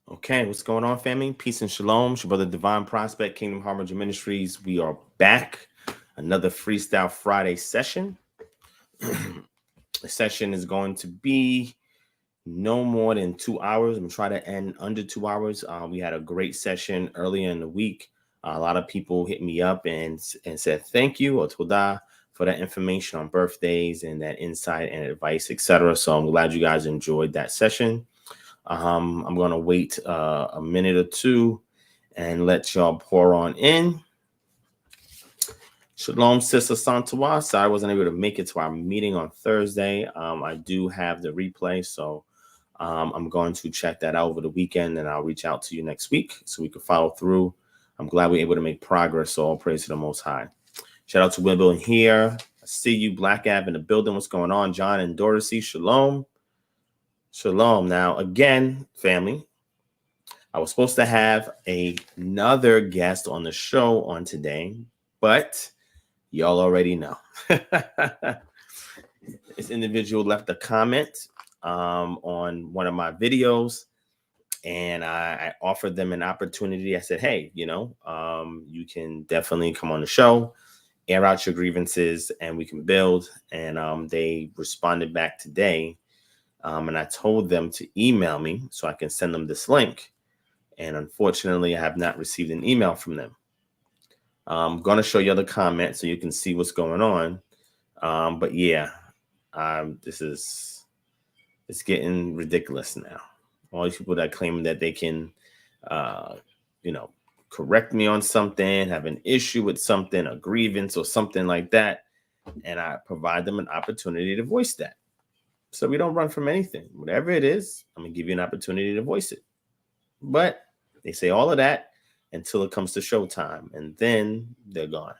Okay, what's going on, family? Peace and shalom. It's your brother DivineProspect, Kingdom Harbinger Ministries. We are back. Another Freestyle Friday session. The session is going to be no more than 2 hours. I'm going to try to end under 2 hours. We had a great session earlier in the week. A lot of people hit me up and said thank you or toda for that information on birthdays and that insight and advice, etc. So I'm glad you guys enjoyed that session. I'm going to wait a minute or two and let y'all pour on in. Shalom, Sister Santua. Sorry I wasn't able to make it to our meeting on Thursday. I do have the replay, so I'm going to check that out over the weekend, and I'll reach out to you next week so we can follow through. I'm glad we're able to make progress, so all praise to the Most High. Shout out to Wimble in here. I see you, Black Ab, in the building. What's going on? John and Dorsey, shalom. Shalom. Now, again, family, I was supposed to have another guest on the show on today, but y'all already know. This individual left a comment on one of my videos, and I offered them an opportunity. I said, hey, you can definitely come on the show, air out your grievances, and we can build. And they responded back today. And I told them to email me so I can send them this link. And unfortunately, I have not received an email from them. I'm going to show you the comment so you can see what's going on. But yeah, it's getting ridiculous now. All these people that claim that they can, correct me on something, have an issue with something, a grievance or something like that. And I provide them an opportunity to voice that. So we don't run from anything. Whatever it is, I'm going to give you an opportunity to voice it. But they say all of that until it comes to showtime, and then they're gone.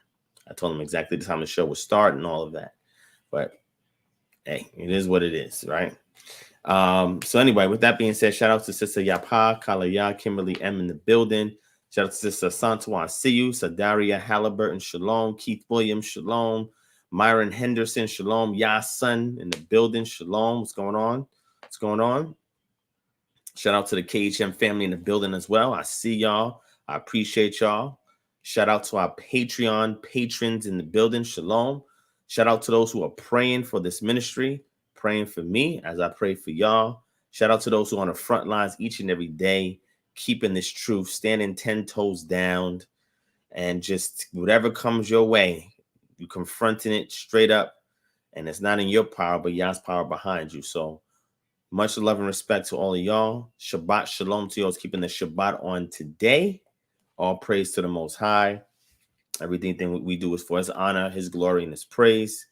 I told them exactly the time the show would start and all of that. But, hey, it is what it is, right? So anyway, with that being said, shout out to Sister Yapa, Kalaya, Kimberly M in the building. Shout out to Sister Santua, I see you. Sadaria Halliburton, shalom. Keith Williams, shalom. Myron Henderson, shalom. Yasun in the building, shalom. What's going on? What's going on? Shout out to the KHM family in the building as well. I see y'all. I appreciate y'all. Shout out to our Patreon patrons in the building, shalom. Shout out to those who are praying for this ministry, praying for me as I pray for y'all. Shout out to those who are on the front lines each and every day, keeping this truth, standing 10 toes down, and just whatever comes your way, you confronting it straight up, and it's not in your power, but Yah's power behind you. So much love and respect to all of y'all. Shabbat shalom to y'all keeping the Shabbat on today. All praise to the Most High. Everything we do is for His honor, His glory, and His praise.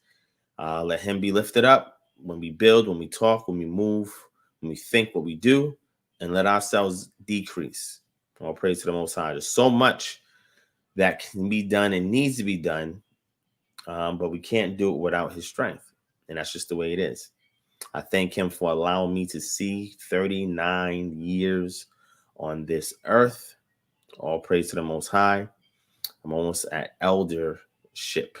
Let Him be lifted up when we build, when we talk, when we move, when we think, what we do, and let ourselves decrease. All praise to the Most High. There's so much that can be done and needs to be done. But we can't do it without His strength. And that's just the way it is. I thank Him for allowing me to see 39 years on this earth. All praise to the Most High. I'm almost at eldership.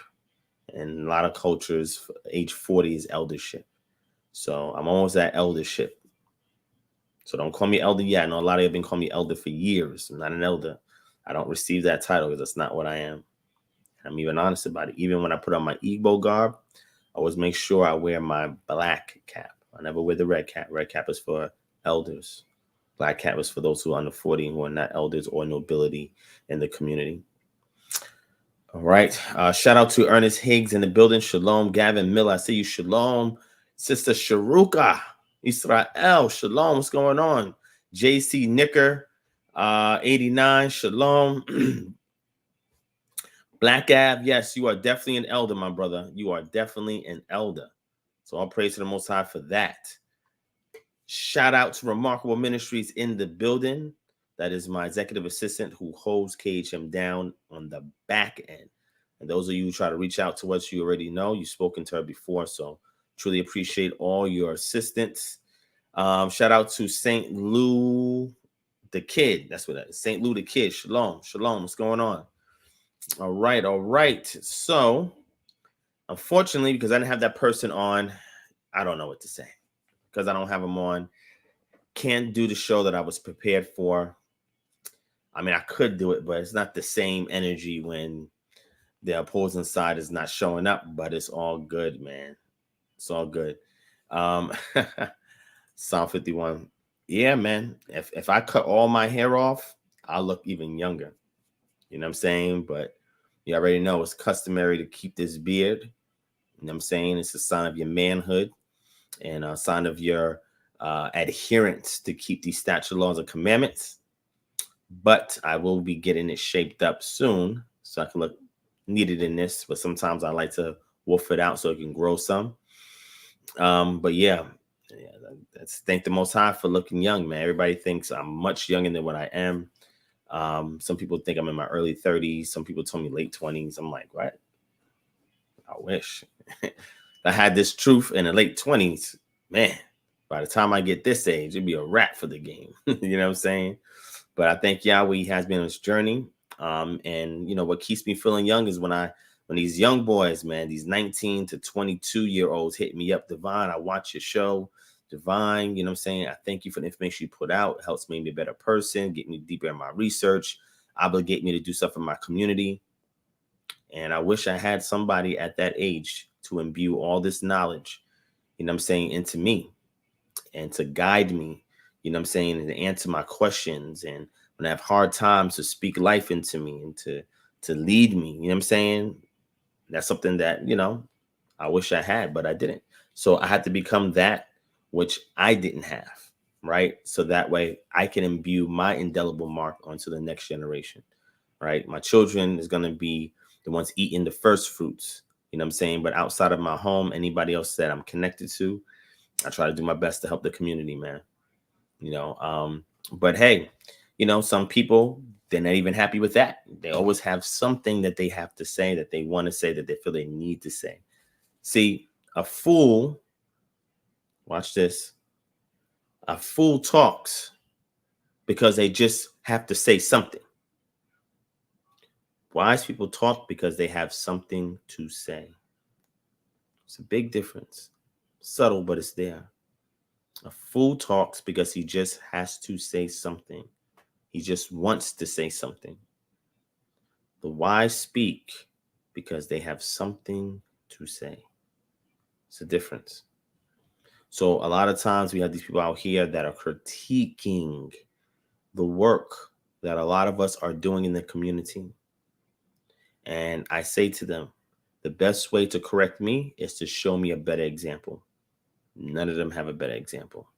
In a lot of cultures, age 40 is eldership. So I'm almost at eldership. So don't call me elder yet. I know a lot of you have been calling me elder for years. I'm not an elder. I don't receive that title because that's not what I am. I'm even honest about it. Even when I put on my Igbo garb, I always make sure I wear my black cap. I never wear the red cap. Red cap is for elders. Black cap is for those who are under 40 who are not elders or nobility in the community. All right. Shout out to Ernest Higgs in the building. Shalom. Gavin Miller, I see you. Shalom. Sister Sharuka, Israel. Shalom. What's going on? JC Nicker, 89. Shalom. Black Ab, yes, you are definitely an elder, my brother. You are definitely an elder. So all praise to the Most High for that. Shout out to Remarkable Ministries in the building. That is my executive assistant who holds KHM down on the back end. And those of you who try to reach out to us, you already know. You've spoken to her before, so truly appreciate all your assistance. Shout out to St. Lou the Kid. That's what that is. St. Lou the Kid. Shalom. Shalom. What's going on? All right. So, unfortunately, because I didn't have that person on, I don't know what to say. Because I don't have them on, can't do the show that I was prepared for. I mean, I could do it, but it's not the same energy when the opposing side is not showing up, but it's all good, man. It's all good. Psalm 51. Yeah, man. If I cut all my hair off, I'll look even younger. You know what I'm saying? But you already know it's customary to keep this beard. You know what I'm saying? It's a sign of your manhood and a sign of your adherence to keep these statute laws and commandments. But I will be getting it shaped up soon so I can look needed in this. But sometimes I like to wolf it out so it can grow some. But yeah, that's thank the Most High for looking young, man. Everybody thinks I'm much younger than what I am. Some people think I'm in my early 30s. Some people told me late 20s. I'm like, what? I wish. I had this truth in the late 20s. Man, by the time I get this age, it'd be a wrap for the game. You know what I'm saying? But I think Yahweh has been on this journey. And you know what keeps me feeling young is when these young boys, man, these 19 to 22-year-olds hit me up, Divine, I watch your show, Divine, you know what I'm saying? I thank you for the information you put out. It helps me be a better person, get me deeper in my research, obligate me to do stuff in my community. And I wish I had somebody at that age to imbue all this knowledge, you know what I'm saying, into me and to guide me, you know what I'm saying, and to answer my questions. And when I have hard times, to speak life into me and to lead me, you know what I'm saying? That's something that, you know, I wish I had, but I didn't. So I had to become that which I didn't have, right? So that way I can imbue my indelible mark onto the next generation, right? My children is going to be the ones eating the first fruits, you know what I'm saying? But outside of my home, anybody else that I'm connected to, I try to do my best to help the community, man. You know, but hey, you know, some people, they're not even happy with that. They always have something that they have to say, that they want to say, that they feel they need to say. See, a fool, watch this, a fool talks because they just have to say something. Wise people talk because they have something to say. It's a big difference. Subtle, but it's there. A fool talks because he just has to say something. He just wants to say something. The wise speak because they have something to say. It's a difference. So a lot of times we have these people out here that are critiquing the work that a lot of us are doing in the community. And I say to them, the best way to correct me is to show me a better example. None of them have a better example.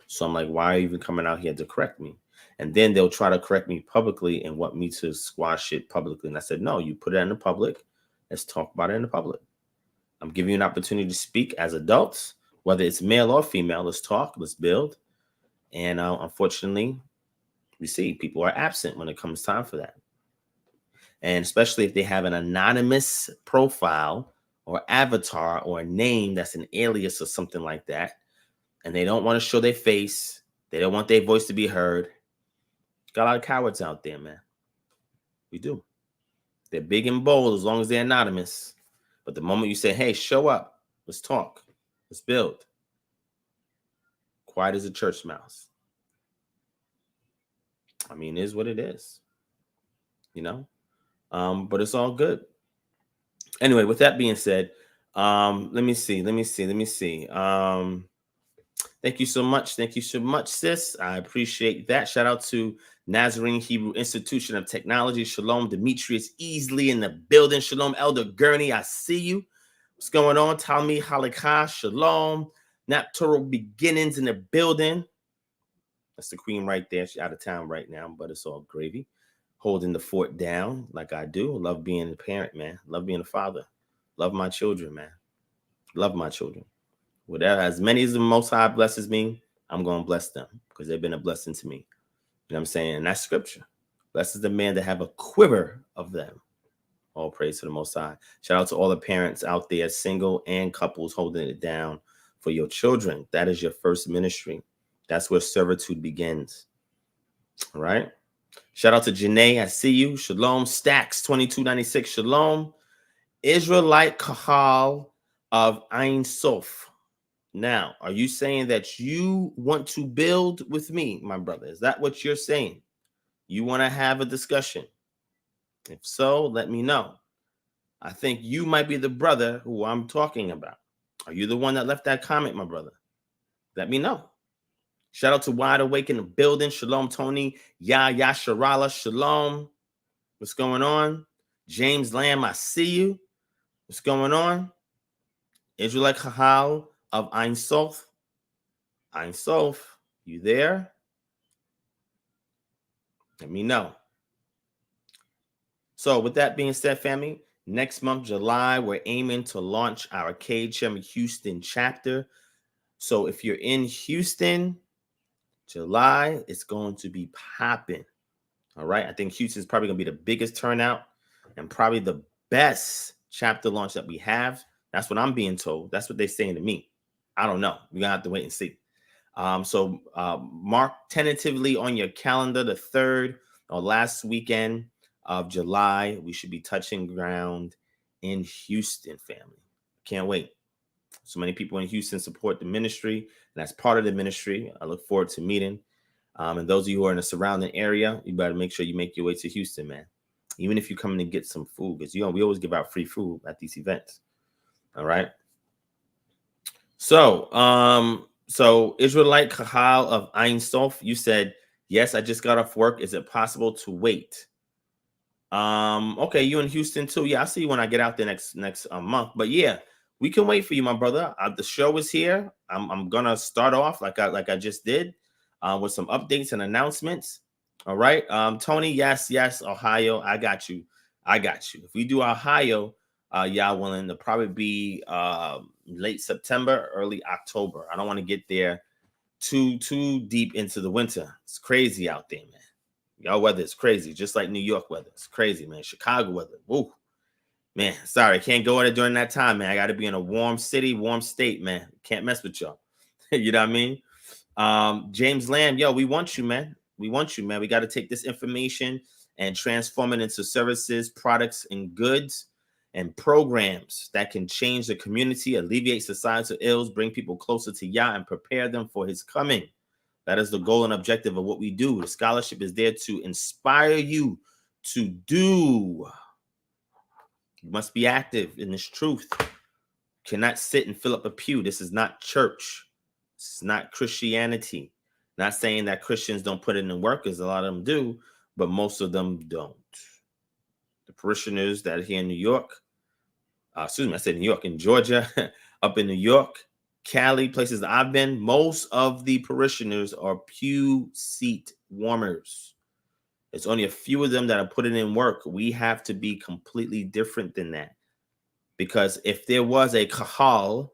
So I'm like, why are you even coming out here to correct me? And then they'll try to correct me publicly and want me to squash it publicly. And I said, no, you put it in the public. Let's talk about it in the public. I'm giving you an opportunity to speak as adults, whether it's male or female. Let's talk, let's build. And unfortunately, we see people are absent when it comes time for that. And especially if they have an anonymous profile or avatar or a name that's an alias or something like that, and they don't want to show their face, they don't want their voice to be heard. Got a lot of cowards out there, man. We do. They're big and bold as long as they're anonymous. But the moment you say, hey, show up, let's talk, let's build. Quiet as a church mouse. I mean, it is what it is, you know? But it's all good. Anyway, with that being said, let me see. Thank you so much. Thank you so much, sis. I appreciate that. Shout out to Nazarene Hebrew Institution of Technology. Shalom, Demetrius Easley in the building. Shalom, Elder Gurney. I see you. What's going on? Talmi Halakha. Shalom. Natural Beginnings in the building. That's the queen right there. She's out of town right now, but it's all gravy. Holding the fort down like I do. Love being a parent, man. Love being a father. Love my children, man. Love my children. Whatever, as many as the Most High blesses me, I'm going to bless them because they've been a blessing to me. You know what I'm saying? And that's scripture. Blesses the man to have a quiver of them. All praise to the Most High. Shout out to all the parents out there, single and couples, holding it down for your children. That is your first ministry. That's where servitude begins. All right. Shout out to Janae. I see you. Shalom. Stacks 2296. Shalom. Israelite Kahal of Ein Sof. Now, are you saying that you want to build with me, my brother? Is that what you're saying? You want to have a discussion? If so, let me know. I think you might be the brother who I'm talking about. Are you the one that left that comment, my brother? Let me know. Shout out to Wide Awake in the building. Shalom, Tony. Sharala. Shalom. What's going on? James Lamb, I see you. What's going on? Israelite Kahal of Ein Sof. Ein Sof, you there? Let me know. So with that being said, family, next month, July, we're aiming to launch our KHM Houston chapter. So if you're in Houston, July, it's going to be popping. All right. I think Houston's probably going to be the biggest turnout and probably the best chapter launch that we have. That's what I'm being told. That's what they're saying to me. I don't know. We're going to have to wait and see. So mark tentatively on your calendar the 3rd or last weekend of July. We should be touching ground in Houston, family. Can't wait. So many people in Houston support the ministry, and that's part of the ministry. I look forward to meeting. And those of you who are in the surrounding area, you better make sure you make your way to Houston, man. Even if you're coming to get some food, because we always give out free food at these events. All right. So Israelite Kahal of Ein Sof, you said, yes, I just got off work. Is it possible to wait? Okay, you in Houston too. Yeah, I'll see you when I get out there next month. But yeah, we can wait for you, my brother. The show is here. I'm gonna start off like I just did, with some updates and announcements. All right. Tony, yes, Ohio. I got you. If we do Ohio, y'all willing to probably be late September, early October. I don't want to get there too deep into the winter. It's crazy out there, man. Y'all weather is crazy, just like New York weather. It's crazy, man. Chicago weather. Woo. Man, sorry, I can't go there during that time, man. I got to be in a warm city, warm state, man. Can't mess with y'all. You know what I mean? James Lamb, yo, we want you, man. We want you, man. We got to take this information and transform it into services, products, and goods and programs that can change the community, alleviate societal ills, bring people closer to Yah, and prepare them for his coming. That is the goal and objective of what we do. The scholarship is there to inspire you to do. You must be active in this truth. You cannot sit and fill up a pew. This is not church. This is not Christianity. Not saying that Christians don't put in the work, as a lot of them do, but most of them don't. The parishioners that are here in New York, I said New York, in Georgia, up in New York, Cali, places that I've been, most of the parishioners are pew seat warmers. It's only a few of them that are putting in work. We have to be completely different than that. Because if there was a kahal,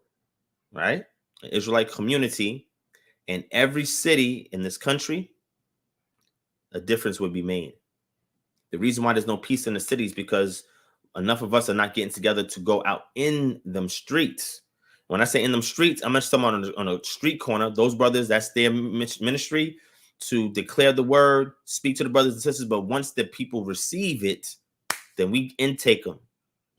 right, an Israelite community in every city in this country, a difference would be made. The reason why there's no peace in the cities is because enough of us are not getting together to go out in them streets. When I say in them streets, I'm not someone on a street corner. Those brothers, that's their ministry, to declare the word, speak to the brothers and sisters. But once the people receive it, then we intake them.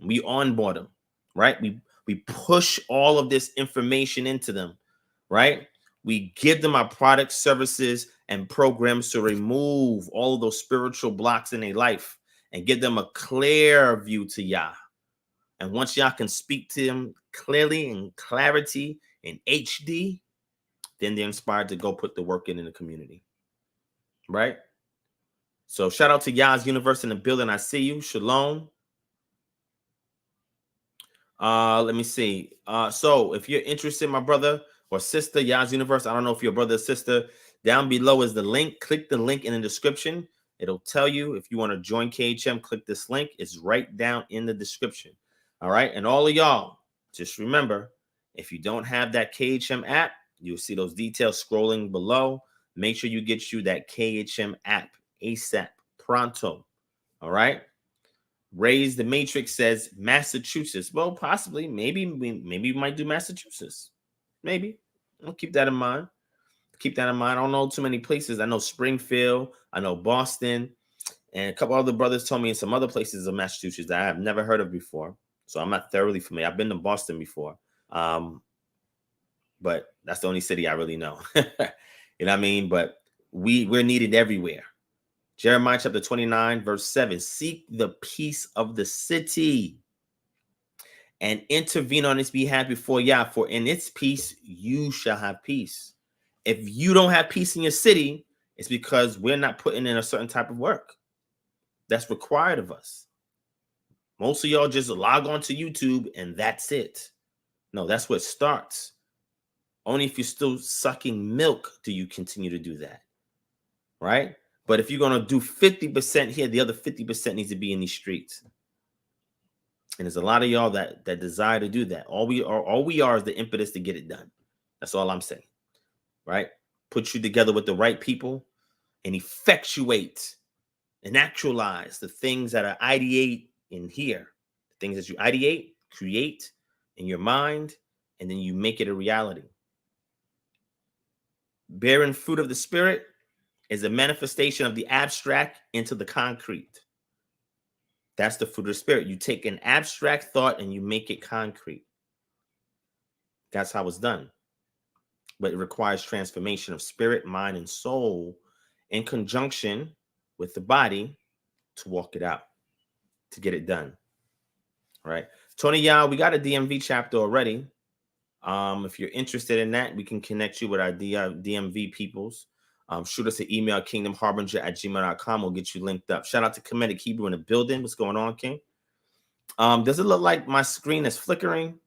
We onboard them, right? We push all of this information into them, right? We give them our products, services, and programs to remove all of those spiritual blocks in their life and give them a clear view to Yah. And once Yah can speak to them clearly and clarity in HD, then they're inspired to go put the work in the community, right? So shout out to Yah's Universe in the building. I see you. Shalom. Let me see. So if you're interested, my brother or sister, Yah's Universe, I don't know if you're a brother or sister, down below is the link. Click the link in the description. It'll tell you if you want to join KHM, click this link. It's right down in the description. All right. And all of y'all, just remember, if you don't have that KHM app, you'll see those details scrolling below. Make sure you get you that KHM app ASAP, pronto. All right. Raise the Matrix says Massachusetts. Well, possibly. Maybe we might do Massachusetts. Maybe. I'll keep that in mind. Keep that in mind. I don't know too many places. I know Springfield. I know Boston. And a couple other brothers told me in some other places of Massachusetts that I have never heard of before. So I'm not thoroughly familiar. I've been to Boston before. but that's the only city I really know. You know what I mean? But we're needed everywhere. Jeremiah chapter 29, verse 7. Seek the peace of the city and intervene on its behalf before Yah, for in its peace you shall have peace. If you don't have peace in your city, it's because we're not putting in a certain type of work that's required of us. Most of y'all just log on to YouTube and that's it. No, that's where it starts. Only if you're still sucking milk do you continue to do that, right? But if you're going to do 50% here, the other 50% needs to be in these streets. And there's a lot of y'all that desire to do that. All we are is the impetus to get it done. That's all I'm saying, right? Put you together with the right people and effectuate and actualize the things that are ideate in here. The things that you ideate, create in your mind, and then you make it a reality. Bearing fruit of the Spirit is a manifestation of the abstract into the concrete. That's the fruit of the Spirit. You take an abstract thought and you make it concrete. That's how it's done. But it requires transformation of spirit, mind, and soul in conjunction with the body to walk it out, to get it done. All right. Tony Yao, we got a DMV chapter already. If you're interested in that, we can connect you with our DMV peoples. Shoot us an email, kingdomharbinger@gmail.com. We'll get you linked up. Shout out to Comedic Hebrew in the building. What's going on, King? Does it look like my screen is flickering?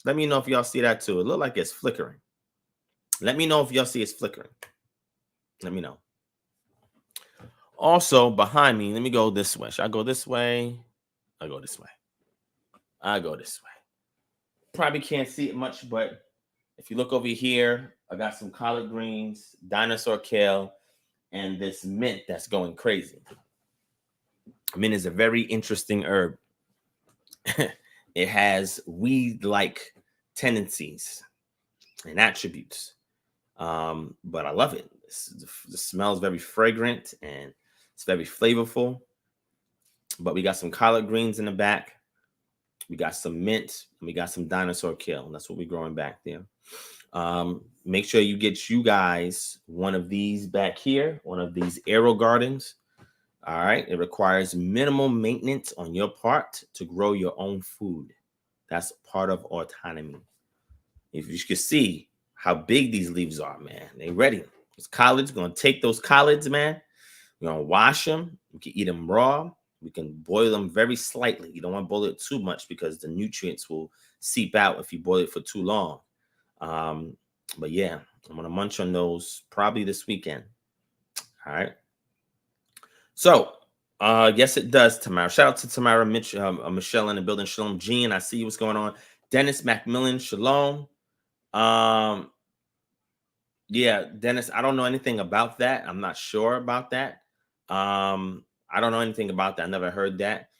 Let me know if y'all see that too. It look like it's flickering. Let me know if y'all see it's flickering. Let me know. Also, behind me, let me go this way. Should I go this way? I'll go this way. I go this way. Probably can't see it much, but if you look over here, I got some collard greens, dinosaur kale, and this mint that's going crazy. Mint is a very interesting herb. It has weed-like tendencies and attributes, but I love it. The smell is very fragrant and it's very flavorful. But we got some collard greens in the back. We got some mint and we got some dinosaur kale. And that's what we're growing back there. Make sure you get you guys one of these back here, one of these arrow gardens. All right. It requires minimal maintenance on your part to grow your own food. That's part of autonomy. If you could see how big these leaves are, man, they ready. It's collards. We're going to take those collards, man. We're going to wash them. We can eat them raw. We can boil them very slightly. You don't want to boil it too much because the nutrients will seep out if you boil it for too long. But yeah, I'm going to munch on those probably this weekend. All right. So, yes, it does, Tamara. Shout out to Tamara Michelle in the building. Shalom, Jean. I see what's going on. Dennis Macmillan. Shalom. Yeah, Dennis, I don't know anything about that. I'm not sure about that. I don't know anything about that. I never heard that.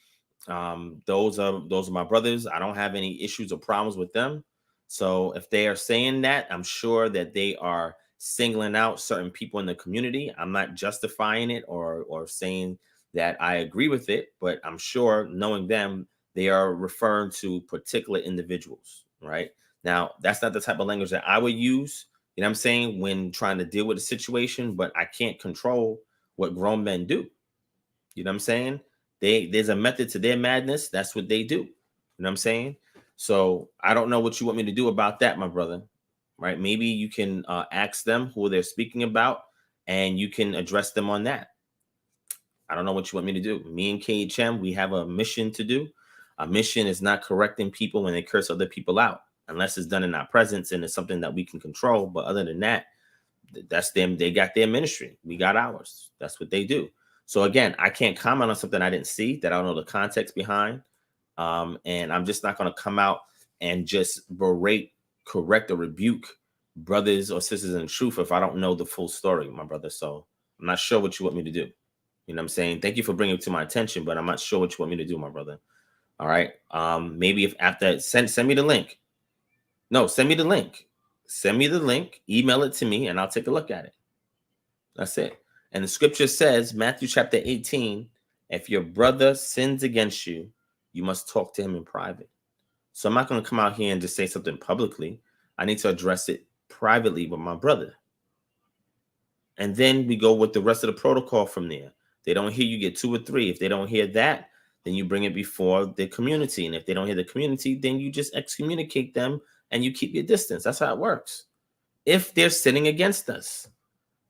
Those are my brothers. I don't have any issues or problems with them. So if they are saying that, I'm sure that they are singling out certain people in the community. I'm not justifying it or saying that I agree with it, but I'm sure, knowing them, they are referring to particular individuals, right? Now, that's not the type of language that I would use, you know what I'm saying, when trying to deal with a situation, but I can't control what grown men do. You know what I'm saying? There's a method to their madness. That's what they do. You know what I'm saying? So I don't know what you want me to do about that, my brother. Right? Maybe you can ask them who they're speaking about, and you can address them on that. I don't know what you want me to do. Me and KHM, we have a mission to do. Our mission is not correcting people when they curse other people out, unless it's done in our presence and it's something that we can control. But other than that, that's them. They got their ministry. We got ours. That's what they do. So again, I can't comment on something I didn't see, that I don't know the context behind. And I'm just not going to come out and just berate, correct, or rebuke brothers or sisters in the truth if I don't know the full story, my brother. So I'm not sure what you want me to do. You know what I'm saying? Thank you for bringing it to my attention, but I'm not sure what you want me to do, my brother. All right. Maybe if after send me the link. No, send me the link. Send me the link, email it to me, and I'll take a look at it. That's it. And the scripture says, Matthew chapter 18, if your brother sins against you, you must talk to him in private. So I'm not going to come out here and just say something publicly. I need to address it privately with my brother. And then we go with the rest of the protocol from there. They don't hear, you get 2 or 3. If they don't hear that, then you bring it before the community. And if they don't hear the community, then you just excommunicate them and you keep your distance. That's how it works. If they're sinning against us.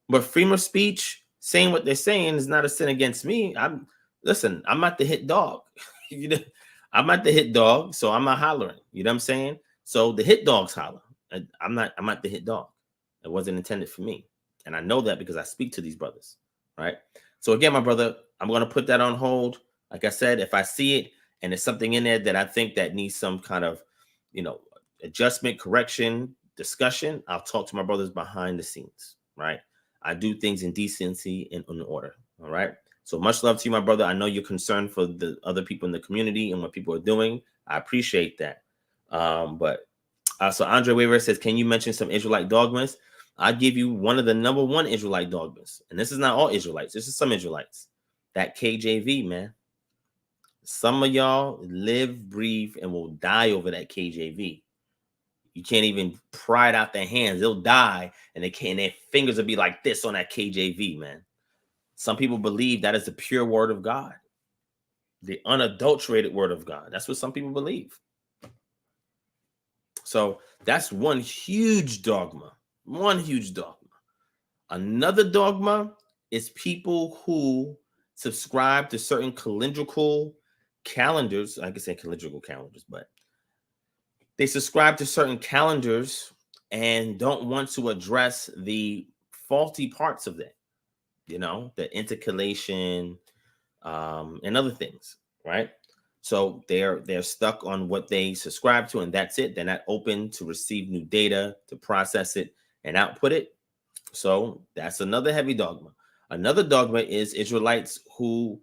But freedom of speech, saying what they're saying is not a sin against me. I'm not the hit dog. I'm not the hit dog, so I'm not hollering. You know what I'm saying? So the hit dogs holler. I'm not the hit dog. It wasn't intended for me. And I know that because I speak to these brothers, right? So again, my brother, I'm going to put that on hold. Like I said, if I see it and there's something in there that I think that needs some kind of, adjustment, correction, discussion, I'll talk to my brothers behind the scenes, right? I do things in decency and in order, all right? So much love to you, my brother. I know you're concerned for the other people in the community and what people are doing. I appreciate that. So Andre Weaver says, can you mention some Israelite dogmas? I'll give you one of the number one Israelite dogmas. And this is not all Israelites. This is some Israelites. That KJV, man. Some of y'all live, breathe, and will die over that KJV. You can't even pry it out their hands. They'll die, and their fingers will be like this on that KJV, man. Some people believe that is the pure word of God. The unadulterated word of God. That's what some people believe. So that's one huge dogma. One huge dogma. Another dogma is people who subscribe to certain calendrical calendars. I can say calendrical calendars, but they subscribe to certain calendars and don't want to address the faulty parts of that, the intercalation and other things, right? So they're stuck on what they subscribe to, and that's it. They're not open to receive new data, to process it and output it. So that's another heavy dogma. Another dogma is Israelites who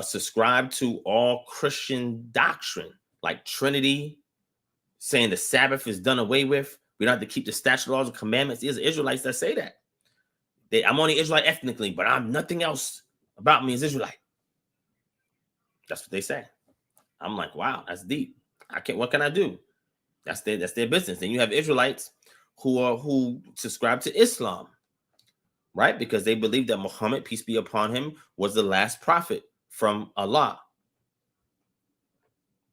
subscribe to all Christian doctrine, like Trinity, saying the Sabbath is done away with. We don't have to keep the statute, laws, and commandments. There's Israelites that say that. I'm only Israelite ethnically, but I'm nothing else about me is Israelite. That's what they say. I'm like, wow, that's deep. What can I do? That's their business. Then you have Israelites who subscribe to Islam, right? Because they believe that Muhammad, peace be upon him, was the last prophet from Allah.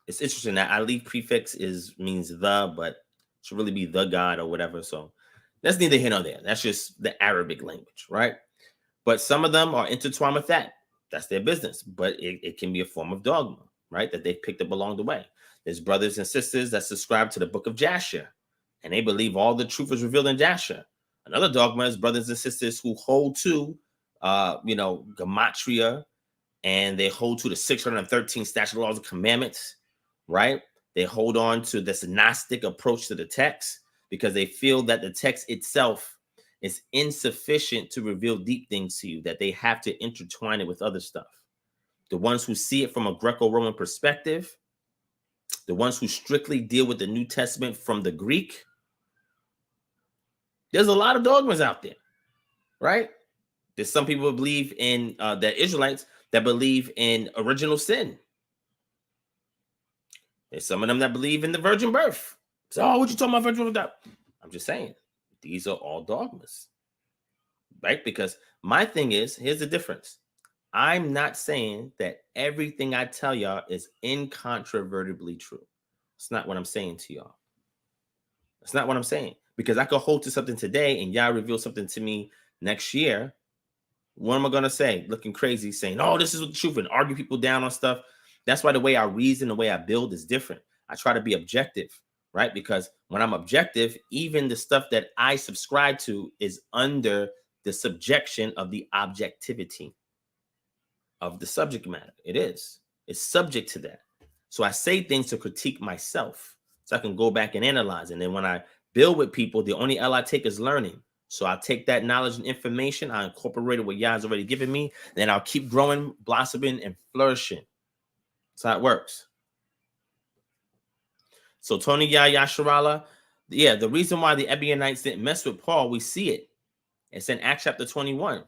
It's interesting that Ali prefix means the, but it should really be the God or whatever. So that's neither here nor there. That's just the Arabic language, right? But some of them are intertwined with that. That's their business. But it can be a form of dogma, right? That they've picked up along the way. There's brothers and sisters that subscribe to the book of Jasher, and they believe all the truth is revealed in Jasher. Another dogma is brothers and sisters who hold to, gematria, and they hold to the 613 statute laws and commandments, right? They hold on to this Gnostic approach to the text because they feel that the text itself is insufficient to reveal deep things to you, that they have to intertwine it with other stuff. The ones who see it from a Greco-Roman perspective, the ones who strictly deal with the New Testament from the Greek, there's a lot of dogmas out there, right? There's some people who believe in that Israelites that believe in original sin. There's some of them that believe in the virgin birth. So, what you talking about virgin birth? I'm just saying, these are all dogmas, right? Because my thing is, here's the difference. I'm not saying that everything I tell y'all is incontrovertibly true. It's not what I'm saying to y'all. That's not what I'm saying. Because I could hold to something today and y'all reveal something to me next year. What am I going to say? Looking crazy, saying, oh, this is the truth, and argue people down on stuff. That's why the way I reason, the way I build is different. I try to be objective, right? Because when I'm objective, even the stuff that I subscribe to is under the subjection of the objectivity of the subject matter. It's subject to that. So I say things to critique myself so I can go back and analyze. And then when I build with people, the only L I take is learning. So I'll take that knowledge and information, I incorporate it what Yah's already given me, then I'll keep growing, blossoming, and flourishing. That's how it works. So Tony Yasharala, the reason why the Ebionites didn't mess with Paul, we see it. It's in Acts chapter 21.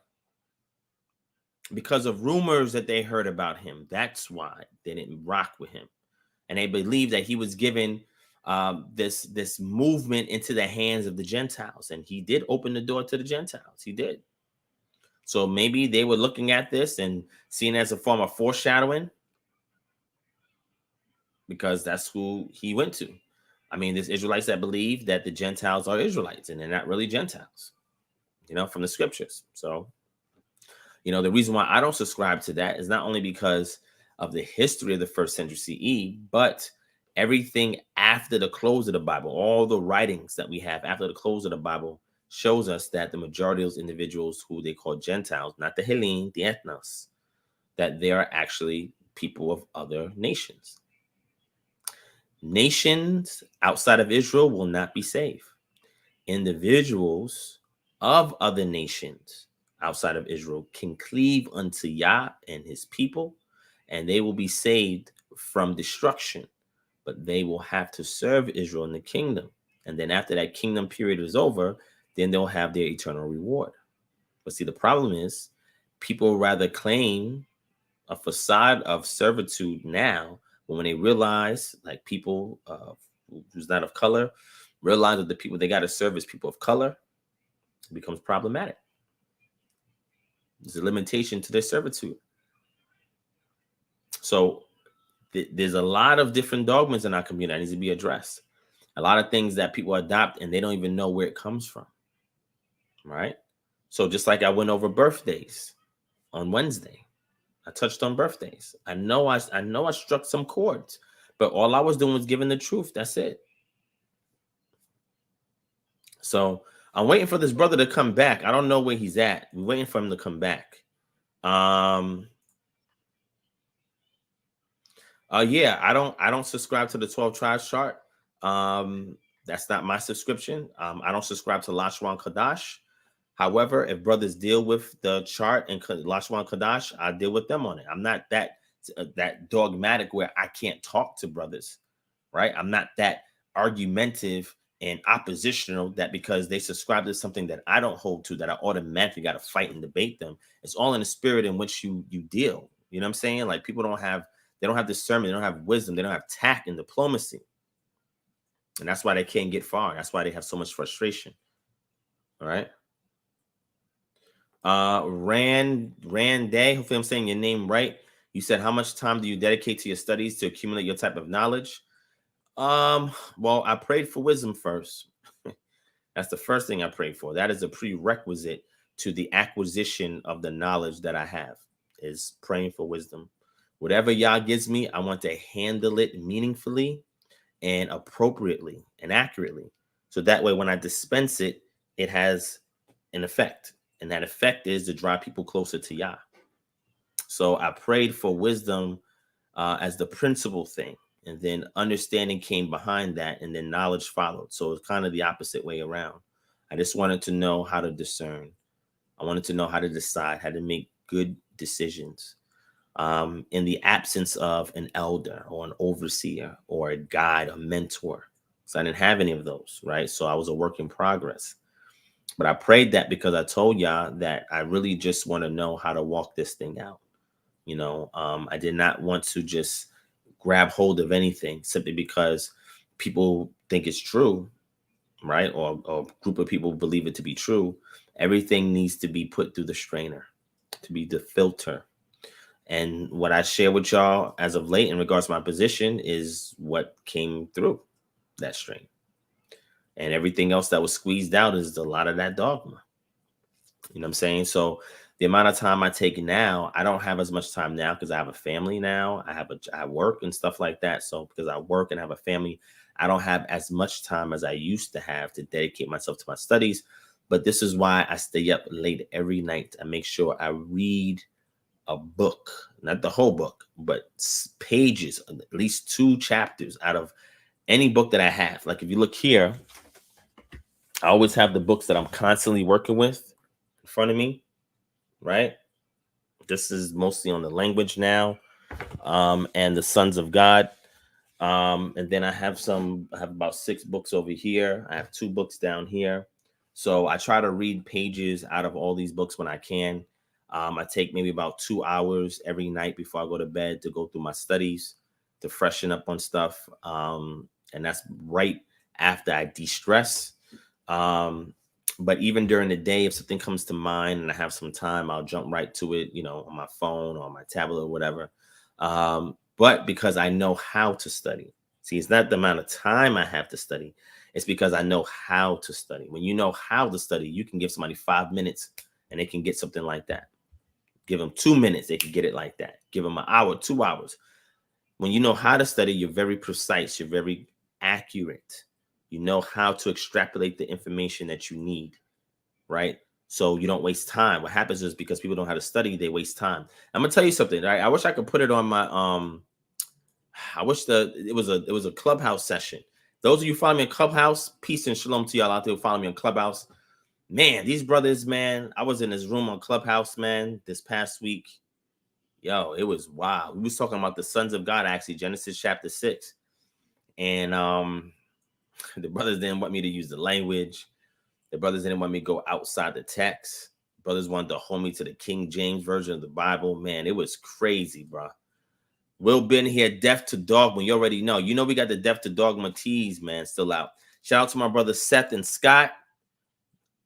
Because of rumors that they heard about him. That's why they didn't rock with him. And they believed that he was given this movement into the hands of the Gentiles, and he did open the door to the Gentiles. He did. So maybe they were looking at this and seeing it as a form of foreshadowing, because that's who he went to. I mean, there's Israelites that believe that the Gentiles are Israelites, and they're not really Gentiles, from the scriptures. So, the reason why I don't subscribe to that is not only because of the history of the 1st century CE, but everything after the close of the Bible, all the writings that we have after the close of the Bible, shows us that the majority of those individuals who they call Gentiles, not the Hellene, the ethnos, that they are actually people of other nations. Nations outside of Israel will not be saved. Individuals of other nations outside of Israel can cleave unto Yah and his people, and they will be saved from destruction. But they will have to serve Israel in the kingdom. And then after that kingdom period is over, then they'll have their eternal reward. But see, the problem is people rather claim a facade of servitude now, but when they realize, like people who's not of color, realize that the people they got to serve is people of color, it becomes problematic. There's a limitation to their servitude. So there's a lot of different dogmas in our community that needs to be addressed. A lot of things that people adopt and they don't even know where it comes from. Right? So just like I went over birthdays on Wednesday, I touched on birthdays. I know I struck some chords, but all I was doing was giving the truth. That's it. So I'm waiting for this brother to come back. I don't know where he's at. We're waiting for him to come back. Yeah, I don't subscribe to the 12 tribes chart. That's not my subscription. I don't subscribe to Lashwan Kadash. However, if brothers deal with the chart and Lashwan Kadash, I deal with them on it. I'm not that dogmatic where I can't talk to brothers, right? I'm not that argumentative and oppositional that because they subscribe to something that I don't hold to, that I automatically got to fight and debate them. It's all in the spirit in which you deal. You know what I'm saying? Like people don't have discernment, they don't have wisdom, they don't have tact and diplomacy. And that's why they can't get far. That's why they have so much frustration. All right. Rand Day, hopefully I'm saying your name right. You said, how much time do you dedicate to your studies to accumulate your type of knowledge? Well, I prayed for wisdom first. That's the first thing I prayed for. That is a prerequisite to the acquisition of the knowledge that I have, is praying for wisdom. Whatever Yah gives me, I want to handle it meaningfully and appropriately and accurately. So that way, when I dispense it, it has an effect. And that effect is to draw people closer to Yah. So I prayed for wisdom as the principal thing. And then understanding came behind that, and then knowledge followed. So it's kind of the opposite way around. I just wanted to know how to discern. I wanted to know how to decide, how to make good decisions in the absence of an elder or an overseer or a guide, a mentor. So I didn't have any of those, right? So I was a work in progress. But I prayed that because I told Yah that I really just want to know how to walk this thing out. I did not want to just grab hold of anything simply because people think it's true, right? Or a group of people believe it to be true. Everything needs to be put through the strainer, to be the filter. And what I share with y'all as of late in regards to my position is what came through that strain. And everything else that was squeezed out is a lot of that dogma. You know what I'm saying? So the amount of time I take now, I don't have as much time now because I have a family now. I work and stuff like that. So because I work and have a family, I don't have as much time as I used to have to dedicate myself to my studies. But this is why I stay up late every night. I make sure I read a book, not the whole book, but pages, at least 2 chapters out of any book that I have. Like if you look here, I always have the books that I'm constantly working with in front of me, right? This is mostly on the language now, and the sons of God. And then I have about 6 books over here. I have 2 books down here. So I try to read pages out of all these books when I can. I take maybe about 2 hours every night before I go to bed to go through my studies, to freshen up on stuff. And that's right after I de-stress. But even during the day, if something comes to mind and I have some time, I'll jump right to it, on my phone or on my tablet or whatever. But because I know how to study. See, it's not the amount of time I have to study. It's because I know how to study. When you know how to study, you can give somebody 5 minutes and they can get something like that. Give them 2 minutes, they can get it like that. Give them an hour, 2 hours. When you know how to study, you're very precise. You're very accurate. You know how to extrapolate the information that you need, right? So you don't waste time. What happens is because people don't know how to study, they waste time. I'm gonna tell you something, right? I wish I could put it on my I wish it was a Clubhouse session. Those of you following me in Clubhouse, peace and shalom to y'all out there who follow me on Clubhouse. Man, these brothers, man, I was in this room on Clubhouse, man, this past week. Yo, it was wild. We was talking about the sons of God, actually, Genesis chapter 6. And the brothers didn't want me to use the language. The brothers didn't want me to go outside the text. Brothers wanted to hold me to the King James version of the Bible. Man, it was crazy, bro. Will been here, Deaf to Dogma. You already know. You know we got the Deaf to Dogma tees, man, still out. Shout out to my brothers Seth and Scott.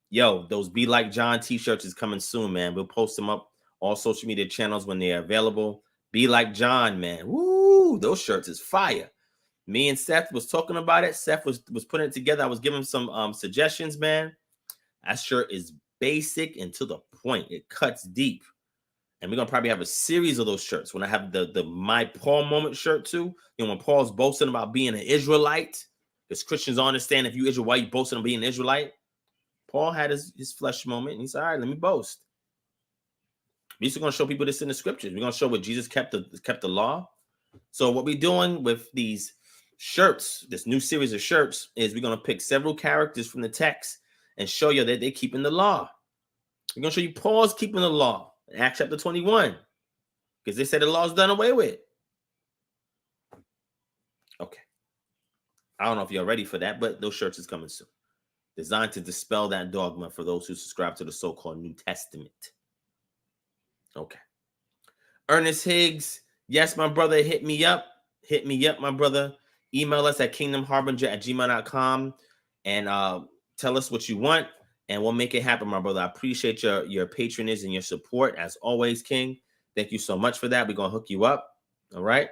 Yo, those Be Like John t-shirts is coming soon, man. We'll post them up all social media channels when they're available. Be Like John, man. Woo, those shirts is fire. Me and Seth was talking about it. Seth was putting it together. I was giving him some suggestions, man. That shirt is basic and to the point. It cuts deep. And we're going to probably have a series of those shirts. When I have the My Paul Moment shirt too, when Paul's boasting about being an Israelite, because Christians don't understand if you Israel, why you boasting on being an Israelite? Paul had his flesh moment, and he said, all right, let me boast. We're just going to show people this in the scriptures. We're going to show what Jesus kept the law. So what we're doing with these shirts, this new series of shirts, is we're going to pick several characters from the text and show you that they're keeping the law. We're going to show you Paul's keeping the law in Acts chapter 21, because they said the law's done away with. Okay. I don't know if you're ready for that, but those shirts is coming soon. Designed to dispel that dogma for those who subscribe to the so-called New Testament. Okay. Ernest Higgs, yes, my brother, hit me up. Hit me up, my brother. Email us at kingdomharbinger@gmail.com and tell us what you want, and we'll make it happen, my brother. I appreciate your patronage and your support, as always, King. Thank you so much for that. We're going to hook you up. All right.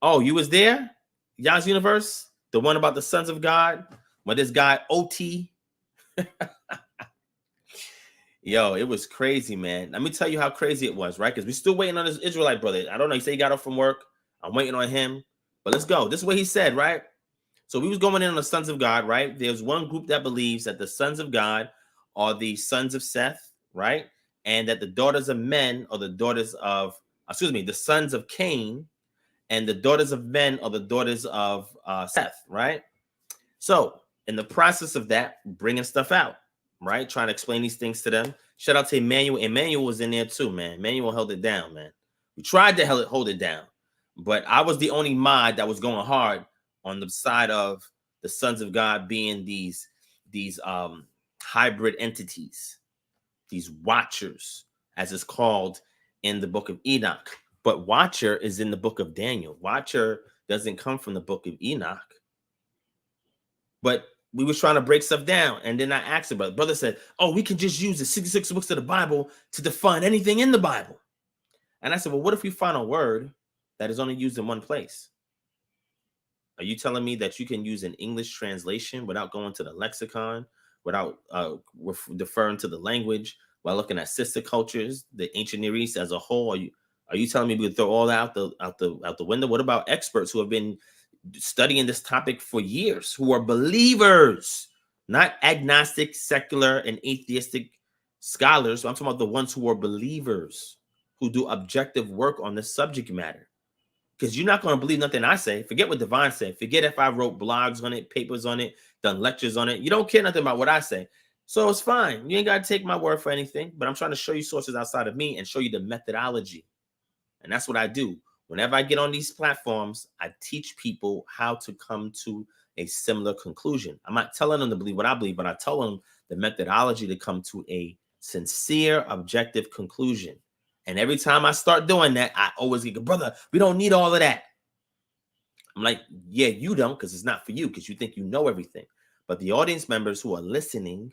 Oh, you was there? Yah's Universe? The one about the sons of God? Well, this guy, OT. Yo, it was crazy, man. Let me tell you how crazy it was, right? Because we're still waiting on this Israelite brother. I don't know. He said he got off from work. I'm waiting on him. But let's go. This is what he said, right? So we was going in on the sons of God, right? There's one group that believes that the sons of God are the sons of Seth, right? And that the daughters of men are the daughters of, the sons of Cain, and the daughters of men are the daughters of Seth, right? So in the process of that, bringing stuff out, right? Trying to explain these things to them. Shout out to Emmanuel. Emmanuel was in there too, man. Emmanuel held it down, man. We tried to hold it down, but I was the only mod that was going hard on the side of the sons of God being these hybrid entities, these watchers, as it's called in the book of Enoch. But watcher is in the book of Daniel. Watcher doesn't come from the book of Enoch. But we was trying to break stuff down. And then I asked him, brother said, oh, we can just use the 66 books of the Bible to define anything in the Bible. And I said, well, what if we find a word that is only used in one place? Are you telling me that you can use an English translation without going to the lexicon, without deferring to the language, while looking at sister cultures, the ancient Near East as a whole? Are you telling me we could throw all that out the window? What about experts who have been studying this topic for years, who are believers, not agnostic, secular, and atheistic scholars? I'm talking about the ones who are believers, who do objective work on this subject matter. Because you're not going to believe nothing I say. Forget what Divine said. Forget if I wrote blogs on it, papers on it, done lectures on it. You don't care nothing about what I say. So it's fine. You ain't got to take my word for anything. But I'm trying to show you sources outside of me and show you the methodology. And that's what I do. Whenever I get on these platforms, I teach people how to come to a similar conclusion. I'm not telling them to believe what I believe, but I tell them the methodology to come to a sincere, objective conclusion. And every time I start doing that, I always get, brother, we don't need all of that. I'm like, yeah, you don't, because it's not for you, because you think you know everything. But the audience members who are listening,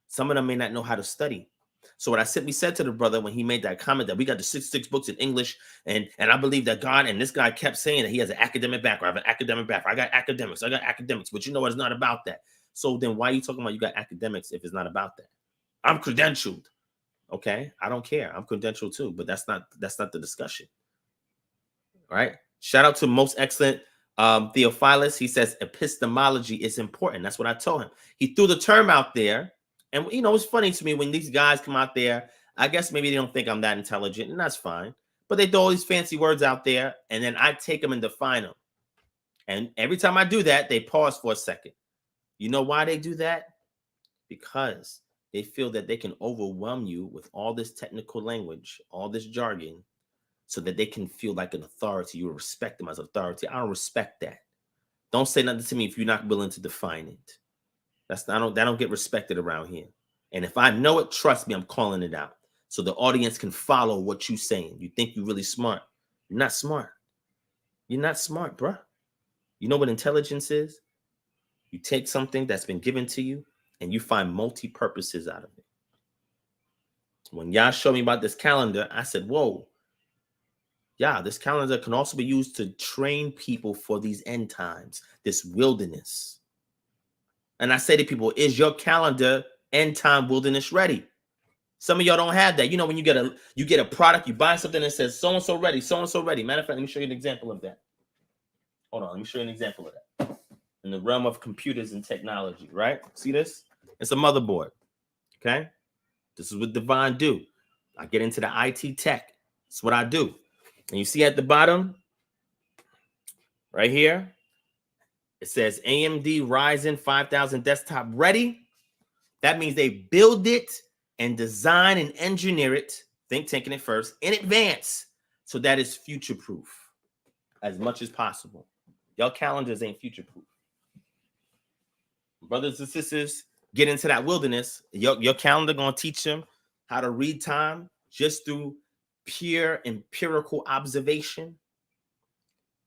some of them may not know how to study. So what I simply said to the brother when he made that comment that we got the 66 books in English, and I believe that God, and this guy kept saying that he has an academic background. I have an academic background. I got academics, but you know it's not about that. So then why are you talking about you got academics if it's not about that? I'm credentialed. Okay, I don't care. I'm credentialed too, but that's not the discussion. All right. Shout out to Most Excellent Theophilus. He says epistemology is important. That's what I told him. He threw the term out there. And, you know, it's funny to me when these guys come out there, I guess maybe they don't think I'm that intelligent, and that's fine. But they throw all these fancy words out there, and then I take them and define them. And every time I do that, they pause for a second. You know why they do that? Because they feel that they can overwhelm you with all this technical language, all this jargon, so that they can feel like an authority. You respect them as authority. I don't respect that. Don't say nothing to me if you're not willing to define it. That don't get respected around here. And if I know it, trust me, I'm calling it out. So the audience can follow what you're saying. You think you're really smart. You're not smart. You're not smart, bruh. You know what intelligence is? You take something that's been given to you and you find multi-purposes out of it. When y'all showed me about this calendar, I said, whoa. Yeah, this calendar can also be used to train people for these end times, this wilderness. And I say to people, is your calendar end time wilderness ready? Some of y'all don't have that. You know, when you get a product, you buy something that says so-and-so ready, so-and-so ready. Matter of fact, let me show you an example of that. Hold on, let me show you an example of that. In the realm of computers and technology, right? See this? It's a motherboard, okay? This is what Divine do. I get into the IT tech. That's what I do. And you see at the bottom, right here, it says AMD Ryzen 5000 desktop ready. That means they build it and design and engineer it, tanking it first, in advance, so that it's future-proof as much as possible. Y'all calendars ain't future-proof. Brothers and sisters, get into that wilderness. Your calendar going to teach them how to read time just through pure empirical observation.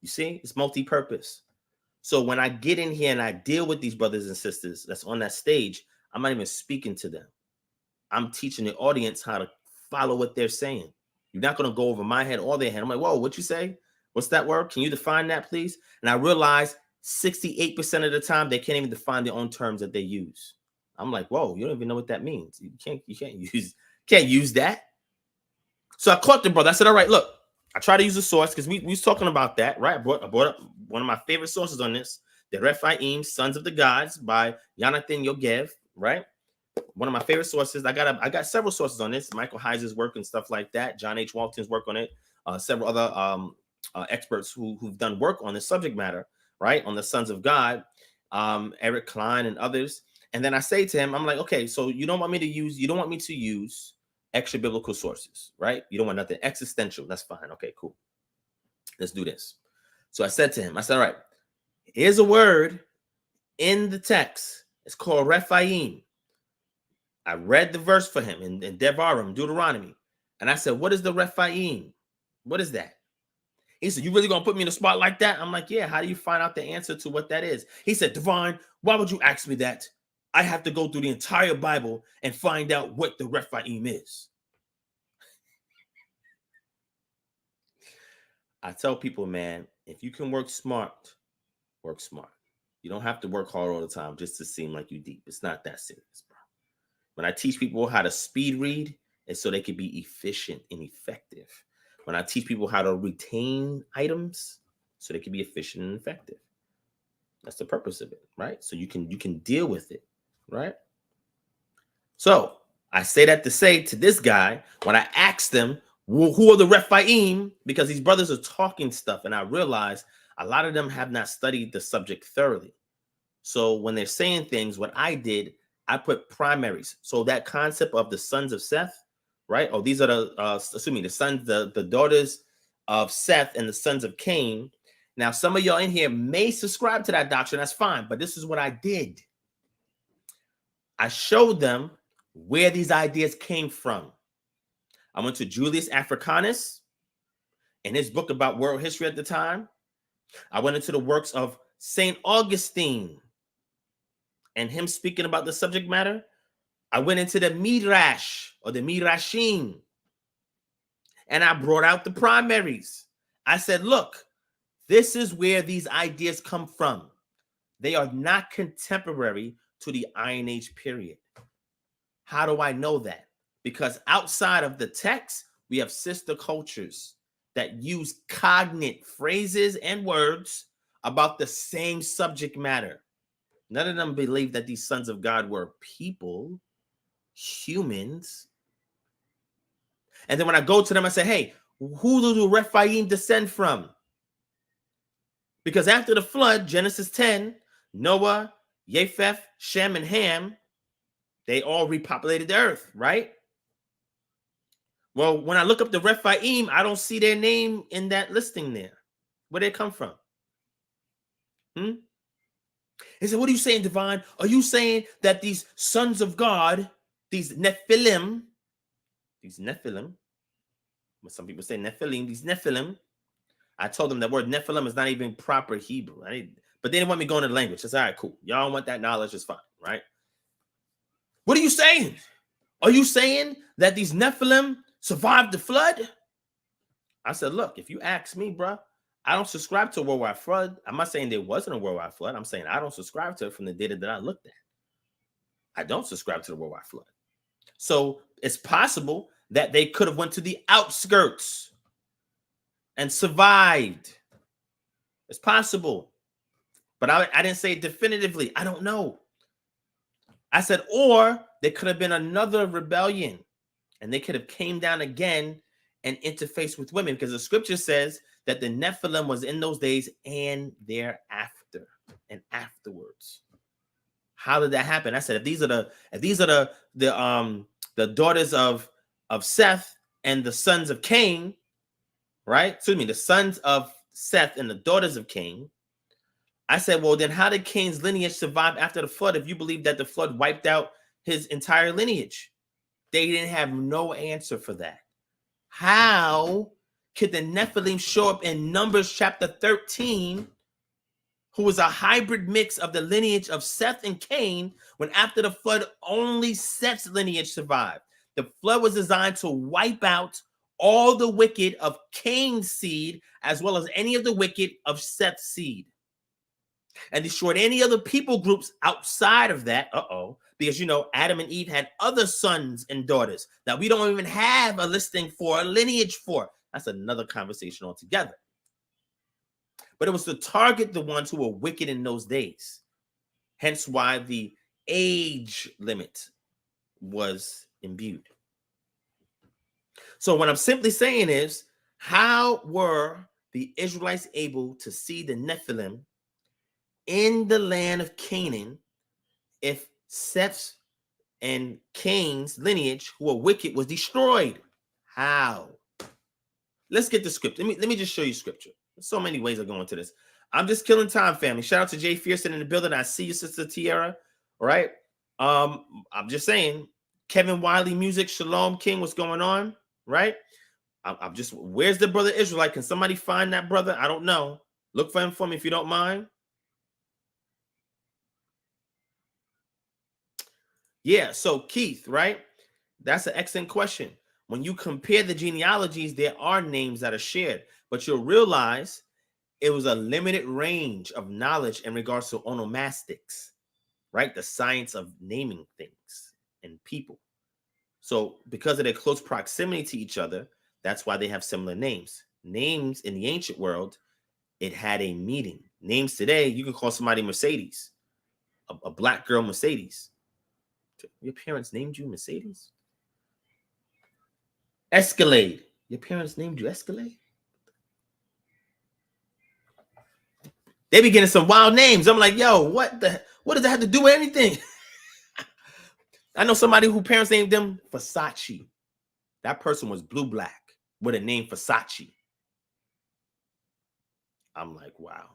You see, it's multi-purpose. So when I get in here and I deal with these brothers and sisters that's on that stage, I'm not even speaking to them. I'm teaching the audience how to follow what they're saying. You're not going to go over my head or their head. I'm like, whoa, what you say? What's that word? Can you define that, please? And I realize 68% of the time they can't even define their own terms that they use. I'm like, whoa, you don't even know what that means. You can't use that. So I caught the brother. I said, all right, look, I try to use a source because we was talking about that, right? I brought up one of my favorite sources on this, the Refaim, Sons of the Gods by Jonathan Yogev, right? One of my favorite sources. I got several sources on this. Michael Heiser's work and stuff like that. John H. Walton's work on it. Several other experts who've done work on this subject matter, right? On the Sons of God, Eric Klein and others. And then I say to him, I'm like, okay, so you don't want me to use extra biblical sources, right? You don't want nothing existential. That's fine. Okay, cool. Let's do this. So I said to him, all right, here's a word in the text. It's called Rephaim. I read the verse for him in Devarim, Deuteronomy. And I said, what is the Rephaim? What is that? He said, you really going to put me in a spot like that? I'm like, yeah, how do you find out the answer to what that is? He said, Divine, why would you ask me that? I have to go through the entire Bible and find out what the Rephaim is. I tell people, man, if you can work smart, work smart. You don't have to work hard all the time just to seem like you deep. It's not that serious, bro. When I teach people how to speed read, it's so they can be efficient and effective. When I teach people how to retain items, so they can be efficient and effective. That's the purpose of it, right? So you can deal with it, right? So I say that to say to this guy, when I asked them, who are the Rephaim? Because these brothers are talking stuff, and I realize a lot of them have not studied the subject thoroughly. So when they're saying things, what I did, I put primaries. So that concept of the sons of Seth, right? Oh, these are the daughters of Seth and the sons of Cain. Now, some of y'all in here may subscribe to that doctrine. That's fine. But this is what I did. I showed them where these ideas came from. I went to Julius Africanus in his book about world history at the time. I went into the works of St. Augustine and him speaking about the subject matter. I went into the Midrash or the Midrashim, and I brought out the primaries. I said, look, this is where these ideas come from. They are not contemporary to the Iron Age period. How do I know that? Because outside of the text, we have sister cultures that use cognate phrases and words about the same subject matter. None of them believe that these sons of God were people, humans. And then when I go to them, I say, hey, who do the Rephaim descend from? Because after the flood, Genesis 10, Noah, Japheth, Shem, and Ham, they all repopulated the earth, right? Well, when I look up the Rephaim, I don't see their name in that listing there. Where they come from? He said, what are you saying, Divine? Are you saying that these sons of God, these Nephilim, but some people say Nephilim, these Nephilim, I told them that word Nephilim is not even proper Hebrew. But they didn't want me going to the language. I said, all right, cool. Y'all want that knowledge, it's fine, right? What are you saying? Are you saying that these Nephilim survived the flood? I said, look, if you ask me, bro, I don't subscribe to a worldwide flood. I'm not saying there wasn't a worldwide flood. I'm saying I don't subscribe to it from the data that I looked at. I don't subscribe to the worldwide flood. So it's possible that they could have went to the outskirts and survived. It's possible. But I didn't say it definitively. I don't know. I said, or there could have been another rebellion and they could have came down again and interfaced with women, because the scripture says that the Nephilim was in those days and thereafter and afterwards. How did that happen? I said, if these are the daughters of Seth and the sons of Cain, right? Excuse me, the sons of Seth and the daughters of Cain. I said, well, then how did Cain's lineage survive after the flood if you believe that the flood wiped out his entire lineage? They didn't have no answer for that. How could the Nephilim show up in Numbers chapter 13, who was a hybrid mix of the lineage of Seth and Cain, when after the flood, only Seth's lineage survived? The flood was designed to wipe out all the wicked of Cain's seed, as well as any of the wicked of Seth's seed, and destroyed any other people groups outside of that. Because, you know, Adam and Eve had other sons and daughters that we don't even have a listing for, a lineage for. That's another conversation altogether. But it was to target the ones who were wicked in those days. Hence why the age limit was imbued. So what I'm simply saying is, how were the Israelites able to see the Nephilim in the land of Canaan if Seth's and Cain's lineage, who were wicked, was destroyed? How? Let's get the scripture. Let me just show you scripture. There's so many ways of going to this. I'm just killing time, family. Shout out to Jay Fearson in the building. I see you, Sister Tiara. All right. I'm just saying, Kevin Wiley Music, Shalom King, what's going on? Right? I'm just, where's the brother Israelite? Can somebody find that brother? I don't know. Look for him for me if you don't mind. Yeah, so Keith, right? That's an excellent question. When you compare the genealogies, there are names that are shared, but you'll realize it was a limited range of knowledge in regards to onomastics, right? The science of naming things and people. So because of their close proximity to each other, that's why they have similar names. Names in the ancient world, it had a meaning. Names today, you can call somebody Mercedes, a black girl Mercedes. Your parents named you Mercedes? Escalade. Your parents named you Escalade? They be getting some wild names. I'm like, yo, what does that have to do with anything? I know somebody who parents named them Versace. That person was blue black with a name Versace. I'm like, wow.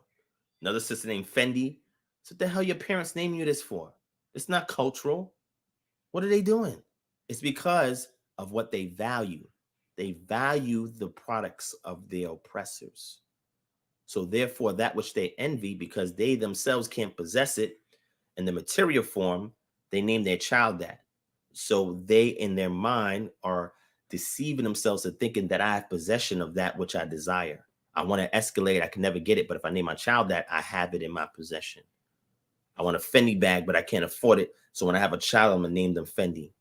Another sister named Fendi. So what the hell your parents named you this for? It's not cultural. What are they doing? It's because of what they value. They value the products of their oppressors. So therefore, that which they envy, because they themselves can't possess it in the material form, they name their child that. So they, in their mind, are deceiving themselves to thinking that I have possession of that which I desire. I want to escalate. I can never get it. But if I name my child that, I have it in my possession. I want a Fendi bag, but I can't afford it. So when I have a child, I'm going to name them Fendi.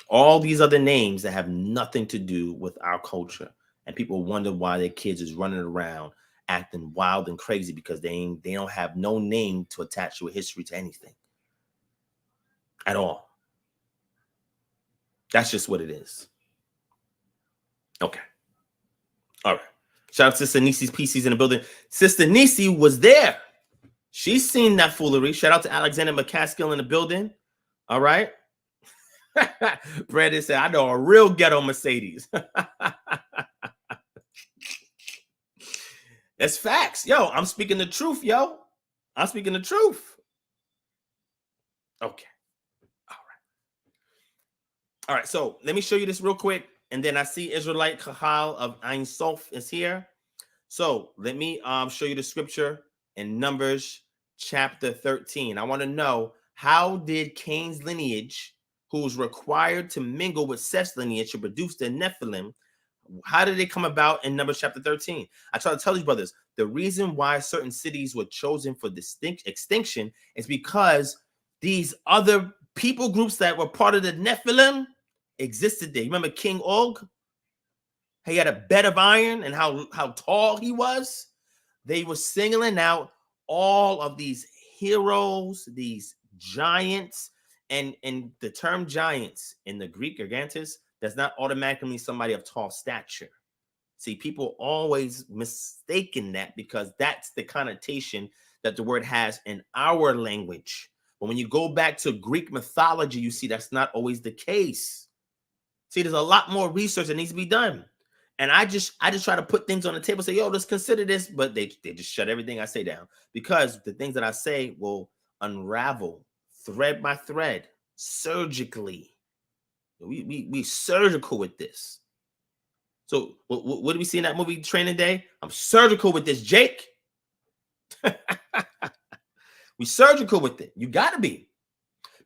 All these other names that have nothing to do with our culture. And people wonder why their kids is running around acting wild and crazy because they don't have no name to attach to a history to anything at all. That's just what it is. Okay. All right. Shout out to Sister Nisi's PCs in the building. Sister Nisi was there. She's seen that foolery. Shout out to Alexander McCaskill in the building. All right. Brandon said, I know a real ghetto Mercedes. That's facts. Yo, I'm speaking the truth, yo. I'm speaking the truth. Okay. All right. So let me show you this real quick. And then I see Israelite Kahal of Ein Sof is here. So let me show you the scripture in Numbers chapter 13. I want to know, how did Cain's lineage, who was required to mingle with Seth's lineage to produce the Nephilim, how did it come about in Numbers chapter 13? I try to tell you, brothers, the reason why certain cities were chosen for extinction is because these other people groups that were part of the Nephilim existed there. You remember King Og? He had a bed of iron and how tall he was. They were singling out all of these heroes, these giants, and the term giants in the Greek gigantes does not automatically mean somebody of tall stature. See, people always mistaken that because that's the connotation that the word has in our language. But when you go back to Greek mythology, you see that's not always the case. See, there's a lot more research that needs to be done. And I just try to put things on the table, say, yo, let's consider this. But they just shut everything I say down because the things that I say will unravel thread by thread surgically. We surgical with this. So what do we see in that movie Training Day? I'm surgical with this, Jake. We surgical with it. You got to be.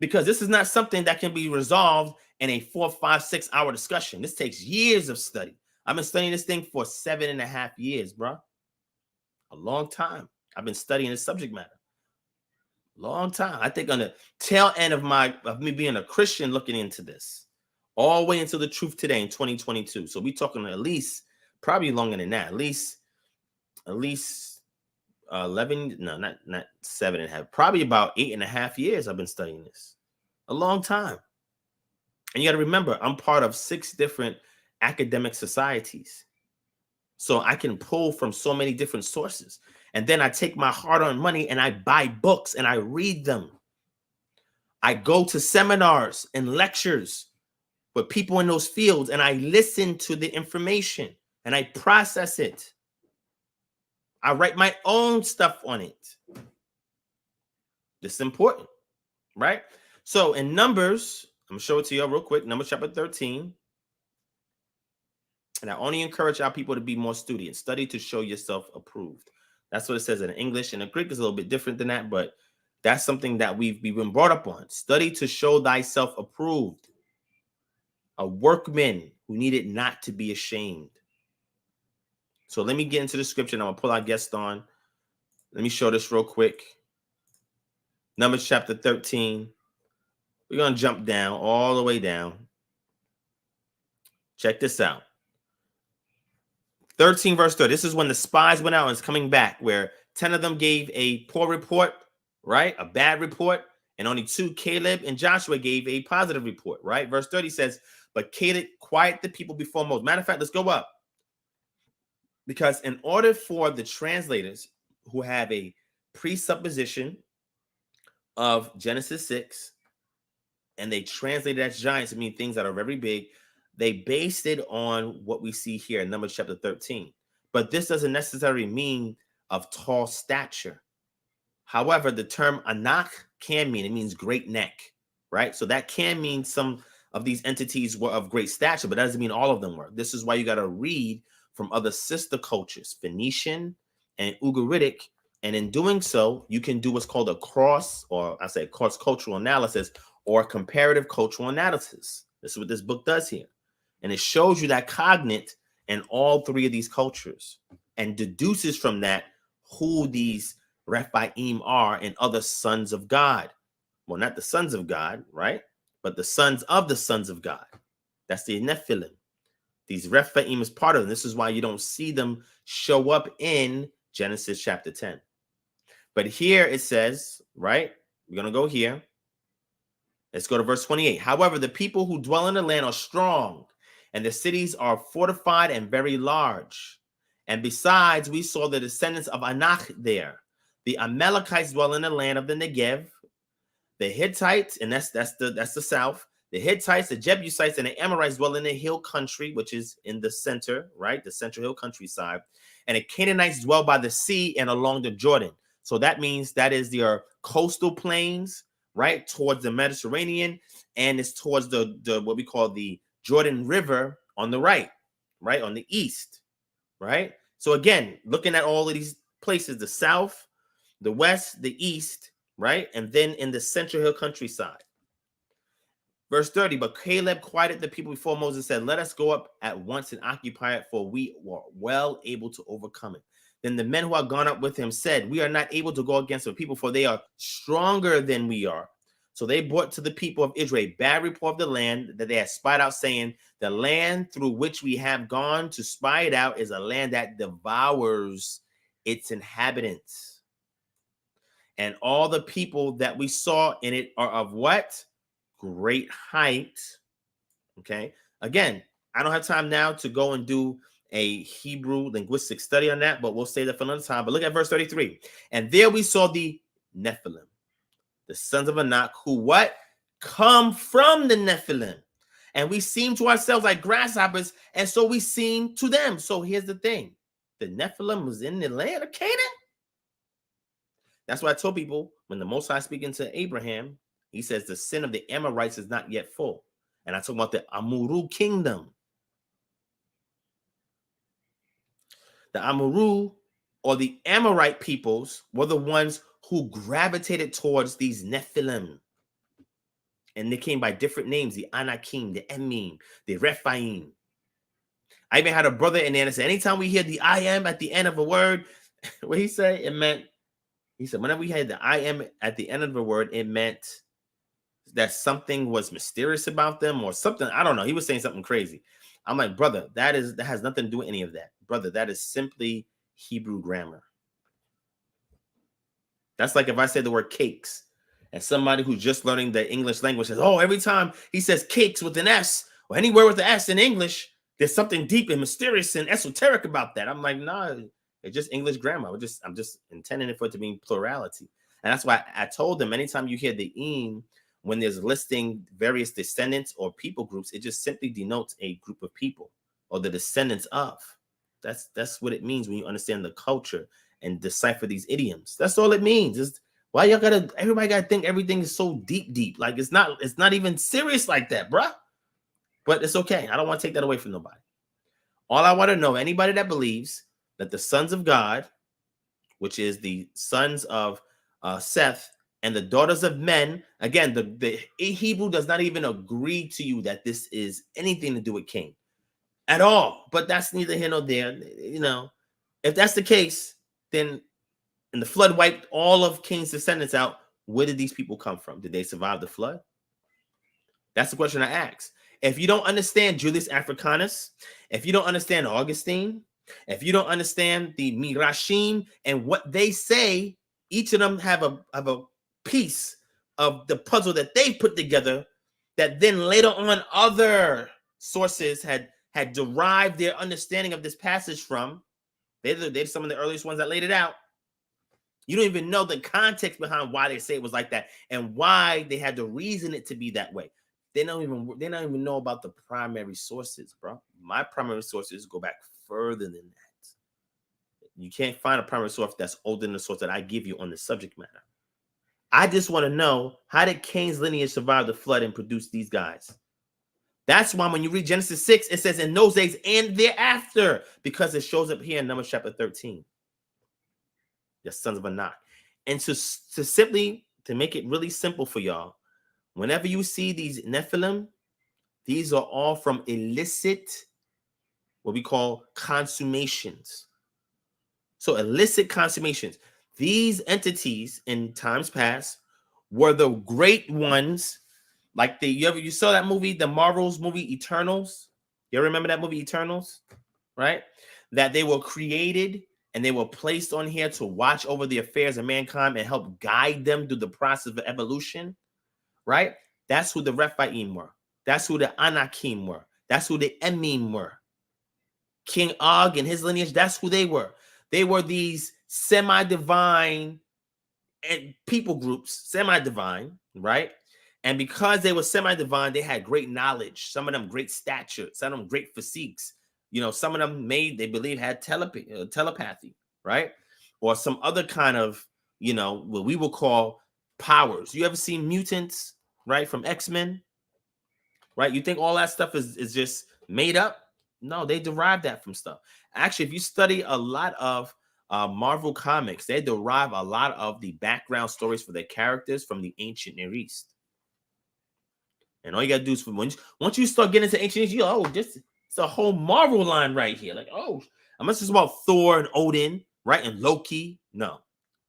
Because this is not something that can be resolved in a 4, 5, 6 hour discussion. This takes years of study. I've been studying this thing for 7.5 years, bro. A long time. I've been studying this subject matter. Long time. I think on the tail end of me being a Christian looking into this. All the way into the truth today in 2022. So we talking at least, probably longer than that. At least 11, no, not 7.5. Probably about 8.5 years I've been studying this. A long time. And you got to remember, I'm part of 6 different academic societies. So I can pull from so many different sources. And then I take my hard-earned money and I buy books and I read them. I go to seminars and lectures with people in those fields and I listen to the information and I process it. I write my own stuff on it. This is important, right? So in Numbers, I'm going to show it to you real quick. Numbers chapter 13. And I only encourage our people to be more studious. Study to show yourself approved. That's what it says in English. And the Greek is a little bit different than that, but that's something that we've been brought up on. Study to show thyself approved. A workman who needed not to be ashamed. So let me get into the scripture and I'm going to pull our guest on. Let me show this real quick. Numbers chapter 13. We're going to jump down all the way down. Check this out. 13 verse 30. This is when the spies went out and it's coming back, where 10 of them gave a poor report, right? A bad report. And only 2, Caleb and Joshua, gave a positive report, right? Verse 30 says, but Caleb quieted the people before Moses. Matter of fact, let's go up. Because in order for the translators who have a presupposition of Genesis 6, and they translated as giants to mean things that are very big, they based it on what we see here in Numbers chapter 13. But this doesn't necessarily mean of tall stature. However, the term Anak can mean, it means great neck, right? So that can mean some of these entities were of great stature, but that doesn't mean all of them were. This is why you got to read from other sister cultures, Phoenician and Ugaritic. And in doing so, you can do what's called a cross-cultural analysis or comparative cultural analysis. This is what this book does here. And it shows you that cognate in all three of these cultures and deduces from that who these Rephaim are and other sons of God. Well, not the sons of God, right? But the sons of God. That's the Nephilim. These Rephaim is part of them. This is why you don't see them show up in Genesis chapter 10. But here it says, right? We're going to go here. Let's go to verse 28. However, the people who dwell in the land are strong, and the cities are fortified and very large. And besides, we saw the descendants of Anak there. The Amalekites dwell in the land of the Negev. The Hittites, and that's the south. The Hittites, the Jebusites, and the Amorites dwell in the hill country, which is in the center, right? The central hill countryside. And the Canaanites dwell by the sea and along the Jordan. So that means that is your coastal plains, right? Towards the Mediterranean, and it's towards the what we call the Jordan River on the right? On the east, right? So again, looking at all of these places, the south, the west, the east, right? And then in the central hill countryside. Verse 30, but Caleb quieted the people before Moses and said, let us go up at once and occupy it, for we were well able to overcome it. Then the men who had gone up with him said, we are not able to go against the people, for they are stronger than we are. So they brought to the people of Israel a bad report of the land that they had spied out, saying, the land through which we have gone to spy it out is a land that devours its inhabitants. And all the people that we saw in it are of what? Great height. Okay. Again, I don't have time now to go and do a Hebrew linguistic study on that, but we'll save that for another time. But look at verse 33. And there we saw the Nephilim, the sons of Anak, who what? Come from the Nephilim. And we seem to ourselves like grasshoppers, and so we seem to them. So here's the thing. The Nephilim was in the land of Canaan. That's why I told people when the Most High speaking to Abraham, he says the sin of the Amorites is not yet full. And I talk about the Amuru kingdom. The Amuru or the Amorite peoples were the ones who gravitated towards these Nephilim. And they came by different names, the Anakim, the Emim, the Rephaim. I even had a brother in there that said, anytime we hear the I am at the end of a word, what he said, it meant, he said, whenever we had the I am at the end of a word, it meant that something was mysterious about them or something. I don't know. He was saying something crazy. I'm like, brother, that has nothing to do with any of that. Brother, that is simply Hebrew grammar. That's like if I say the word cakes and somebody who's just learning the English language says, oh, every time he says cakes with an S or any word with an S in English, there's something deep and mysterious and esoteric about that. I'm like, nah, it's just English grammar. I'm just intending it for it to mean plurality. And that's why I told them anytime you hear the im, when there's listing various descendants or people groups, it just simply denotes a group of people or the descendants of. That's what it means when you understand the culture and decipher these idioms. That's all it means. It's why everybody gotta think everything is so deep. Like it's not even serious like that, bruh. But it's okay. I don't want to take that away from nobody. All I want to know, anybody that believes that the sons of God, which is the sons of Seth, and the daughters of men, again, the Hebrew does not even agree to you that this is anything to do with Cain at all. But that's neither here nor there. You know, if that's the case, then and the flood wiped all of Cain's descendants out, where did these people come from? Did they survive the flood? That's the question I ask. If you don't understand Julius Africanus, if you don't understand Augustine, if you don't understand the Mirashim and what they say, each of them have a piece of the puzzle that they put together that then later on other sources had derived their understanding of this passage from. They're some of the earliest ones that laid it out. You don't even know the context behind why they say it was like that and why they had to reason it to be that way. They don't even know about the primary sources, bro. My primary sources go back further than that. You can't find a primary source that's older than the source that I give you on the subject matter. I just want to know, how did Cain's lineage survive the flood and produce these guys? That's why when you read Genesis 6, it says in those days and thereafter, because it shows up here in Numbers chapter 13. The sons of Anak. And to simply, to make it really simple for y'all, whenever you see these Nephilim, these are all from illicit, what we call consummations. So illicit consummations. These entities in times past were the great ones, like you saw that movie, the Marvel's movie Eternals. You remember that movie Eternals, right? That they were created and they were placed on here to watch over the affairs of mankind and help guide them through the process of evolution, right? That's who the Rephaim were. That's who the Anakim were. That's who the Emim were. King Og and his lineage, that's who they were. They were these semi-divine and people groups, semi-divine, right? And because they were semi-divine, they had great knowledge. Some of them great stature, some of them great physiques. You know, some of them they believe had telepathy, right? Or some other kind of, you know, what we will call powers. You ever seen mutants, right, from X-Men, right? You think all that stuff is just made up? No, they derive that from stuff. Actually, if you study a lot of Marvel comics, they derive a lot of the background stories for their characters from the ancient Near East. And all you got to do is, once you start getting into ancient East, it's a whole Marvel line right here. Like, oh, I'm not just about Thor and Odin, right? And Loki. No,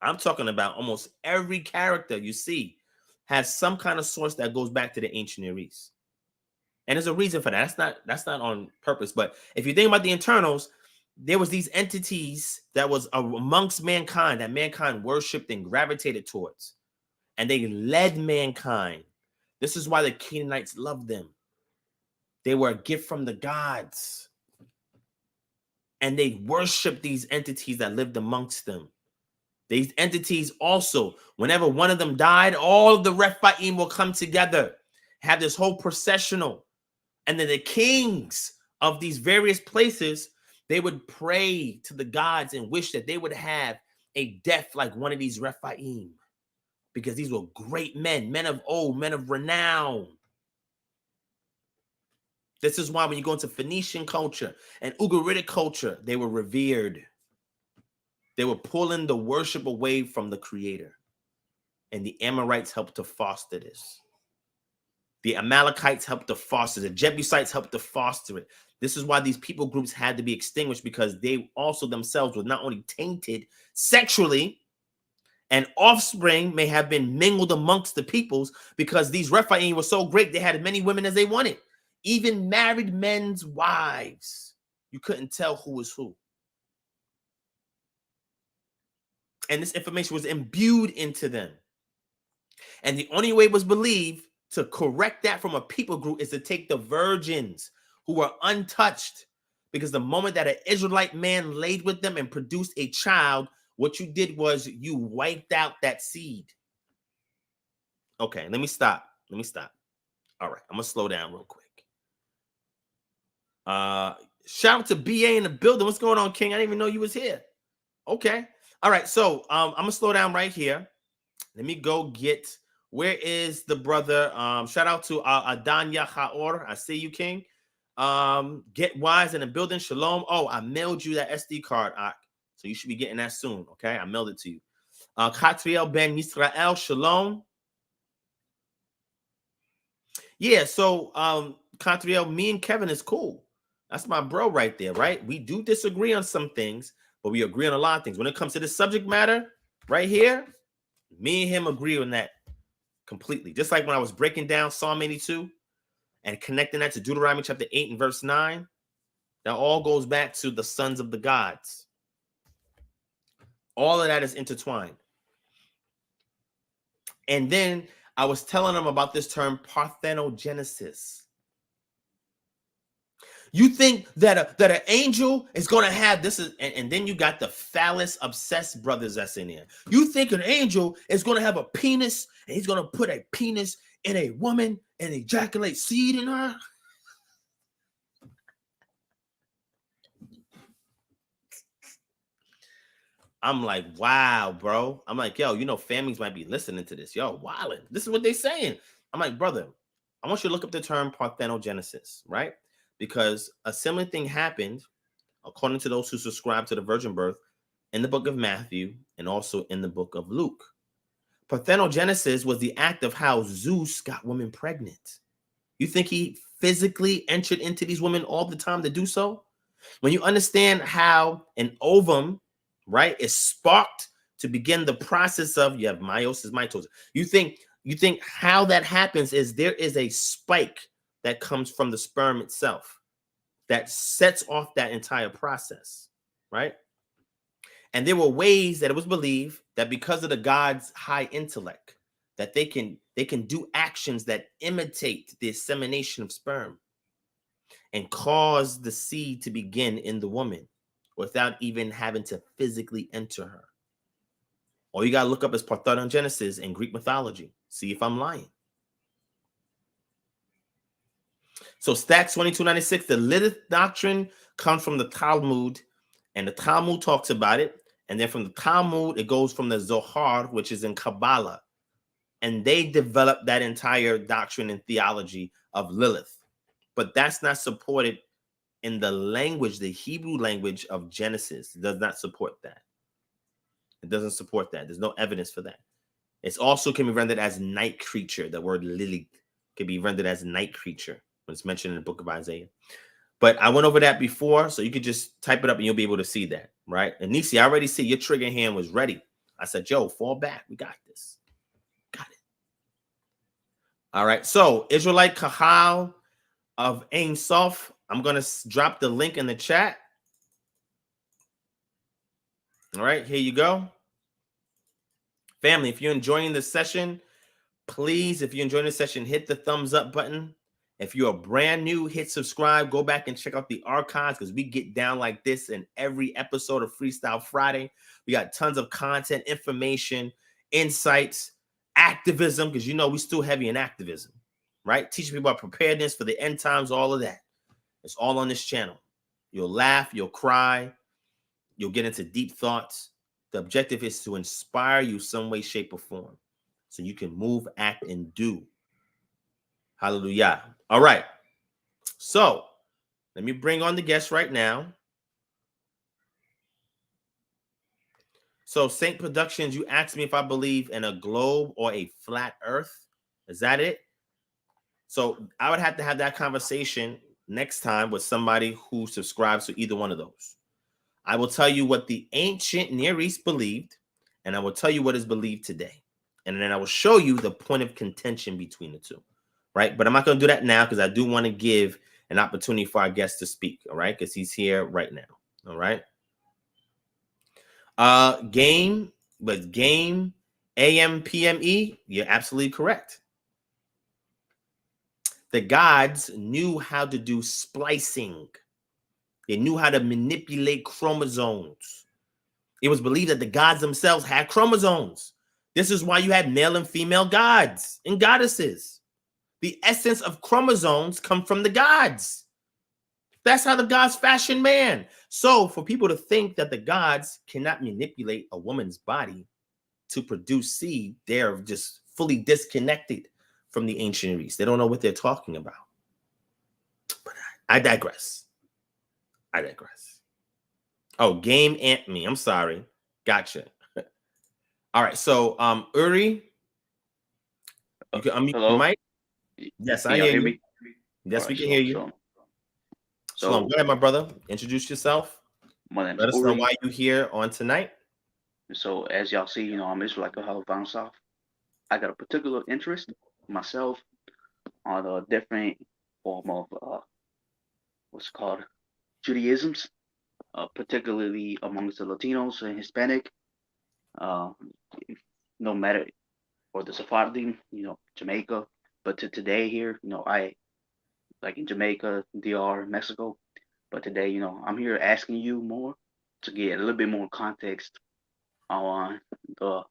I'm talking about almost every character you see has some kind of source that goes back to the ancient Near East. And there's a reason for that. That's not on purpose. But if you think about the Eternals, there was these entities that was amongst mankind that mankind worshipped and gravitated towards. And they led mankind. This is why the Canaanites loved them. They were a gift from the gods. And they worshiped these entities that lived amongst them. These entities also, whenever one of them died, all of the Rephaim will come together, have this whole processional. And then the kings of these various places, they would pray to the gods and wish that they would have a death like one of these Rephaim, because these were great men, men of old, men of renown. This is why when you go into Phoenician culture and Ugaritic culture, they were revered. They were pulling the worship away from the Creator. And the Amorites helped to foster this. The Amalekites helped to foster it. The Jebusites helped to foster it. This is why these people groups had to be extinguished, because they also themselves were not only tainted sexually, and offspring may have been mingled amongst the peoples, because these Rephaim were so great, they had as many women as they wanted. Even married men's wives. You couldn't tell who was who. And this information was imbued into them. And the only way it was believed to correct that from a people group is to take the virgins who were untouched, because the moment that an Israelite man laid with them and produced a child, what you did was you wiped out that seed. Okay, let me stop. All right, I'm gonna slow down real quick. Shout out to BA in the building. What's going on, King? I didn't even know you was here. Okay. All right, so I'm gonna slow down right here. Let me go get, where is the brother? Shout out to Adanya Haor. I see you, King. Get Wise in the building. Shalom. Oh, I mailed you that SD card, Ak. So you should be getting that soon. Okay, I mailed it to you. Katriel Ben Yisrael. Shalom. Yeah, so Katriel, me and Kevin is cool. That's my bro right there, right? We do disagree on some things, but we agree on a lot of things. When it comes to this subject matter right here, me and him agree on that completely. Just like when I was breaking down Psalm 82 and connecting that to Deuteronomy chapter 8 and verse 9, that all goes back to the sons of the gods. All of that is intertwined. And then I was telling them about this term Parthenogenesis. You think that an angel is going to have this, and then you got the phallus obsessed brothers that's in here. You think an angel is going to have a penis and he's going to put a penis in a woman and ejaculate seed in her? I'm like, wow, bro. I'm like, yo, you know, families might be listening to this. Yo, wildin'. This is what they're saying. I'm like, brother, I want you to look up the term Parthenogenesis, right? Because a similar thing happened, according to those who subscribe to the virgin birth, in the book of Matthew and also in the book of Luke. Parthenogenesis was the act of how Zeus got women pregnant. You think he physically entered into these women all the time to do so? When you understand how an ovum, right, is sparked to begin the process of, you have meiosis, mitosis. You think how that happens is there is a spike that comes from the sperm itself that sets off that entire process, right? And there were ways that it was believed that because of the God's high intellect, that they can do actions that imitate the dissemination of sperm and cause the seed to begin in the woman without even having to physically enter her. All you got to look up is Parthenogenesis in Greek mythology. See if I'm lying. So Stacks 2296, the Lilith doctrine comes from the Talmud, and the Talmud talks about it. And then from the Talmud, it goes from the Zohar, which is in Kabbalah. And they developed that entire doctrine and theology of Lilith. But that's not supported in the language, the Hebrew language of Genesis. It does not support that. It doesn't support that. There's no evidence for that. It also can be rendered as night creature. The word Lilith can be rendered as night creature when it's mentioned in the book of Isaiah. But I went over that before, so you could just type it up and you'll be able to see that, right? And Nisi, I already see your trigger hand was ready. I said, Joe, fall back. We got this. Got it. All right. So Israelite Kahal of Ein Sof. I'm going to drop the link in the chat. All right. Here you go. Family, if you're enjoying this session, please, if you're enjoying this session, hit the thumbs up button. If you're brand new, hit subscribe. Go back and check out the archives because we get down like this in every episode of Freestyle Friday. We got tons of content, information, insights, activism, because you know we still heavy in activism, right? Teaching people about preparedness for the end times, all of that. It's all on this channel. You'll laugh, you'll cry, you'll get into deep thoughts. The objective is to inspire you some way, shape, or form so you can move, act, and do. Hallelujah. All right. So let me bring on the guest right now. So Saint Productions, you asked me if I believe in a globe or a flat earth. Is that it? So I would have to have that conversation next time with somebody who subscribes to either one of those. I will tell you what the ancient Near East believed, and I will tell you what is believed today. And then I will show you the point of contention between the two. Right? But I'm not going to do that now because I do want to give an opportunity for our guest to speak. All right? Because he's here right now. All right? Game AMPME. You're absolutely correct. The gods knew how to do splicing. They knew how to manipulate chromosomes. It was believed that the gods themselves had chromosomes. This is why you had male and female gods and goddesses. The essence of chromosomes come from the gods. That's how the gods fashion man. So for people to think that the gods cannot manipulate a woman's body to produce seed, they're just fully disconnected from the ancient East. They don't know what they're talking about. But I digress. Oh, game ant me. I'm sorry. Gotcha. All right. So Uri, you can unmute your mic. Yes, I hear you. Yes, we can hear you. Shalom. Go ahead, my brother. Introduce yourself. Let us know why you're here on tonight. So as y'all see, I'm Israelite Dogmas. I got a particular interest myself on a different form of what's called Judaisms, particularly amongst the Latinos and Hispanic. No matter or the Sephardim, Jamaica. But to today here, I like in Jamaica, DR, Mexico. But today, I'm here asking you more to get a little bit more context on the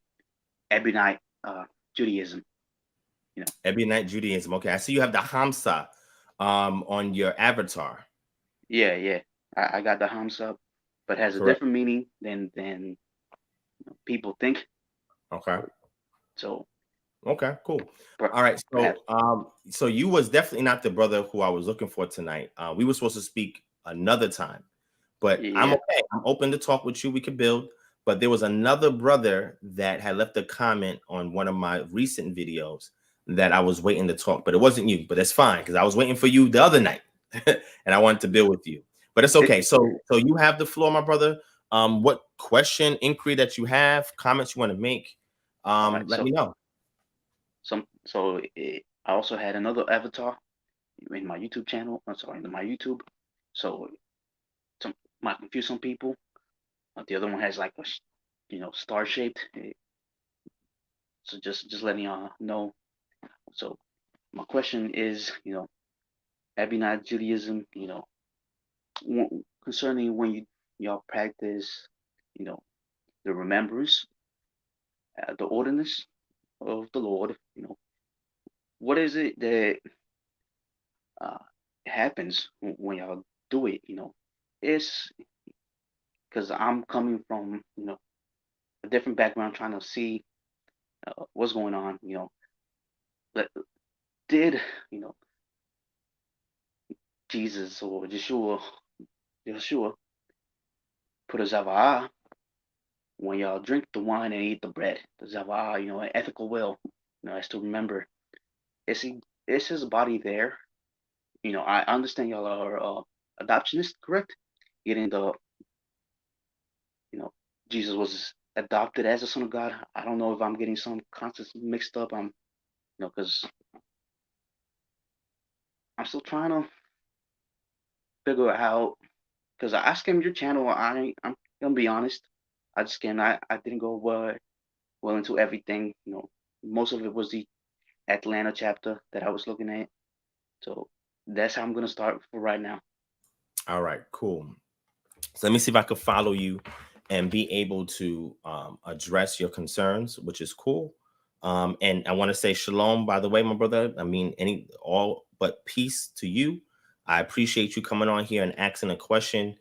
Ebionite Judaism. Ebionite Judaism. Okay, I see you have the Hamsa on your avatar. Yeah. I got the Hamsa, but has a different meaning than people think. Okay. So Okay, cool. Per- All right. Perhaps. So you was definitely not the brother who I was looking for tonight. We were supposed to speak another time, but I'm Yeah. okay. I'm open to talk with you. We could build. But there was another brother that had left a comment on one of my recent videos that I was waiting to talk, but it wasn't you. But that's fine because I was waiting for you the other night, and I wanted to build with you. But it's okay. So you have the floor, my brother. What question, inquiry that you have, comments you want to make, All right. let me know. I also had another avatar in my YouTube channel. I'm sorry, in my YouTube. So some might confuse some people. The other one has like a star shaped. So just letting y'all know. So my question is, Ebionite Judaism, concerning when y'all practice, the remembrance, the ordinance of the Lord. What is it that uh, happens when y'all do it? It's because I'm coming from a different background, trying to see what's going on. But did Jesus or Yeshua put a zavah when y'all drink the wine and eat the bread? The zavah, an ethical will. As to remember, is his body there? I understand y'all are adoptionist, correct? Getting the Jesus was adopted as a son of God. I don't know if I'm getting some concepts mixed up. Because I'm still trying to figure out. Because I skimmed your channel. I'm gonna be honest. I just skimmed. I didn't go well into everything. Most of it was the Atlanta chapter that I was looking at. So that's how I'm gonna start for right now. All right, cool. So let me see if I could follow you and be able to address your concerns, which is cool. And I want to say shalom, by the way, my brother. I mean, all but peace to you. I appreciate you coming on here and asking a question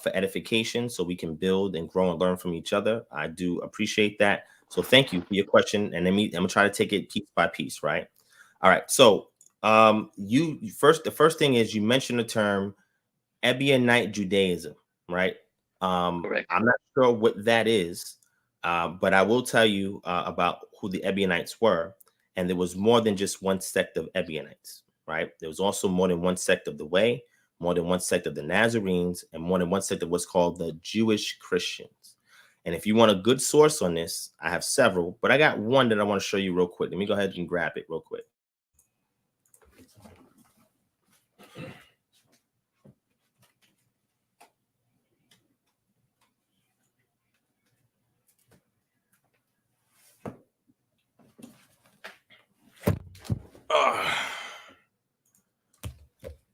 for edification so we can build and grow and learn from each other. I do appreciate that. So thank you for your question. And I'm gonna try to take it piece by piece, right? All right. So the first thing is you mentioned the term Ebionite Judaism, right? Correct. I'm not sure what that is, but I will tell you about who the Ebionites were. And there was more than just one sect of Ebionites, right? There was also more than one sect of the Way, more than one sect of the Nazarenes, and more than one sect of what's called the Jewish Christians. And if you want a good source on this, I have several, but I got one that I want to show you real quick. Let me go ahead and grab it real quick.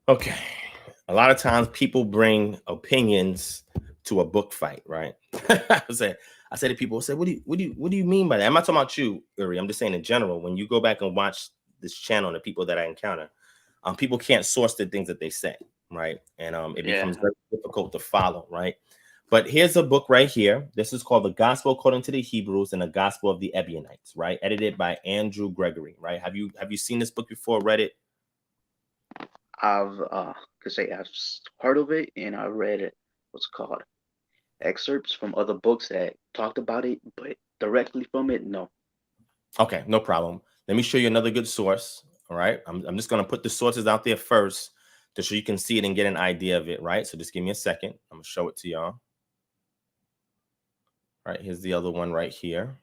Okay. A lot of times people bring opinions to a book fight, right? I say to people, what do you mean by that? I'm not talking about you, Uri. I'm just saying in general, when you go back and watch this channel and the people that I encounter, people can't source the things that they say, right? And it becomes very difficult to follow, right? But here's a book right here. This is called The Gospel According to the Hebrews and the Gospel of the Ebionites, right? Edited by Andrew Gregory, right? Have you seen this book before, read it? I've heard of it, and I read it. What's it called? Excerpts from other books that talked about it, but directly from it, no. Okay, no problem. Let me show you another good source. All right, I'm just gonna put the sources out there first, just so you can see it and get an idea of it. Right. So just give me a second. I'm gonna show it to y'all. All right, here's the other one right here.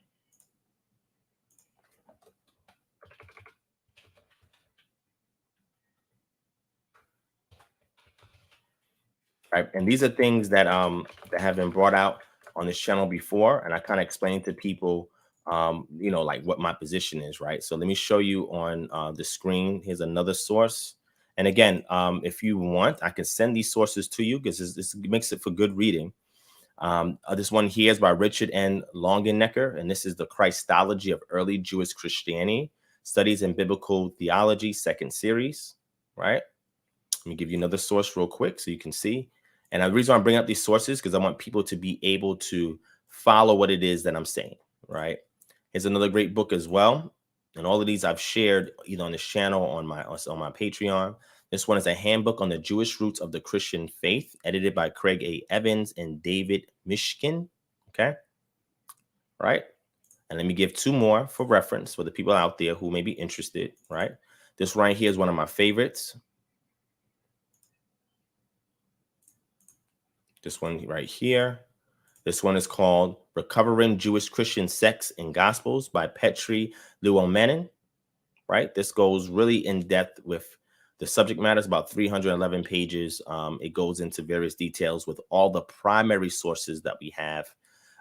Right, and these are things that that have been brought out on this channel before, and I kind of explained to people like what my position is, right? So let me show you on the screen. Here's another source. And again, if you want, I can send these sources to you because this makes it for good reading. This one here is by Richard N. Longenecker, and this is the Christology of Early Jewish Christianity, Studies in Biblical Theology, second series, right? Let me give you another source real quick so you can see. And the reason I bring up these sources because I want people to be able to follow what it is that I'm saying, right? Here's another great book as well. And all of these I've shared either on this channel or on my Patreon. This one is a handbook on the Jewish roots of the Christian faith, edited by Craig A. Evans and David Mishkin. Okay. Right. And let me give two more for reference for the people out there who may be interested. Right. This right here is one of my favorites. This one right here. This one is called Recovering Jewish Christian Sects and Gospels by Petri Luomanen. Right. This goes really in depth with the subject matter. Is about 311 pages. It goes into various details with all the primary sources that we have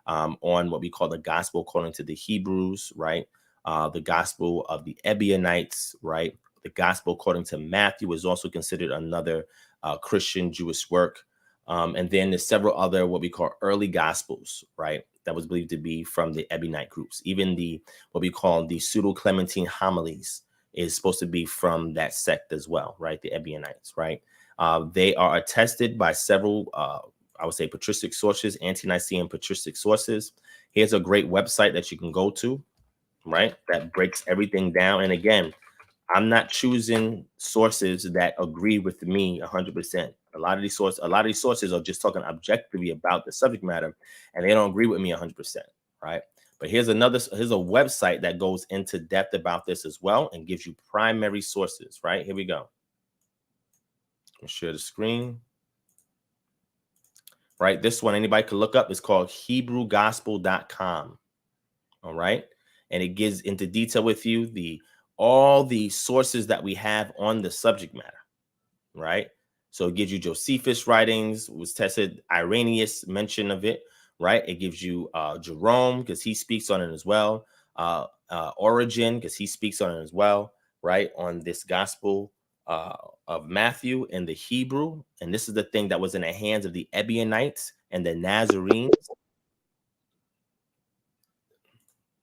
on what we call the gospel according to the Hebrews. Right. The gospel of the Ebionites. Right. The gospel according to Matthew is also considered another Christian Jewish work. And then there's several other what we call early gospels, right? That was believed to be from the Ebionite groups. Even the what we call the Pseudo-Clementine homilies is supposed to be from that sect as well, right? The Ebionites, right? They are attested by several, I would say, patristic sources, anti-Nicene patristic sources. Here's a great website that you can go to, right? That breaks everything down. And again, I'm not choosing sources that agree with me 100%. A lot of these sources are just talking objectively about the subject matter, and they don't agree with me 100%, right? But here's a website that goes into depth about this as well and gives you primary sources, right? Here we go. I'll share the screen. Right, this one anybody can look up. It's called HebrewGospel.com. All right, and it gives into detail with you all the sources that we have on the subject matter, right? So it gives you Josephus writings, was tested, Irenaeus mention of it, right? It gives you Jerome, because he speaks on it as well, Origen, because he speaks on it as well, right? On this gospel of Matthew in the Hebrew. And this is the thing that was in the hands of the Ebionites and the Nazarenes.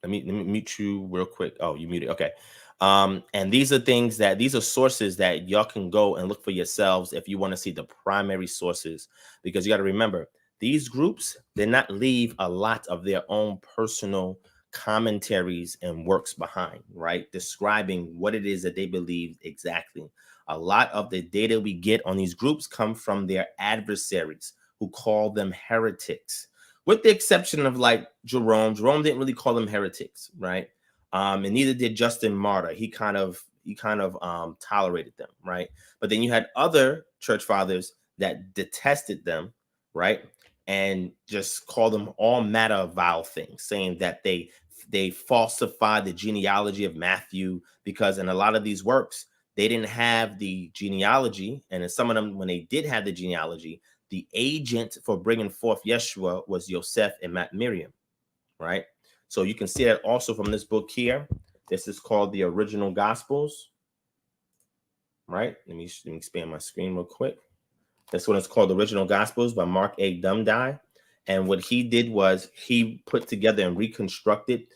Let me mute you real quick. Oh, you muted. Okay. And these are sources that y'all can go and look for yourselves if you want to see the primary sources, because you got to remember these groups did not leave a lot of their own personal commentaries and works behind, right? Describing what it is that they believe exactly. A lot of the data we get on these groups come from their adversaries who call them heretics, with the exception of like Jerome. Jerome didn't really call them heretics, right? And neither did Justin Martyr. He kind of tolerated them, right? But then you had other church fathers that detested them, right? And just called them all matter of vile things, saying that they falsified the genealogy of Matthew, because in a lot of these works, they didn't have the genealogy. And in some of them, when they did have the genealogy, the agent for bringing forth Yeshua was Yosef and Miriam, right? So you can see that also from this book here. This is called the Original Gospels, right? Let me expand my screen real quick. This one is called Original Gospels by Mark A. Dumdye. And what he did was he put together and reconstructed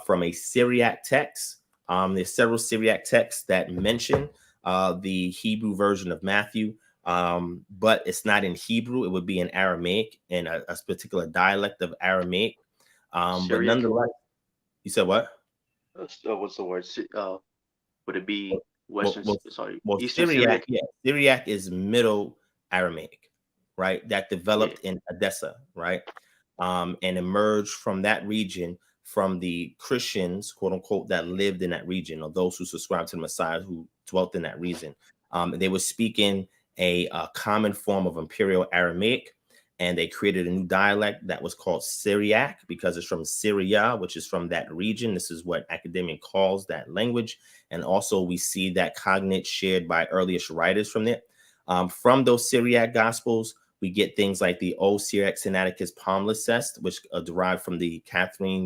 from a Syriac text. There's several Syriac texts that mention the Hebrew version of Matthew, but it's not in Hebrew. It would be in Aramaic, in a particular dialect of Aramaic. But nonetheless, you said what? What's the word? Would it be Western? Eastern Syriac. Yeah, Syriac is Middle Aramaic, right? That developed in Edessa, right? And emerged from that region from the Christians, quote unquote, that lived in that region, or those who subscribed to the Messiah who dwelt in that region. They were speaking a common form of Imperial Aramaic, and they created a new dialect that was called Syriac because it's from Syria, which is from that region. This is what academia calls that language. And also we see that cognate shared by earliest writers from there. From those Syriac Gospels, we get things like the Old Syriac Sinaiticus Palimpsest, which derived from the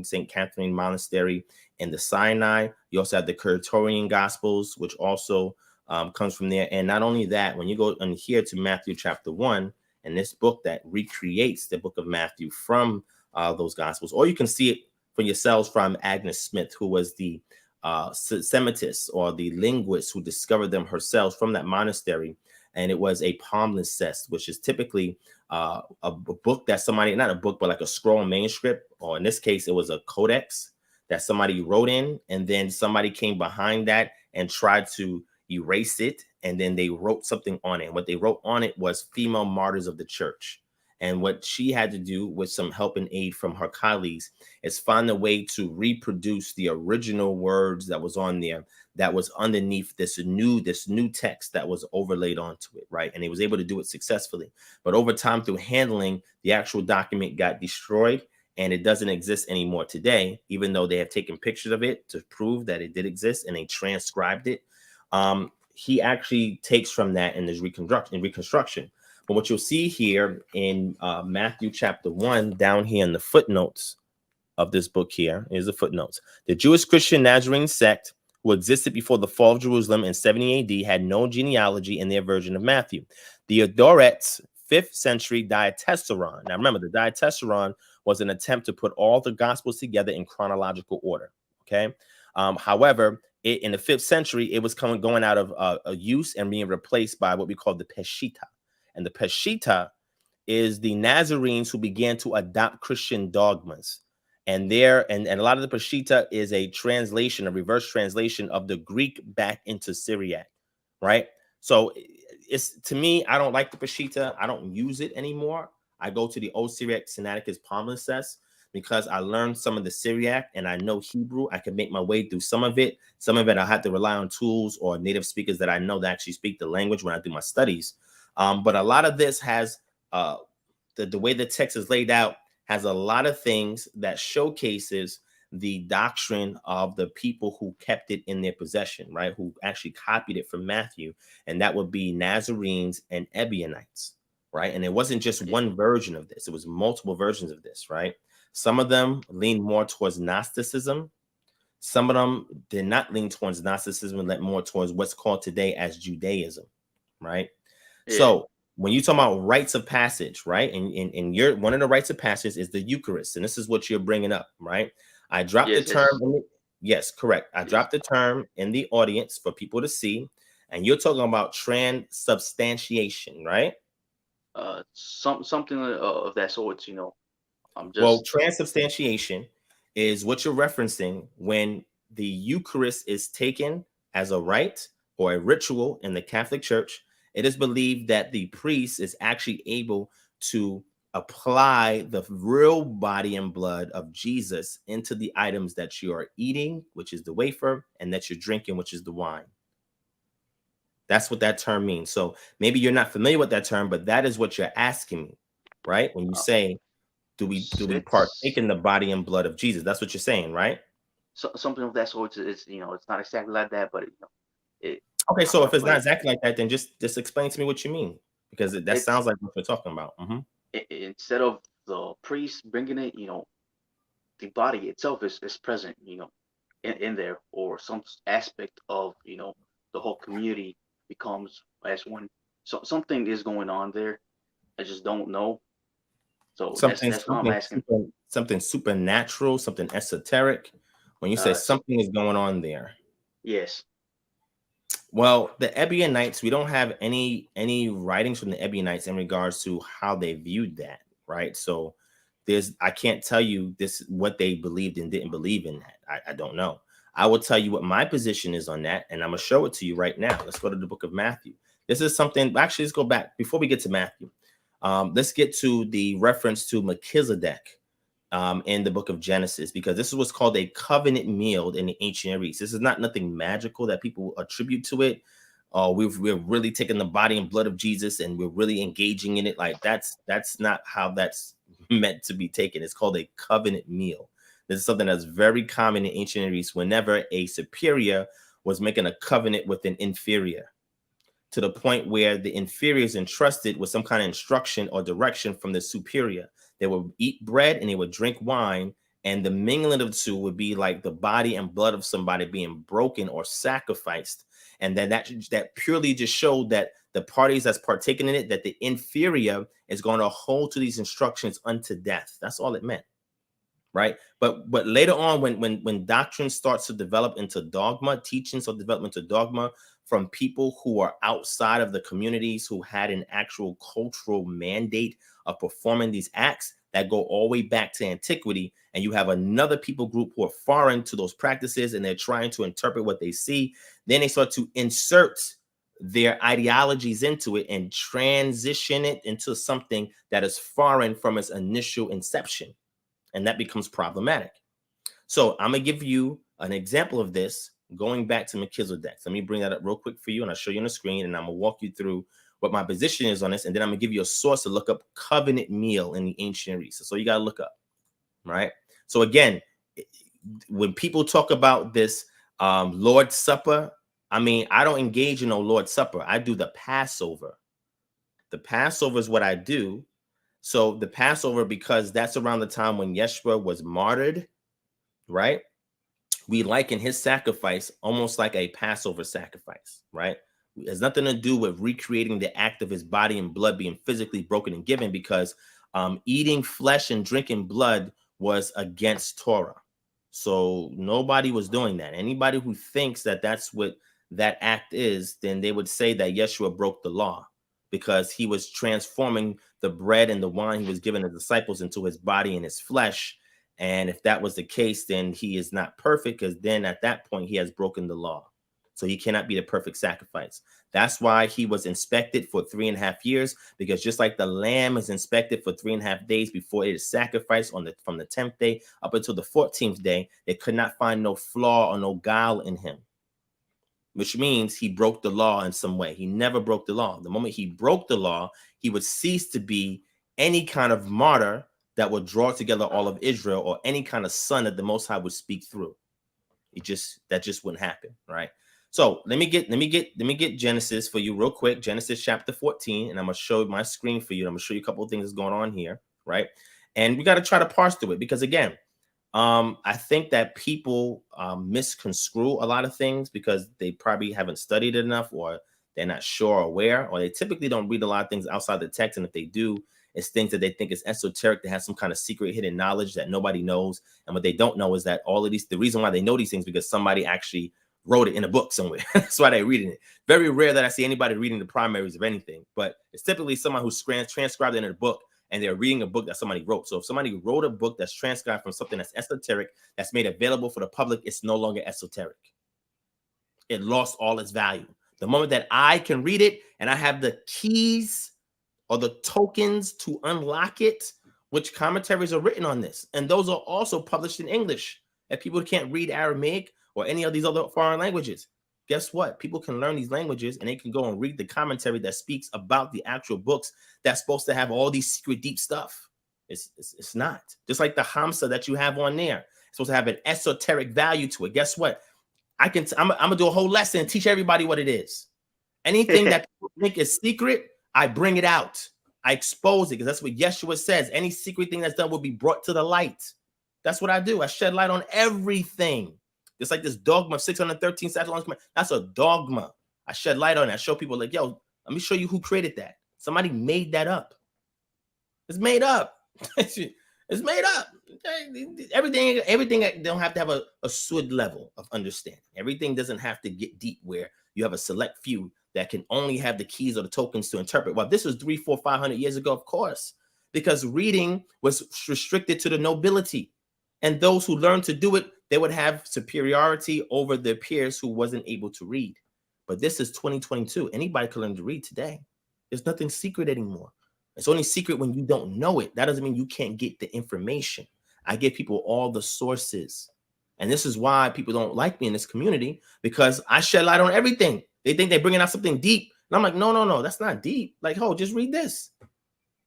St. Catherine Monastery in the Sinai. You also have the Curatorian Gospels, which also comes from there. And not only that, when you go in here to Matthew chapter 1, and this book that recreates the book of Matthew from those Gospels, or you can see it for yourselves from Agnes Smith, who was the Semitist or the linguist who discovered them herself from that monastery. And it was a palimpsest, which is typically a book that somebody, not a book, but like a scroll manuscript, or in this case, it was a codex that somebody wrote in, and then somebody came behind that and tried to erase it, and then they wrote something on it. What they wrote on it was female martyrs of the church. And what she had to do with some help and aid from her colleagues is find a way to reproduce the original words that was on there, that was underneath this new text that was overlaid onto it, right? And he was able to do it successfully. But over time, through handling, the actual document got destroyed, and it doesn't exist anymore today, even though they have taken pictures of it to prove that it did exist, and they transcribed it. He actually takes from that in his reconstruction. But what you'll see here in Matthew chapter 1, down here in the footnotes of this book here, is the footnotes. The Jewish Christian Nazarene sect, who existed before the fall of Jerusalem in 70 AD, had no genealogy in their version of Matthew. The Adoret's 5th century Diatessaron. Now remember, the Diatessaron was an attempt to put all the Gospels together in chronological order. Okay. However, in the 5th century, it was going out of use and being replaced by what we call the Peshitta. And the Peshitta is the Nazarenes who began to adopt Christian dogmas. And a lot of the Peshitta is a translation, a reverse translation of the Greek back into Syriac, right? So it's, to me, I don't like the Peshitta. I don't use it anymore. I go to the Old Syriac Sinaiticus Palimpsest because I learned some of the Syriac and I know Hebrew. I can make my way through some of it. Some of it I have to rely on tools or native speakers that I know that actually speak the language when I do my studies. But a lot of this has the way the text is laid out has a lot of things that showcases the doctrine of the people who kept it in their possession, right? Who actually copied it from Matthew, and that would be Nazarenes and Ebionites, right? And it wasn't just one version of this; it was multiple versions of this, right? Some of them leaned more towards Gnosticism. Some of them did not lean towards Gnosticism and led more towards what's called today as Judaism, right? Yeah. So when you talk about rites of passage, right? And your one of the rites of passage is the Eucharist, and this is what you're bringing up, right? I dropped the term. Yes, correct. I dropped the term in the audience for people to see, and you're talking about transubstantiation, right? Something of that sort, you know. Well, transubstantiation is what you're referencing when the Eucharist is taken as a rite or a ritual in the Catholic Church. It is believed that the priest is actually able to apply the real body and blood of Jesus into the items that you are eating, which is the wafer, and that you're drinking, which is the wine. That's what that term means. So maybe you're not familiar with that term, but that is what you're asking me, right? When you say, do we partake in the body and blood of Jesus? That's what you're saying, right? So something of that sort is, you know, it's not exactly like that, but it. Okay, so if it's not exactly like that, then just explain to me what you mean, because that sounds like what we're talking about. Instead of the priest bringing it, you know, the body itself is present, you know, in there, or some aspect of, you know, the whole community becomes as one. So something is going on there. I just don't know. So that's what I'm asking. Something supernatural, something esoteric. When you say something is going on there. Yes. Well, the Ebionites, we don't have any writings from the Ebionites in regards to how they viewed that, right? So I can't tell you what they believed and didn't believe in that. I don't know. I will tell you what my position is on that, and I'm gonna show it to you right now. Let's go to the book of Matthew. This is something, actually, let's go back before we get to Matthew. Let's get to the reference to Melchizedek in the book of Genesis, because this is what's called a covenant meal in the ancient Near East. This is not nothing magical that people attribute to it. We're really taking the body and blood of Jesus and we're really engaging in it. Like that's not how that's meant to be taken. It's called a covenant meal. This is something that's very common in ancient Near East whenever a superior was making a covenant with an inferior, to the point where the inferior is entrusted with some kind of instruction or direction from the superior. They would eat bread and they would drink wine, and the mingling of the two would be like the body and blood of somebody being broken or sacrificed. And then that purely just showed that the parties that's partaking in it, that the inferior is going to hold to these instructions unto death. That's all it meant, right? But later on, when doctrine starts to develop into dogma, teachings will develop into dogma, from people who are outside of the communities who had an actual cultural mandate of performing these acts that go all the way back to antiquity. And you have another people group who are foreign to those practices and they're trying to interpret what they see. Then they start to insert their ideologies into it and transition it into something that is foreign from its initial inception. And that becomes problematic. So I'm going to give you an example of this going back to Melchizedek. Let me bring that up real quick for you, and I'll show you on the screen, and I'm going to walk you through what my position is on this, and then I'm going to give you a source to look up covenant meal in the ancient Near East. So you got to look up, right? So again, when people talk about this Lord's Supper, I mean, I don't engage in no Lord's Supper. I do the Passover. The Passover is what I do. So the Passover, because that's around the time when Yeshua was martyred, right? We liken his sacrifice almost like a Passover sacrifice, right? It has nothing to do with recreating the act of his body and blood being physically broken and given, because eating flesh and drinking blood was against Torah. So nobody was doing that. Anybody who thinks that that's what that act is, then they would say that Yeshua broke the law, because he was transforming the bread and the wine he was giving the disciples into his body and his flesh. And if that was the case, then he is not perfect, because then at that point he has broken the law. So he cannot be the perfect sacrifice. That's why he was inspected for 3.5 years, because just like the lamb is inspected for 3.5 days before it is sacrificed from the 10th day up until the 14th day, they could not find no flaw or no guile in him, which means he broke the law in some way. He never broke the law. The moment he broke the law, he would cease to be any kind of martyr that would draw together all of Israel, or any kind of son that the Most High would speak through. That just wouldn't happen, right? So let me get Genesis for you real quick. Genesis chapter 14, and I'm gonna show my screen for you. I'm gonna show you a couple of things that's going on here, right? And we got to try to parse through it, because again, I think that people misconstrue a lot of things because they probably haven't studied it enough, or they're not sure or aware, or they typically don't read a lot of things outside the text. And if they do, it's things that they think is esoteric, that has some kind of secret hidden knowledge that nobody knows. And what they don't know is that all of these, the reason why they know these things, because somebody actually wrote it in a book somewhere. That's why they're reading it. Very rare that I see anybody reading the primaries of anything, but it's typically someone who's transcribed it in a book, and they're reading a book that somebody wrote. So if somebody wrote a book that's transcribed from something that's esoteric, that's made available for the public, it's no longer esoteric. It lost all its value. The moment that I can read it and I have the keys or the tokens to unlock it, which commentaries are written on this, and those are also published in English, and people can't read Aramaic or any of these other foreign languages. Guess what? People can learn these languages, and they can go and read the commentary that speaks about the actual books that's supposed to have all these secret deep stuff. It's not. Just like the Hamsa that you have on there, it's supposed to have an esoteric value to it. Guess what? I'm gonna do a whole lesson and teach everybody what it is. Anything that people think is secret, I bring it out. I expose it, because that's what Yeshua says. Any secret thing that's done will be brought to the light. That's what I do. I shed light on everything. Just like this dogma of 613 statutes, that's a dogma. I shed light on it. I show people like, yo, let me show you who created that. Somebody made that up. It's made up. It's made up. Everything don't have to have a sud level of understanding. Everything doesn't have to get deep where you have a select few that can only have the keys or the tokens to interpret. Well, this was 300, 400, 500 years ago, of course, because reading was restricted to the nobility. And those who learned to do it, they would have superiority over their peers who wasn't able to read. But this is 2022. Anybody can learn to read today. There's nothing secret anymore. It's only secret when you don't know it. That doesn't mean you can't get the information. I give people all the sources. And this is why people don't like me in this community, because I shed light on everything. They think they're bringing out something deep. And I'm like, no, that's not deep. Like, just read this.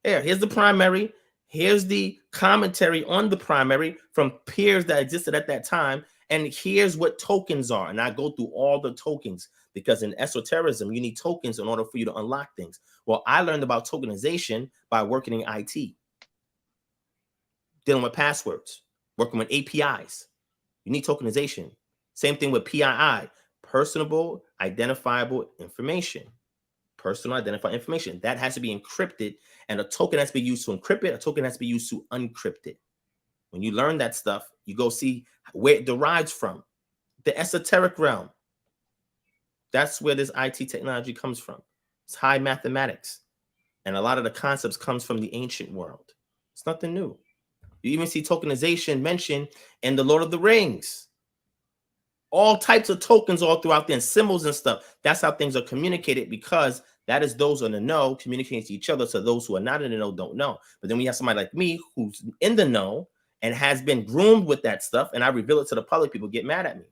Here's the primary. Here's the commentary on the primary from peers that existed at that time. And here's what tokens are. And I go through all the tokens, because in esotericism, you need tokens in order for you to unlock things. Well, I learned about tokenization by working in IT, dealing with passwords, working with APIs. You need tokenization. Same thing with PII, personable identifiable information. Personal identified information that has to be encrypted, and a token has to be used to encrypt it. A token has to be used to uncrypt it. When you learn that stuff, you go see where it derives from, the esoteric realm. That's where this IT technology comes from. It's high mathematics. And a lot of the concepts comes from the ancient world. It's nothing new. You even see tokenization mentioned in the Lord of the Rings. All types of tokens all throughout there, and symbols and stuff. That's how things are communicated, because that is those in the know communicating to each other. So those who are not in the know don't know. But then we have somebody like me who's in the know and has been groomed with that stuff, and I reveal it to the public. People get mad at me.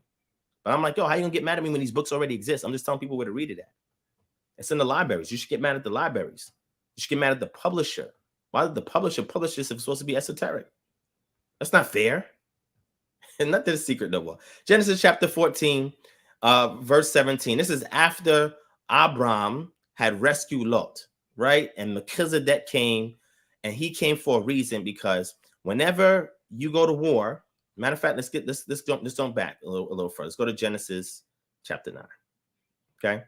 But I'm like, yo, how you gonna get mad at me when these books already exist? I'm just telling people where to read it at. It's in the libraries. You should get mad at the libraries. You should get mad at the publisher. Why did the publisher publish this if it's supposed to be esoteric? That's not fair. And not the secret no more. Genesis chapter 14, verse 17. This is after Abram had rescued Lot, right? And Melchizedek came, and he came for a reason, because whenever you go to war, matter of fact, let's jump back a little further. Let's go to Genesis chapter 9. Okay.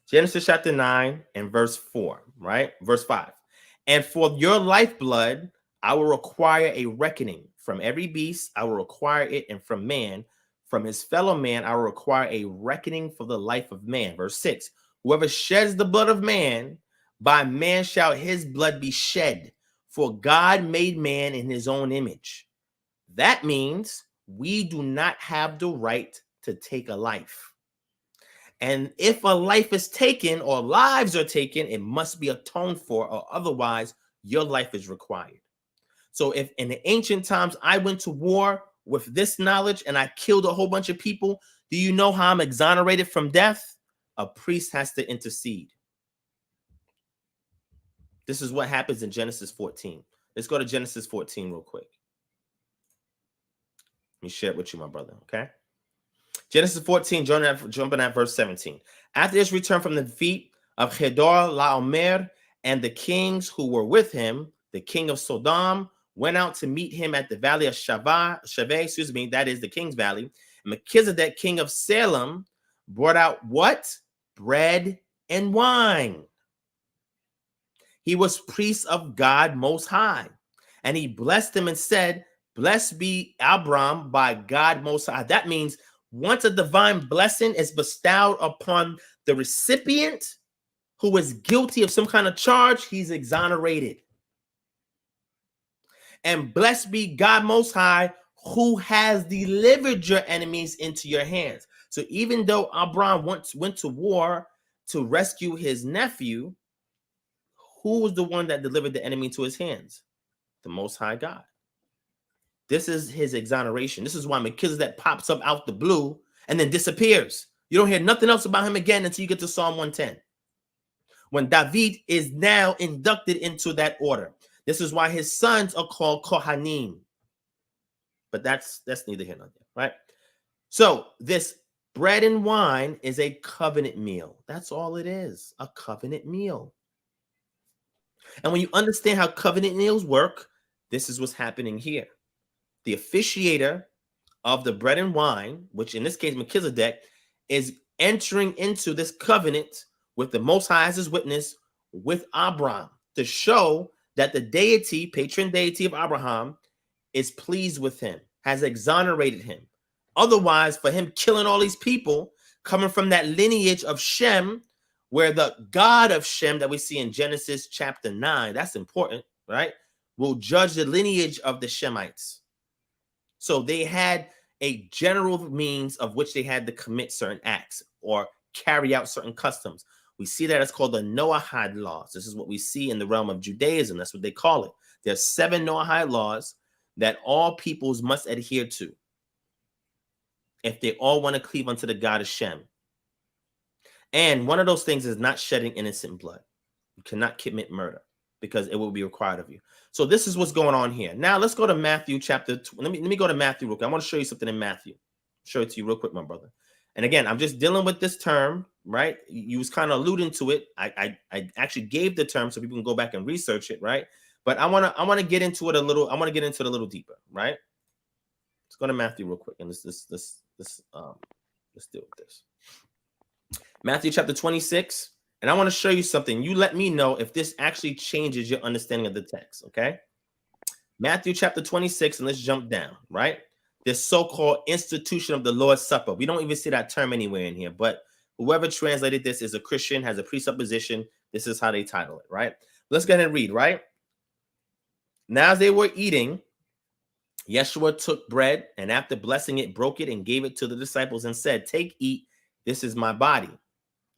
Genesis chapter 9 and verse 4, right? Verse 5. And for your lifeblood, I will require a reckoning. From every beast, I will require it, and from man, from his fellow man, I will require a reckoning for the life of man. Verse 6. Whoever sheds the blood of man, by man shall his blood be shed. For God made man in his own image. That means we do not have the right to take a life. And if a life is taken or lives are taken, it must be atoned for, or otherwise your life is required. So if in the ancient times I went to war with this knowledge and I killed a whole bunch of people, do you know how I'm exonerated from death? A priest has to intercede. This is what happens in Genesis 14. Let's go to Genesis 14 real quick. Let me share it with you, my brother, okay? Genesis 14, jumping at verse 17. After his return from the defeat of Kedar Laomer and the kings who were with him, the king of Sodom went out to meet him at the valley of Shaveh, that is the king's valley. And Melchizedek, king of Salem, brought out what? Bread and wine. He was priest of God Most High. And he blessed him and said, blessed be Abram by God Most High. That means once a divine blessing is bestowed upon the recipient who is guilty of some kind of charge, he's exonerated. And blessed be God Most High, who has delivered your enemies into your hands. So even though Abram once went to war to rescue his nephew, who was the one that delivered the enemy to his hands? The Most High God. This is his exoneration. This is why Melchizedek pops up out the blue and then disappears. You don't hear nothing else about him again until you get to Psalm 110. When David is now inducted into that order. This is why his sons are called Kohanim. But that's neither here nor there, right? So this bread and wine is a covenant meal. That's all it is, a covenant meal. And when you understand how covenant meals work, this is what's happening here. The officiator of the bread and wine, which in this case Melchizedek, is entering into this covenant with the Most High as his witness with Abraham to show that the deity, patron deity of Abraham, is pleased with him, has exonerated him. Otherwise, for him killing all these people coming from that lineage of Shem, where the God of Shem that we see in Genesis chapter 9, that's important, right, will judge the lineage of the Shemites. So they had a general means of which they had to commit certain acts or carry out certain customs. We see that it's called the Noahide laws. This is what we see in the realm of Judaism. That's what they call it. There's 7 Noahide laws that all peoples must adhere to if they all want to cleave unto the God of Shem. And one of those things is not shedding innocent blood. You cannot commit murder because it will be required of you. So this is what's going on here. Now let's go to Matthew chapter. Let me go to Matthew real quick. I want to show you something in Matthew. Show it to you real quick, my brother. And again, I'm just dealing with this term, right? You was kind of alluding to it. I actually gave the term so people can go back and research it, right? But I want to get into it a little. I want to get into it a little deeper, right? Let's go to Matthew real quick and let's deal with this. Matthew chapter 26, and I want to show you something. You let me know if this actually changes your understanding of the text, okay? Matthew chapter 26, and let's jump down, right? This so-called institution of the Lord's Supper. We don't even see that term anywhere in here, but Whoever translated this is a Christian, has a presupposition. This is how they title it, right? Let's go ahead and read, right? Now as they were eating, Yeshua took bread and after blessing it, broke it and gave it to the disciples and said, take, eat, this is my body.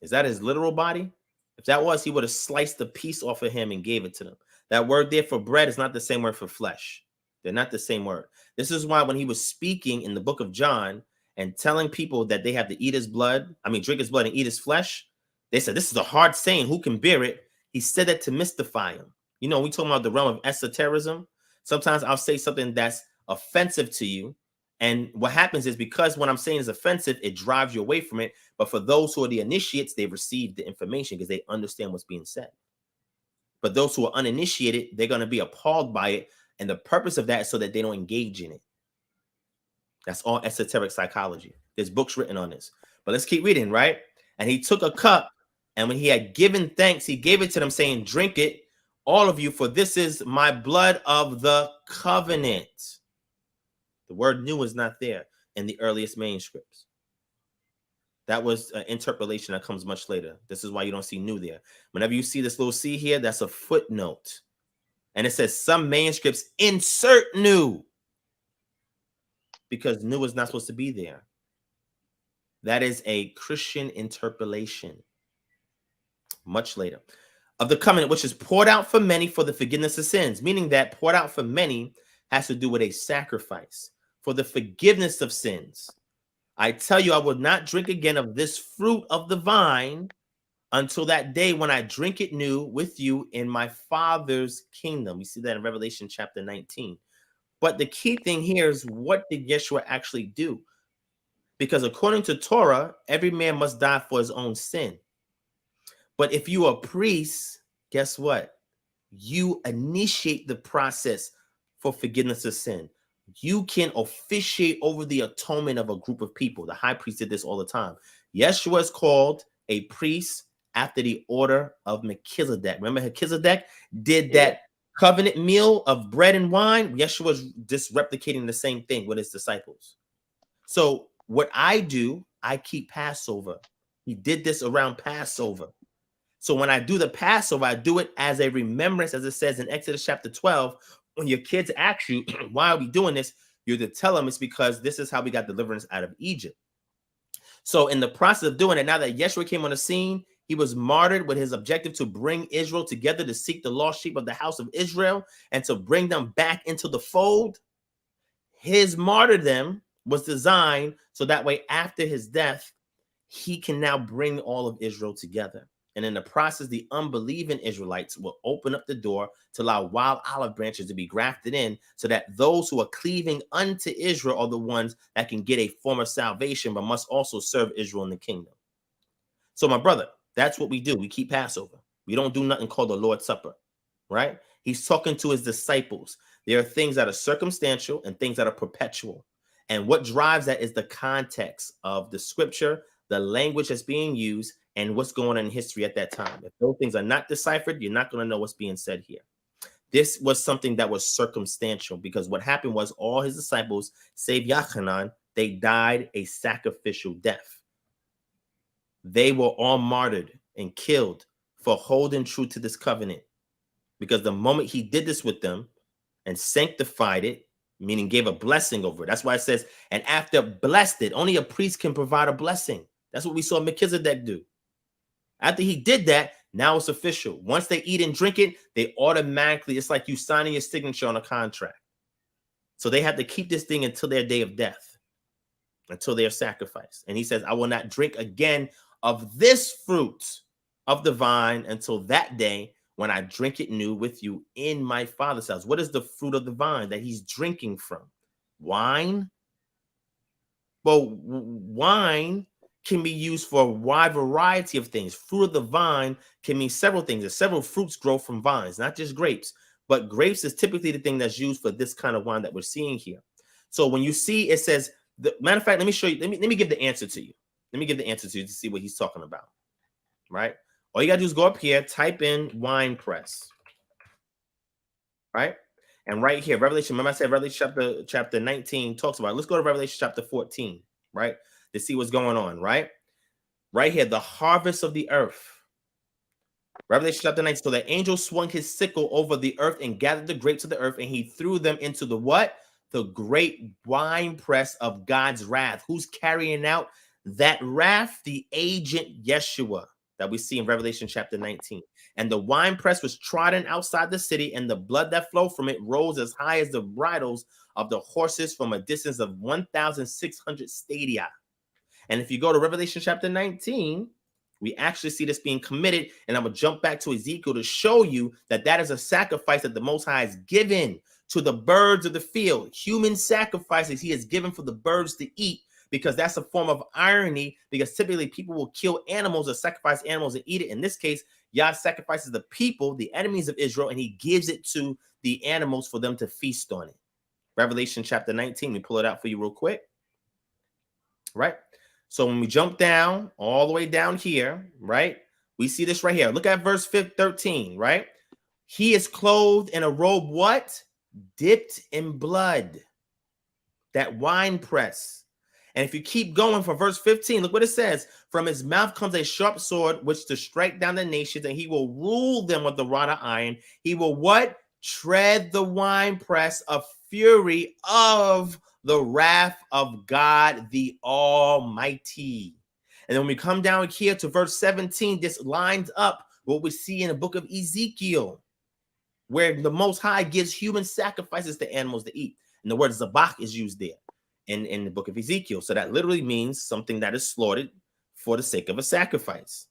Is that his literal body? If that was, he would have sliced a piece off of him and gave it to them. That word there for bread is not the same word for flesh. They're not the same word. This is why when he was speaking in the book of John and telling people that they have to eat his blood, drink his blood and eat his flesh, they said, this is a hard saying. Who can bear it? He said that to mystify him. You know, we talking about the realm of esotericism. Sometimes I'll say something that's offensive to you. And what happens is because what I'm saying is offensive, it drives you away from it. But for those who are the initiates, they receive the information because they understand what's being said. But those who are uninitiated, they're going to be appalled by it. And the purpose of that is so that they don't engage in it. That's all esoteric psychology. There's books written on this. But let's keep reading, right? And he took a cup, and when he had given thanks, he gave it to them, saying, drink it, all of you, for this is my blood of the covenant. The word new is not there in the earliest manuscripts. That was an interpolation that comes much later. This is why you don't see new there. Whenever you see this little C here, that's a footnote. And it says some manuscripts insert new because new is not supposed to be there. That is a Christian interpolation. Much later. Of the covenant, which is poured out for many for the forgiveness of sins, meaning that poured out for many has to do with a sacrifice for the forgiveness of sins. I tell you, I will not drink again of this fruit of the vine until that day when I drink it new with you in my Father's kingdom. We see that in Revelation chapter 19. But the key thing here is, what did Yeshua actually do? Because according to Torah, every man must die for his own sin. But if you are a priest, guess what? You initiate the process for forgiveness of sin. You can officiate over the atonement of a group of people. The high priest did this all the time. Yeshua is called a priest after the order of Melchizedek. Remember, Melchizedek did that covenant meal of bread and wine. Yeshua is just replicating the same thing with his disciples. So what I do, I keep Passover. He did this around Passover. So when I do the Passover, I do it as a remembrance, as it says in Exodus chapter 12. When your kids ask you, why are we doing this? You're to tell them it's because this is how we got deliverance out of Egypt. So in the process of doing it, now that Yeshua came on the scene, he was martyred with his objective to bring Israel together, to seek the lost sheep of the house of Israel and to bring them back into the fold. His martyrdom was designed so that way after his death, he can now bring all of Israel together. And in the process, the unbelieving Israelites will open up the door to allow wild olive branches to be grafted in so that those who are cleaving unto Israel are the ones that can get a form of salvation, but must also serve Israel in the kingdom. So my brother, that's what we do. We keep Passover. We don't do nothing called the Lord's Supper, right? He's talking to his disciples. There are things that are circumstantial and things that are perpetual. And what drives that is the context of the scripture, the language that's being used, and what's going on in history at that time. If those things are not deciphered, you're not going to know what's being said here. This was something that was circumstantial because what happened was all his disciples, save Yachanan, they died a sacrificial death. They were all martyred and killed for holding true to this covenant. Because the moment he did this with them and sanctified it, meaning gave a blessing over it. That's why it says, and after blessed it, only a priest can provide a blessing. That's what we saw Melchizedek do. After he did that, now it's official. Once they eat and drink it, they automatically, it's like you signing your signature on a contract. So they have to keep this thing until their day of death, until their sacrifice. And he says, I will not drink again of this fruit of the vine until that day when I drink it new with you in my Father's house. What is the fruit of the vine that he's drinking from? Wine? Well, wine can be used for a wide variety of things. Fruit of the vine can mean several things. There's several fruits grow from vines, not just grapes, but grapes is typically the thing that's used for this kind of wine that we're seeing here. So when you see, it says, matter of fact, let me show you, let me give the answer to you. Let me give the answer to you to see what he's talking about, right? All you got to do is go up here, type in wine press, right? And right here, Revelation, remember I said Revelation chapter 19 talks about it. Let's go to Revelation chapter 14, right? To see what's going on, right? Right here, the harvest of the earth. Revelation chapter 9. So the angel swung his sickle over the earth and gathered the grapes of the earth, and he threw them into the what? The great winepress of God's wrath. Who's carrying out that wrath? The agent Yeshua that we see in Revelation chapter 19. And the winepress was trodden outside the city, and the blood that flowed from it rose as high as the bridles of the horses from a distance of 1,600 stadia. And if you go to Revelation chapter 19, we actually see this being committed. And I'm going to jump back to Ezekiel to show you that that is a sacrifice that the Most High has given to the birds of the field. Human sacrifices he has given for the birds to eat, because that's a form of irony, because typically people will kill animals or sacrifice animals and eat it. In this case, Yah sacrifices the people, the enemies of Israel, and he gives it to the animals for them to feast on it. Revelation chapter 19, let me pull it out for you real quick. Right? So when we jump down, all the way down here, right, we see this right here. Look at verse 13, right? He is clothed in a robe, what? Dipped in blood. That wine press. And if you keep going for verse 15, look what it says. From his mouth comes a sharp sword, which to strike down the nations, and he will rule them with the rod of iron. He will what? Tread the wine press of fury of the wrath of God the Almighty. And then when we come down here to verse 17, this lines up what we see in the book of Ezekiel, where the Most High gives human sacrifices to animals to eat. And the word zabach is used there in the book of Ezekiel. So that literally means something that is slaughtered for the sake of a sacrifice.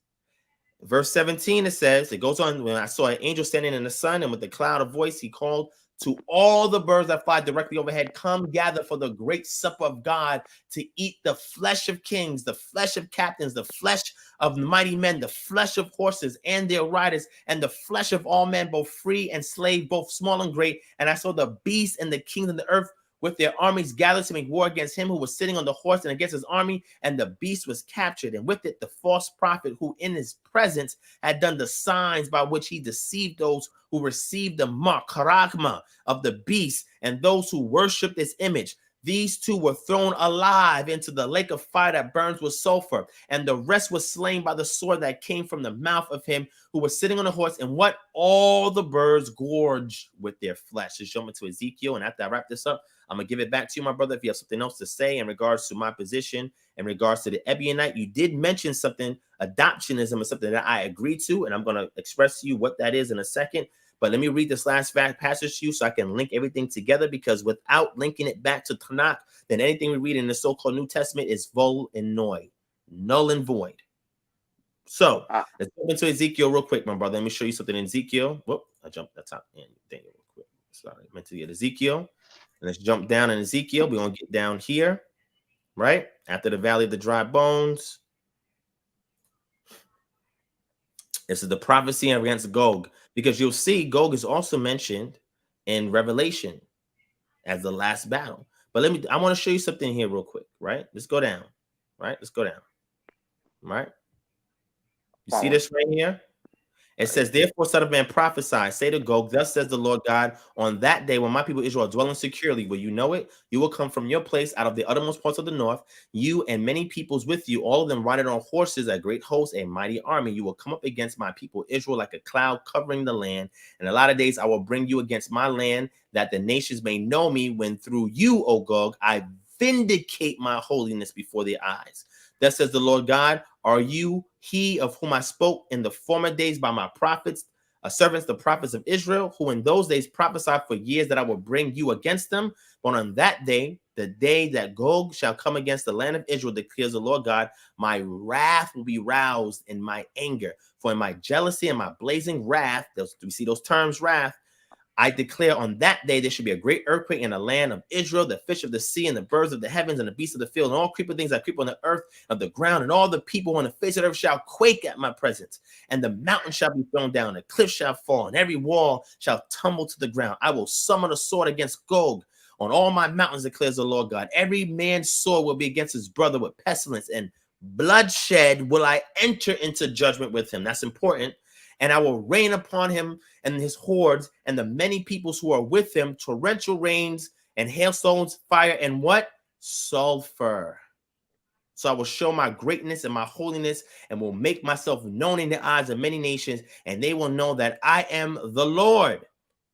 Verse 17, it says, it goes on, when I saw an angel standing in the sun, and with a cloud of voice, he called to all the birds that fly directly overhead, come gather for the great supper of God, to eat the flesh of kings, the flesh of captains, the flesh of mighty men, the flesh of horses and their riders, and the flesh of all men, both free and slave, both small and great. And I saw the beasts and the kings of the earth with their armies gathered to make war against him who was sitting on the horse and against his army. And the beast was captured, and with it the false prophet who in his presence had done the signs by which he deceived those who received the mark, charagma, of the beast, and those who worship this image. These two were thrown alive into the lake of fire that burns with sulfur, and the rest was slain by the sword that came from the mouth of him who was sitting on the horse. And what? All the birds gorged with their flesh. Just jump into Ezekiel, and after I wrap this up, I'm going to give it back to you, my brother, if you have something else to say in regards to my position, in regards to the Ebionite. You did mention something, adoptionism is something that I agree to, and I'm going to express to you what that is in a second. But let me read this last passage to you so I can link everything together, because without linking it back to Tanakh, then anything we read in the so-called New Testament is null and void. So let's jump into Ezekiel real quick, my brother. Let me show you something in Ezekiel. Whoop, I jumped the top end thing real quick. Sorry, I meant to get Ezekiel. And let's jump down in Ezekiel. We're going to get down here, right? After the valley of the dry bones. This is the prophecy against Gog, because you'll see Gog is also mentioned in Revelation as the last battle. But I want to show you something here real quick, right? Let's go down, right? Let's go down, right? You see this right here? It says, therefore, son of man, prophesy, say to Gog, thus says the Lord God, on that day when my people Israel are dwelling securely, will you know it? You will come from your place out of the uttermost parts of the north, you and many peoples with you, all of them riding on horses, a great host, a mighty army. You will come up against my people Israel like a cloud covering the land. And a lot of days I will bring you against my land, that the nations may know me, when through you, O Gog, I vindicate my holiness before their eyes. Thus says the Lord God, are you he of whom I spoke in the former days by my prophets, servants, the prophets of Israel, who in those days prophesied for years that I will bring you against them? But on that day, the day that Gog shall come against the land of Israel, declares the Lord God, my wrath will be roused in my anger. For in my jealousy and my blazing wrath, we see those terms, wrath, I declare on that day there should be a great earthquake in the land of Israel, the fish of the sea and the birds of the heavens and the beasts of the field and all creeping things that creep on the earth of the ground, and all the people on the face of the earth shall quake at my presence. And the mountain shall be thrown down, the cliff shall fall, and every wall shall tumble to the ground. I will summon a sword against Gog on all my mountains, declares the Lord God. Every man's sword will be against his brother with pestilence, and bloodshed will I enter into judgment with him. That's important. And I will rain upon him and his hordes and the many peoples who are with him, torrential rains and hailstones, fire, and what? Sulfur. So I will show my greatness and my holiness and will make myself known in the eyes of many nations, and they will know that I am the Lord,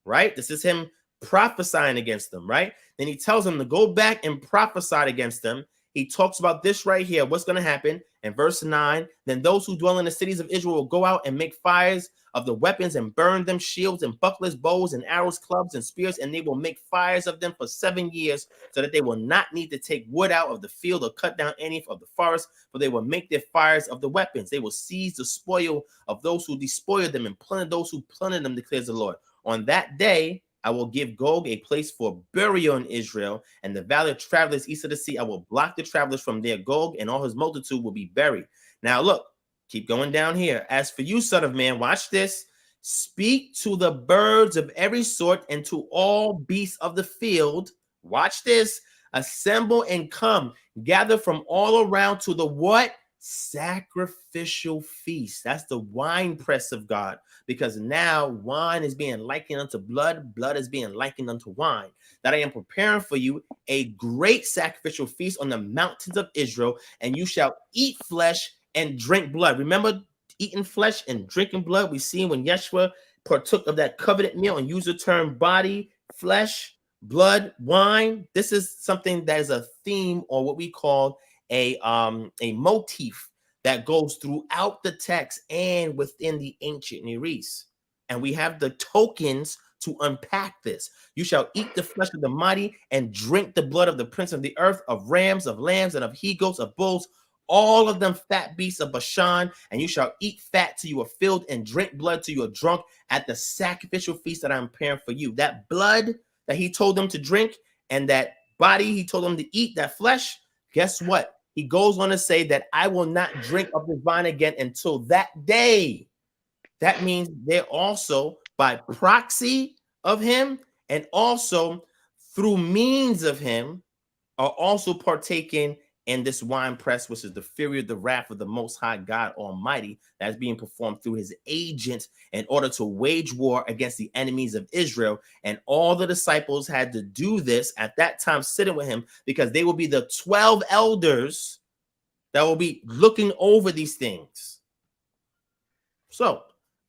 right? This is him prophesying against them, right? Then he tells them to go back and prophesy against them. He talks about this right here. What's going to happen in verse 9? Then those who dwell in the cities of Israel will go out and make fires of the weapons and burn them, shields and bucklers, bows and arrows, clubs and spears, and they will make fires of them for 7 years, so that they will not need to take wood out of the field or cut down any of the forest, for they will make their fires of the weapons. They will seize the spoil of those who despoiled them and plunder those who plundered them, declares the Lord. On that day, I will give Gog a place for burial in Israel, and the valley of travelers east of the sea, I will block the travelers from there. Gog and all his multitude will be buried. Now look, keep going down here. As for you, son of man, watch this. Speak to the birds of every sort and to all beasts of the field. Watch this. Assemble and come. Gather from all around to the what? Sacrificial feast. That's the wine press of God, because now wine is being likened unto blood, blood is being likened unto wine. That I am preparing for you a great sacrificial feast on the mountains of Israel, and you shall eat flesh and drink blood. Remember eating flesh and drinking blood? We see when Yeshua partook of that covenant meal and used the term body, flesh, blood, wine. This is something that is a theme, or what we call a motif that goes throughout the text and within the ancient Near East. And we have the tokens to unpack this. You shall eat the flesh of the mighty and drink the blood of the prince of the earth, of rams, of lambs, and of he-goats, of bulls, all of them fat beasts of Bashan, and you shall eat fat till you are filled and drink blood till you are drunk at the sacrificial feast that I'm preparing for you. That blood that he told them to drink and that body he told them to eat, that flesh, guess what? He goes on to say that I will not drink of the vine again until that day. That means they're also by proxy of him and also through means of him are also partaking in this wine press, which is the fury of the wrath of the Most High God Almighty that's being performed through his agents in order to wage war against the enemies of Israel. And all the disciples had to do this at that time, sitting with him, because they will be the 12 elders that will be looking over these things. So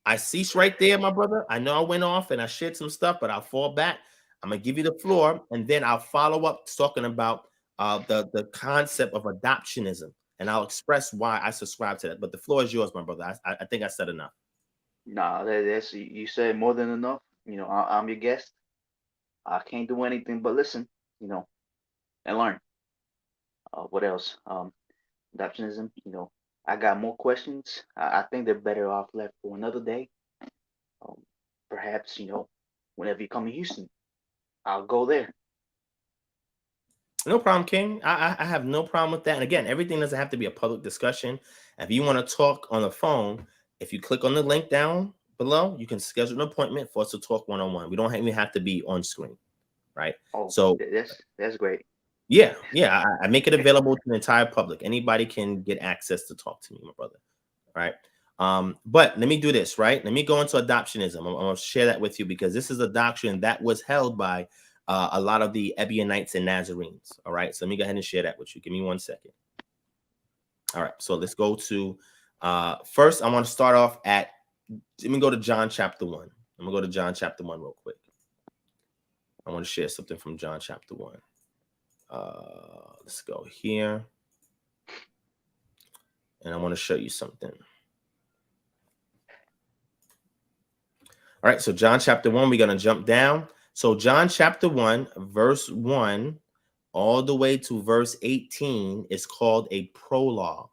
I cease right there, my brother. I know I went off and I shared some stuff, but I'll fall back. I'm going to give you the floor, and then I'll follow up talking about the concept of adoptionism, and I'll express why I subscribe to that. But the floor is yours, my brother. I think I said enough. Nah, that's you said more than enough. I'm your guest. I can't do anything but listen, and learn. What else? Adoptionism. I got more questions. I think they're better off left for another day. Perhaps whenever you come to Houston, I'll go there. No problem, King. I have no problem with that. And again, everything doesn't have to be a public discussion. If you want to talk on the phone, if you click on the link down below, you can schedule an appointment for us to talk one-on-one. We don't even have to be on screen, right? Oh, so that's great. Yeah. I make it available to the entire public. Anybody can get access to talk to me, my brother. Right. But let me do this, right? Let me go into adoptionism. I'm going to share that with you, because this is a doctrine that was held by a lot of the Ebionites and Nazarenes. All right. So let me go ahead and share that with you. Give me 1 second. All right. So let's go to first. I want to start off let me go to John chapter 1. I'm going to go to John chapter 1 real quick. I want to share something from John chapter 1. Let's go here. And I want to show you something. All right, so John chapter 1, we're going to jump down. So John chapter 1, verse 1, all the way to verse 18 is called a prologue.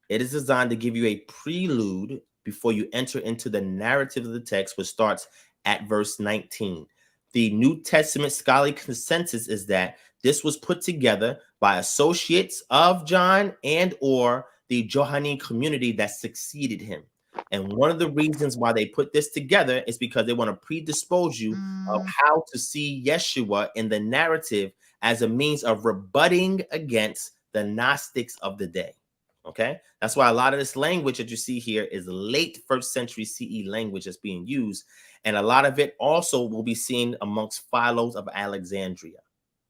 It is designed to give you a prelude before you enter into the narrative of the text, which starts at verse 19. The New Testament scholarly consensus is that this was put together by associates of John and or the Johannine community that succeeded him. And one of the reasons why they put this together is because they want to predispose you of how to see Yeshua in the narrative as a means of rebutting against the Gnostics of the day. Okay, that's why a lot of this language that you see here is late 1st century CE language that's being used. And a lot of it also will be seen amongst Philos of Alexandria,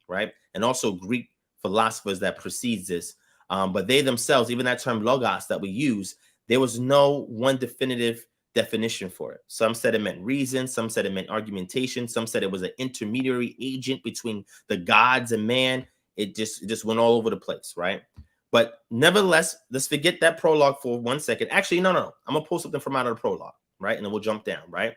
right? And also Greek philosophers that precedes this. But they themselves, even that term logos that we use, there was no one definitive definition for it. Some said it meant reason, some said it meant argumentation, some said it was an intermediary agent between the gods and man. It just went all over the place, right? But nevertheless, let's forget that prologue for 1 second. Actually, no. I'm gonna pull something from out of the prologue, right? And then we'll jump down, right?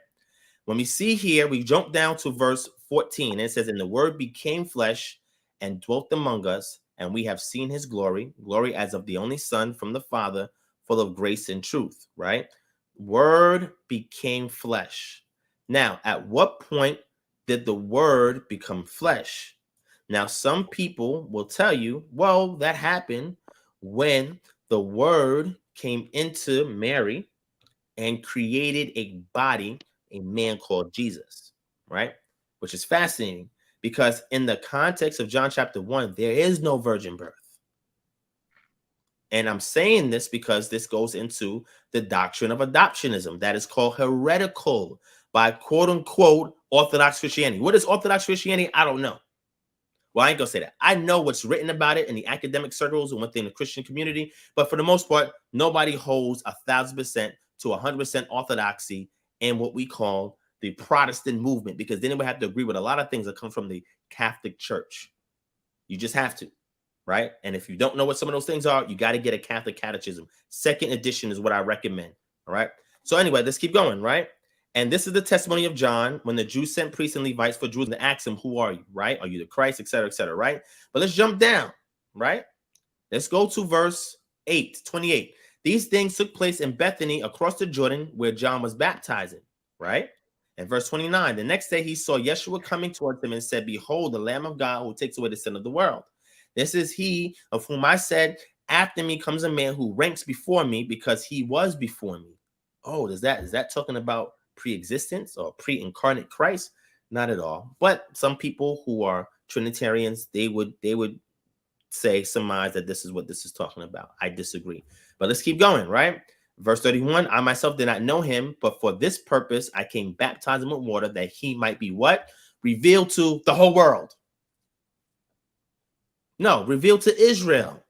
When we see here, we jump down to verse 14, and it says, "And the word became flesh and dwelt among us, and we have seen his glory, glory as of the only Son from the Father, full of grace and truth," right? Word became flesh. Now, at what point did the word become flesh? Now, some people will tell you, well, that happened when the word came into Mary and created a body, a man called Jesus, right? Which is fascinating because in the context of John chapter 1, there is no virgin birth. And I'm saying this because this goes into the doctrine of adoptionism that is called heretical by quote unquote Orthodox Christianity. What is Orthodox Christianity? I don't know. Well, I ain't gonna say that. I know what's written about it in the academic circles and within the Christian community, but for the most part, nobody holds 1,000% to 100% orthodoxy in what we call the Protestant movement, because then they would have to agree with a lot of things that come from the Catholic Church. You just have to, right? And if you don't know what some of those things are, you got to get a Catholic Catechism. Second edition is what I recommend. All right. So anyway, let's keep going, right? And this is the testimony of John when the Jews sent priests and Levites for Jerusalem to ask him, "Who are you?" Right? Are you the Christ, etc., right? But let's jump down, right? Let's go to verse 28. "These things took place in Bethany across the Jordan where John was baptizing," right? And verse 29, "The next day he saw Yeshua coming towards him and said, 'Behold, the Lamb of God who takes away the sin of the world. This is he of whom I said, after me comes a man who ranks before me because he was before me.'" Oh, is that talking about pre-existence or pre-incarnate Christ? Not at all. But some people who are Trinitarians, they would surmise that this is what this is talking about. I disagree. But let's keep going, right? Verse 31, "I myself did not know him, but for this purpose I came baptizing with water that he might be" what? Revealed to the whole world. No, revealed to Israel.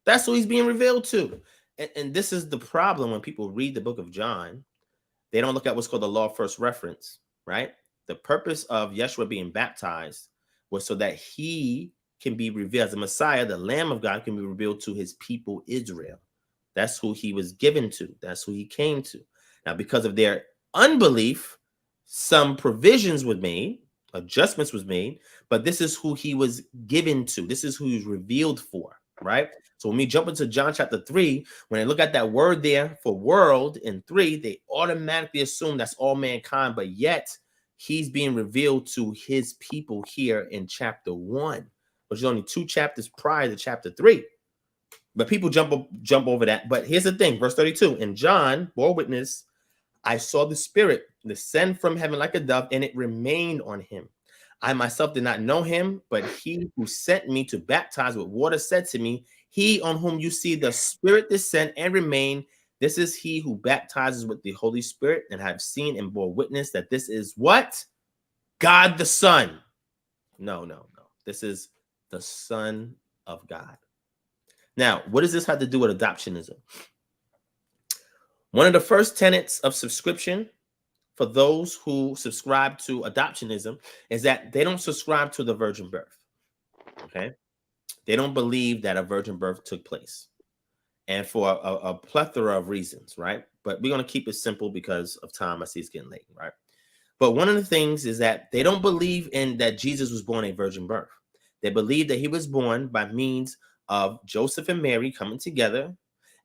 That's who he's being revealed to. And this is the problem when people read the book of John. They don't look at what's called the law of first reference, right? The purpose of Yeshua being baptized was so that he can be revealed as the Messiah, the Lamb of God, can be revealed to his people, Israel. That's who he was given to. That's who he came to. Now, because of their unbelief, some provisions were made, adjustments was made, but this is who he was given to. This is who he was revealed for, right? So when we jump into John chapter 3, when they look at that word there for world in 3, they automatically assume that's all mankind, but yet he's being revealed to his people here in chapter 1, which is only 2 chapters prior to chapter 3. But people jump over that. But here's the thing, verse 32, "And John bore witness, I saw the Spirit descend from heaven like a dove, and it remained on him. I myself did not know him, but he who sent me to baptize with water said to me, 'He on whom you see the Spirit descend and remain, this is he who baptizes with the Holy Spirit, and I have seen and bore witness that this is" what? God the Son. No. This is the Son of God. Now, what does this have to do with adoptionism? One of the first tenets of subscription for those who subscribe to adoptionism is that they don't subscribe to the virgin birth. Okay? They don't believe that a virgin birth took place. And for a plethora of reasons, right? But we're going to keep it simple because of time. I see it's getting late, right? But one of the things is that they don't believe in that Jesus was born a virgin birth. They believe that he was born by means of Joseph and Mary coming together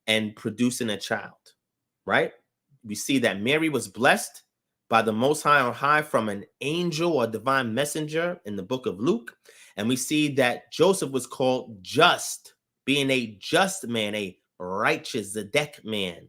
and producing a child, right? We see that Mary was blessed by the Most High on high from an angel or divine messenger in the book of Luke. And we see that Joseph was called just, being a just man, a righteous Zedek man.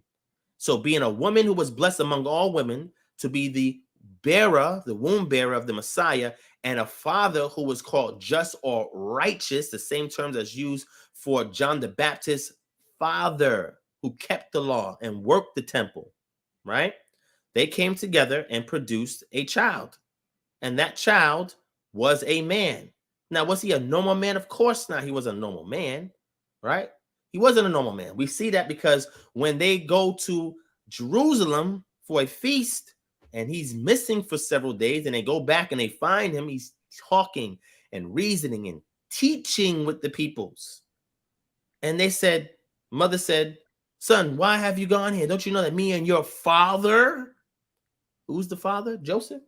So being a woman who was blessed among all women to be the bearer, the womb bearer of the Messiah, and a father who was called just or righteous, the same terms as used for John the Baptist's father, who kept the law and worked the temple, right? They came together and produced a child. And that child was a man. Now, was he a normal man? Of course not. He was a normal man. right? He wasn't a normal man. We see that because when they go to Jerusalem for a feast and he's missing for several days, and they go back and they find him, he's talking and reasoning and teaching with the peoples. And they said, mother said, son, why have you gone here? Don't you know that me and your father, who's the father? Joseph.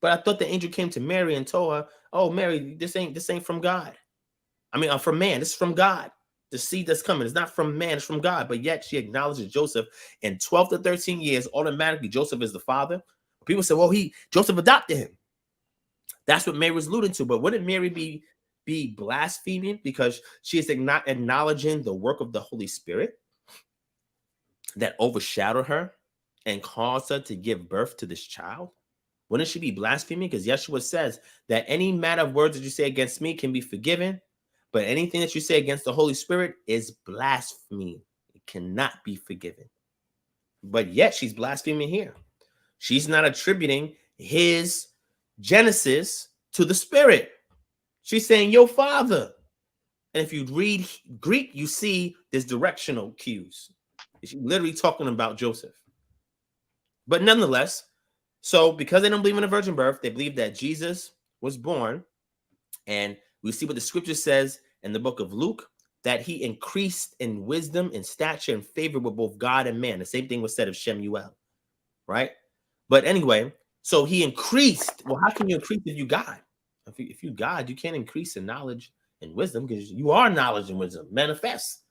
But I thought the angel came to Mary and told her, oh, Mary, this ain't from God. I mean, from man. This is from God. The seed that's coming is not from man, it's from God. But yet she acknowledges Joseph. In 12 to 13 years, automatically Joseph is the father. People say, well, Joseph adopted him. That's what Mary was alluding to. But wouldn't Mary be blaspheming because she is not acknowledging the work of the Holy Spirit that overshadowed her and caused her to give birth to this child? Wouldn't she be blaspheming? Because Yeshua says that any matter of words that you say against me can be forgiven, but anything that you say against the Holy Spirit is blasphemy. It cannot be forgiven. But yet she's blaspheming here. She's not attributing his Genesis to the Spirit. She's saying, your father. And if you read Greek, you see there's directional cues. She's literally talking about Joseph. But nonetheless, so because they don't believe in a virgin birth, they believe that Jesus was born. And we see what the scripture says in the book of Luke, that he increased in wisdom and stature and favor with both God and man. The same thing was said of Shemuel, right? But anyway, so he increased. Well, how can you increase if you God? If you God, you can't increase in knowledge and wisdom because you are knowledge and wisdom. Manifest.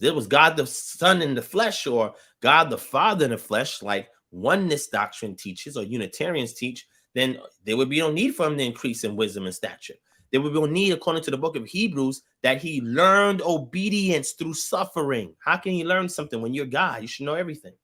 There was God the Son in the flesh or God the Father in the flesh, like oneness doctrine teaches or Unitarians teach, then there would be no need for him to increase in wisdom and stature. There would be no need, according to the book of Hebrews, that he learned obedience through suffering. How can you learn something when you're God? You should know everything.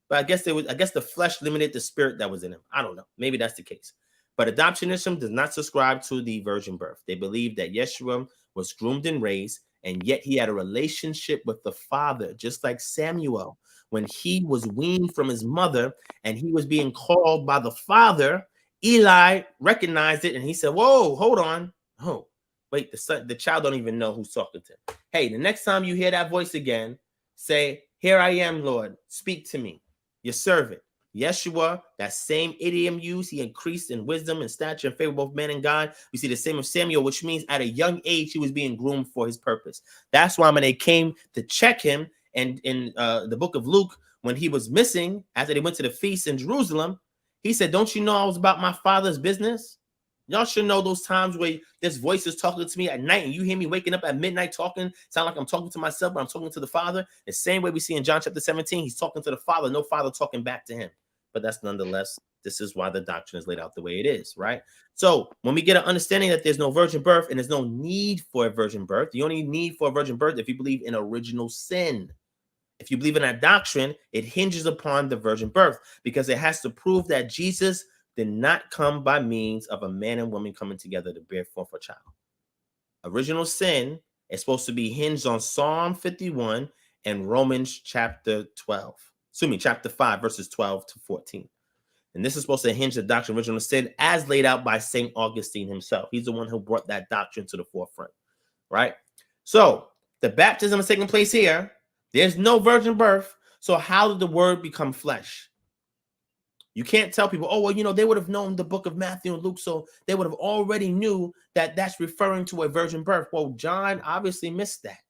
But I guess the flesh limited the spirit that was in him. I don't know. Maybe that's the case. But adoptionism does not subscribe to the virgin birth. They believe that Yeshua was groomed and raised, and yet he had a relationship with the Father, just like Samuel. When he was weaned from his mother and he was being called by the Father, Eli recognized it and he said, whoa, hold on. Oh, wait, the child don't even know who's talking to him. Hey, the next time you hear that voice again, say, here I am, Lord, speak to me, your servant. Yeshua, that same idiom used, he increased in wisdom and stature and favor of both man and God. We see the same of Samuel, which means at a young age, he was being groomed for his purpose. That's why when they came to check him, and in the book of Luke, when he was missing, after they went to the feast in Jerusalem, he said, don't you know I was about my father's business? Y'all should know those times where this voice is talking to me at night and you hear me waking up at midnight talking, sound like I'm talking to myself, but I'm talking to the Father. The same way we see in John chapter 17, he's talking to the Father, no Father talking back to him. But that's nonetheless, this is why the doctrine is laid out the way it is, right? So when we get an understanding that there's no virgin birth and there's no need for a virgin birth, the only need for a virgin birth if you believe in original sin. If you believe in that doctrine, it hinges upon the virgin birth because it has to prove that Jesus did not come by means of a man and woman coming together to bear forth a child. Original sin is supposed to be hinged on Psalm 51 and Romans chapter 5, verses 12 to 14. And this is supposed to hinge the doctrine of original sin as laid out by St. Augustine himself. He's the one who brought that doctrine to the forefront, right? So the baptism is taking place here. There's no virgin birth. So how did the word become flesh? You can't tell people, oh, well, they would have known the book of Matthew and Luke, so they would have already knew that that's referring to a virgin birth. Well, John obviously missed that.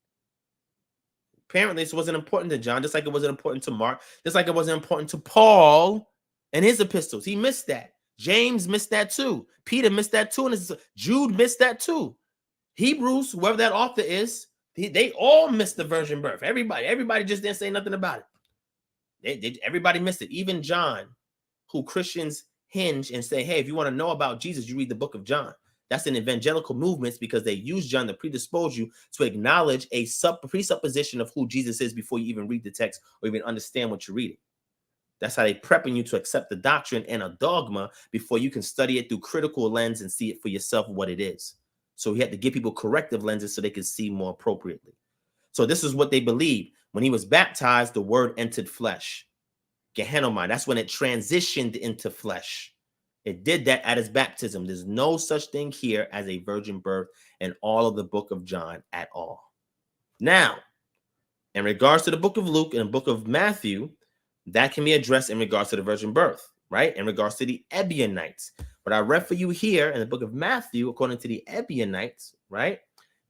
Apparently, this wasn't important to John, just like it wasn't important to Mark, just like it wasn't important to Paul and his epistles. He missed that. James missed that too. Peter missed that too. And Jude missed that too. Hebrews, whoever that author is, they all missed the virgin birth. Everybody just didn't say nothing about it. Everybody missed it. Even John, who Christians hinge and say, hey, if you want to know about Jesus, you read the book of John. That's in evangelical movements because they use John to predispose you to acknowledge a presupposition of who Jesus is before you even read the text or even understand what you're reading. That's how they prepping you to accept the doctrine and a dogma before you can study it through critical lens and see it for yourself what it is. So he had to give people corrective lenses so they could see more appropriately. So this is what they believe. When he was baptized, the word entered flesh. Gehenomai, that's when it transitioned into flesh. It did that at his baptism. There's no such thing here as a virgin birth in all of the book of John at all. Now, in regards to the book of Luke and the book of Matthew, that can be addressed in regards to the virgin birth, right? In regards to the Ebionites. But I read for you here in the book of Matthew, according to the Ebionites, right?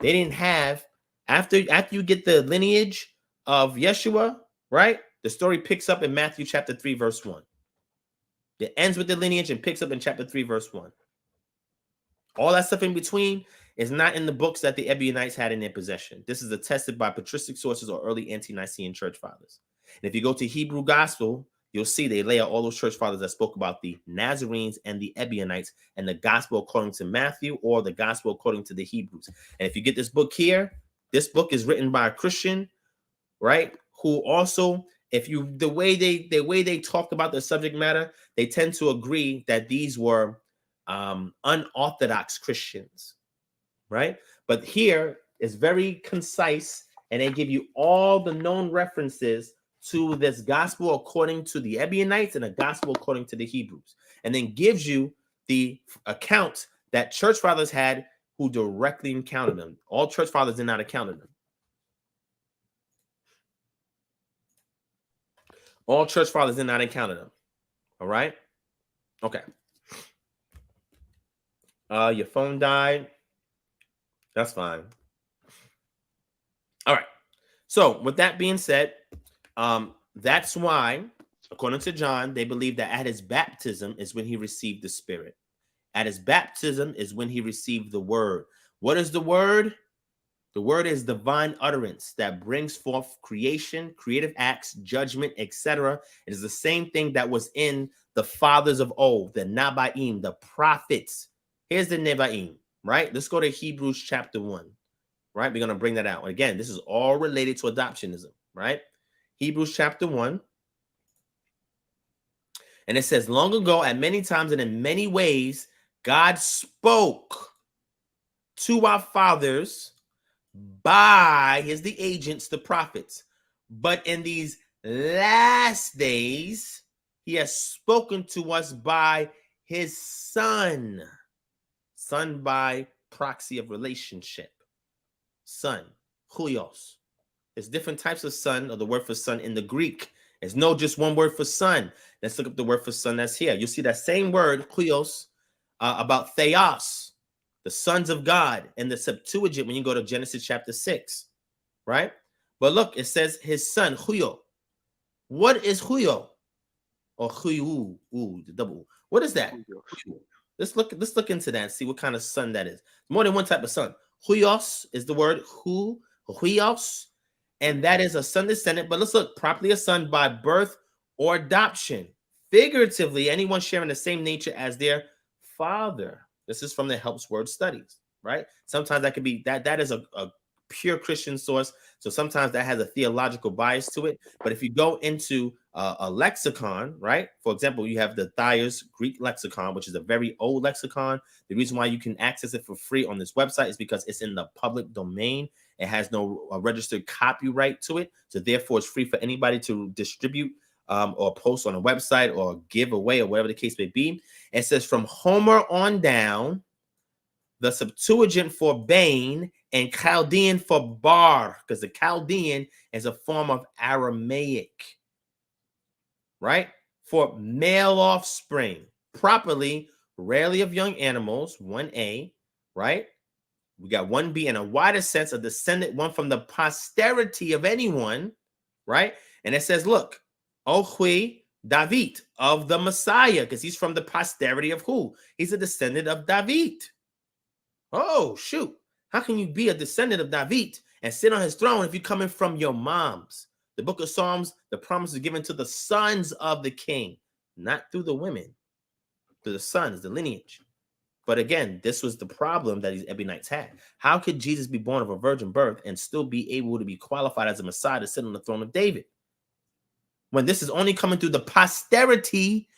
They didn't have, after you get the lineage of Yeshua, right? The story picks up in Matthew chapter 3, verse 1. It ends with the lineage and picks up in chapter 3, verse 1. All that stuff in between is not in the books that the Ebionites had in their possession. This is attested by patristic sources or early ante-Nicene church fathers. And if you go to Hebrew gospel, you'll see they lay out all those church fathers that spoke about the Nazarenes and the Ebionites and the gospel according to Matthew or the gospel according to the Hebrews. And if you get this book here, this book is written by a Christian, right? Who also, if you the way they talk about the subject matter, they tend to agree that these were unorthodox Christians, right? But here is very concise, and they give you all the known references to this gospel according to the Ebionites and a gospel according to the Hebrews, and then gives you the account that church fathers had who directly encountered them. All church fathers did not encounter them. All church fathers did not encounter them. All right? Okay. Your phone died. That's fine. All right. So with that being said, that's why, according to John, they believe that at his baptism is when he received the Spirit. At his baptism is when he received the word. What is the word? The word is divine utterance that brings forth creation, creative acts, judgment, etc. It is the same thing that was in the fathers of old, the Nabaim, the prophets. Here's the Nebaim, right? Let's go to Hebrews chapter 1, right? We're going to bring that out. Again, this is all related to adoptionism, right? Hebrews chapter 1. And it says, long ago, at many times and in many ways, God spoke to our fathers by the agents, the prophets. But in these last days, he has spoken to us by his son. Son by proxy of relationship. Son, huios. There's different types of son, or the word for son in the Greek. There's no just one word for son. Let's look up the word for son that's here. You'll see that same word, huios, about theos, the sons of God, in the Septuagint when you go to Genesis chapter 6, right? But look, it says his son, huio. What is huio? Or huiu, the double. What is that? Let's look into that and see what kind of son that is. More than one type of son. Huios is the word huios, and that is a son descendant. But let's look, properly a son by birth or adoption. Figuratively, anyone sharing the same nature as their father. This is from the Helps Word Studies, right? Sometimes that could be that is a pure Christian source. So sometimes that has a theological bias to it. But if you go into a lexicon, right? For example, you have the Thayer's Greek lexicon, which is a very old lexicon. The reason why you can access it for free on this website is because it's in the public domain. It has no registered copyright to it. So therefore, it's free for anybody to distribute or post on a website or give away or whatever the case may be. It says from Homer on down, the Septuagint for Bane and Chaldean for bar, because the Chaldean is a form of Aramaic, right? For male offspring, properly, rarely of young animals, 1A, right? We got 1B in a wider sense, a descendant, one from the posterity of anyone, right? And it says, look, Ohui David, of the Messiah, because he's from the posterity of who? He's a descendant of David. Oh, shoot. How can you be a descendant of David and sit on his throne if you're coming from your moms? The book of Psalms, the promise is given to the sons of the king, not through the women, to the sons, the lineage. But again, this was the problem that these Ebionites had. How could Jesus be born of a virgin birth and still be able to be qualified as a Messiah to sit on the throne of David, when this is only coming through the posterity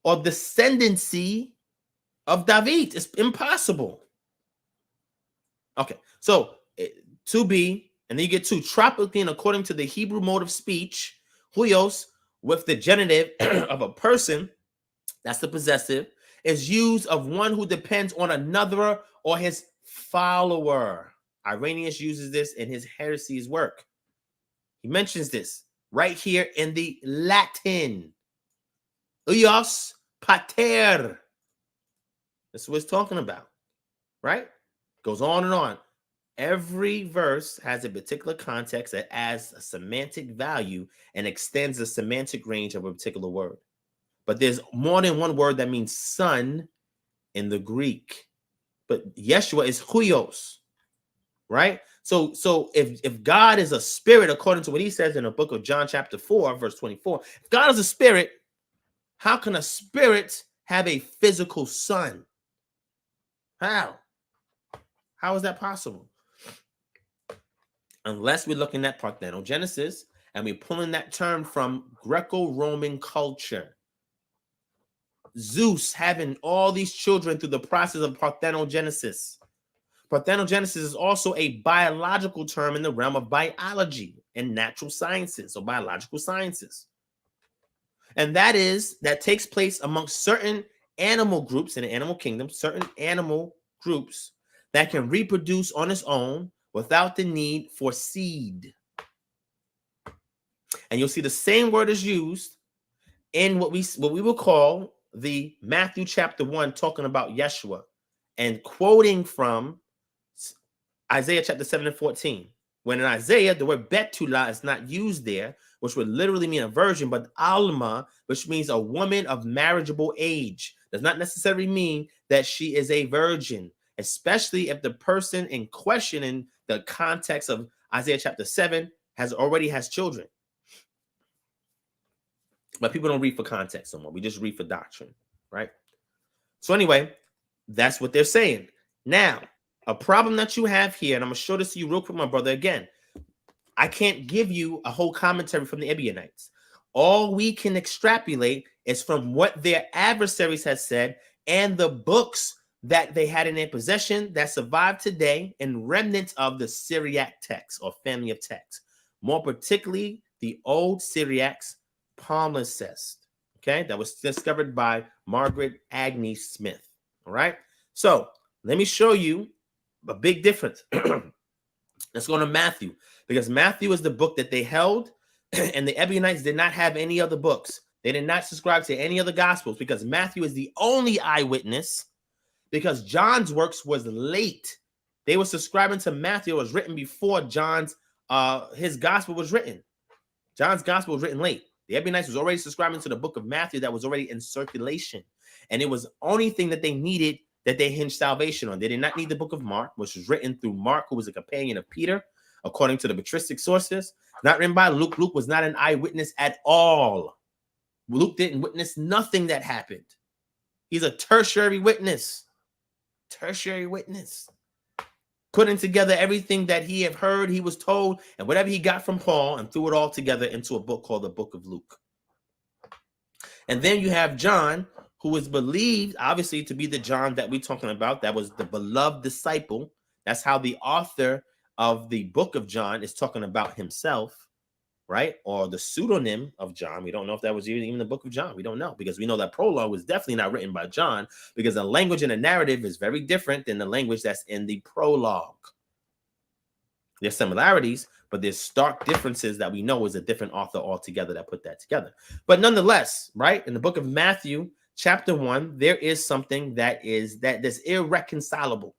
or descendancy of David? It's impossible. Okay, so 2B, and then you get 2, tropically and according to the Hebrew mode of speech, huios, with the genitive of a person, that's the possessive, is used of one who depends on another or his follower. Irenaeus uses this in his heresies work. He mentions this right here in the Latin. Huios pater. This is what it's talking about, right? Goes on and on. Every verse has a particular context that adds a semantic value and extends the semantic range of a particular word. But there's more than one word that means son in the Greek. But Yeshua is huios, right? So if God is a spirit, according to what he says in the book of John chapter 4, verse 24, if God is a spirit, how can a spirit have a physical son? How? How is that possible? Unless we're looking at Parthenogenesis and we're pulling that term from Greco-Roman culture. Zeus having all these children through the process of Parthenogenesis. Parthenogenesis is also a biological term in the realm of biology and natural sciences or biological sciences. And that takes place amongst certain animal groups in the animal kingdom, certain animal groups that can reproduce on its own without the need for seed. And you'll see the same word is used in what we will call the Matthew chapter 1, talking about Yeshua and quoting from Isaiah chapter 7 and 14. When in Isaiah, the word betula is not used there, which would literally mean a virgin, but alma, which means a woman of marriageable age, does not necessarily mean that she is a virgin, especially if the person in question in the context of Isaiah chapter 7 already has children. But people don't read for context anymore. We just read for doctrine, right? So anyway, that's what they're saying. Now, a problem that you have here, and I'm going to show this to you real quick, my brother, again. I can't give you a whole commentary from the Ebionites. All we can extrapolate is from what their adversaries have said and the books that they had in their possession that survive today and remnants of the Syriac text or family of texts, more particularly the old Syriac's palimpsest, okay, that was discovered by Margaret Agnes Smith. All right, so let me show you a big difference. Let's go to Matthew, because Matthew is the book that they held, and the Ebionites did not have any other books. They did not subscribe to any other gospels because Matthew is the only eyewitness, because John's works was late. They were subscribing to Matthew. It was written before John's his gospel was written. John's gospel was written late. The Ebionites was already subscribing to the book of Matthew that was already in circulation, and it was the only thing that they needed that they hinged salvation on. They did not need the book of Mark, which was written through Mark, who was a companion of Peter, according to the patristic sources. Not written by Luke. Luke was not an eyewitness at all. Luke didn't witness nothing that happened. He's a tertiary witness. Tertiary witness. Putting together everything that he had heard, he was told, and whatever he got from Paul, and threw it all together into a book called the Book of Luke. And then you have John, who is believed, obviously, to be the John that we're talking about. That was the beloved disciple. That's how the author of the book of John is talking about himself, right? Or the pseudonym of John. We don't know if that was even the book of John. We don't know, because we know that prologue was definitely not written by John, because the language in the narrative is very different than the language that's in the prologue. There's similarities, but there's stark differences that we know is a different author altogether that put that together. But nonetheless, right, in the book of Matthew, chapter 1, there is something that's irreconcilable.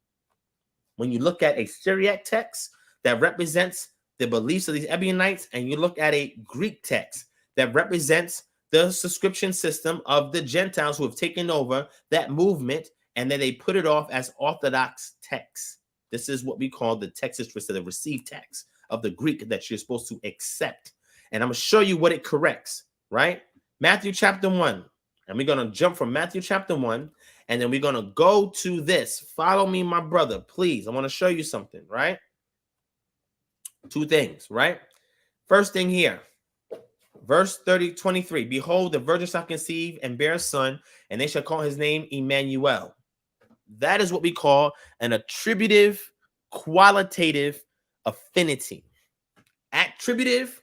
When you look at a Syriac text that represents the beliefs of these Ebionites, and you look at a Greek text that represents the subscription system of the Gentiles who have taken over that movement, and then they put it off as Orthodox texts. This is what we call the textus twisted, the received text of the Greek that you're supposed to accept. And I'm going to show you what it corrects, right? Matthew chapter 1. And we're going to jump from Matthew chapter 1, and then we're going to go to this. Follow me, my brother, please. I want to show you something, right? Two things, right? First thing here, verse 23. Behold, the virgin shall conceive and bear a son, and they shall call his name Emmanuel. That is what we call an attributive, qualitative affinity. Attributive,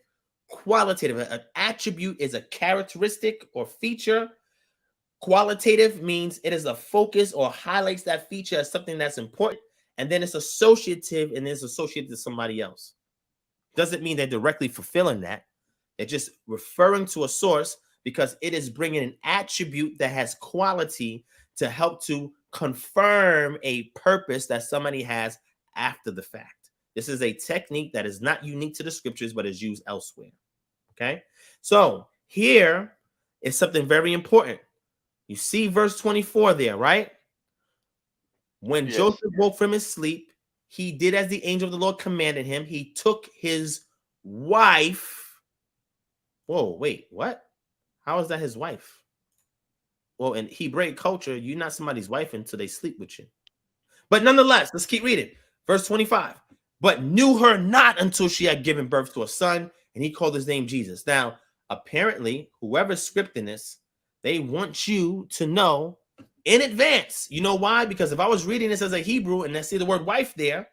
qualitative. An attribute is a characteristic or feature. Qualitative means it is a focus or highlights that feature as something that's important. and then it's associative and it's associated to somebody else. Doesn't mean they're directly fulfilling that. They're just referring to a source because it is bringing an attribute that has quality to help to confirm a purpose that somebody has after the fact. This is a technique that is not unique to the scriptures, but is used elsewhere. Okay, so here is something very important. You see verse 24 there, right? When Yes. Joseph woke from his sleep, he did as the angel of the Lord commanded him. He took his wife. Whoa, wait, what? How is that his wife? Well, in Hebraic culture, you're not somebody's wife until they sleep with you. But nonetheless, let's keep reading. Verse 25. But knew her not until she had given birth to a son, and he called his name Jesus. Now, apparently, whoever's scripting this, they want you to know in advance. You know why? Because if I was reading this as a Hebrew and I see the word wife there,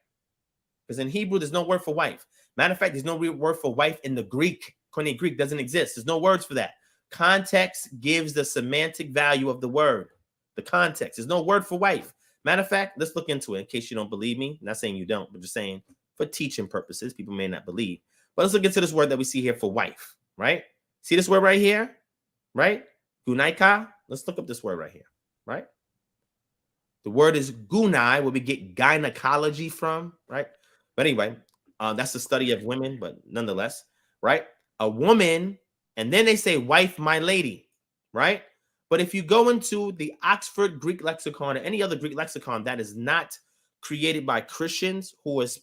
because in Hebrew, there's no word for wife. Matter of fact, there's no word for wife in the Greek. Koine Greek doesn't exist. There's no words for that. Context gives the semantic value of the word. The context. There's no word for wife. Matter of fact, let's look into it in case you don't believe me. I'm not saying you don't, but just saying for teaching purposes. People may not believe. But let's look into this word that we see here for wife, right? See this word right here, right? Gunaika. Let's look up this word right here, right? The word is gunai, where we get gynecology from, right? But anyway, that's the study of women, but nonetheless, right? A woman, and then they say wife, my lady, right? But if you go into the Oxford Greek lexicon or any other Greek lexicon that is not created by Christians who is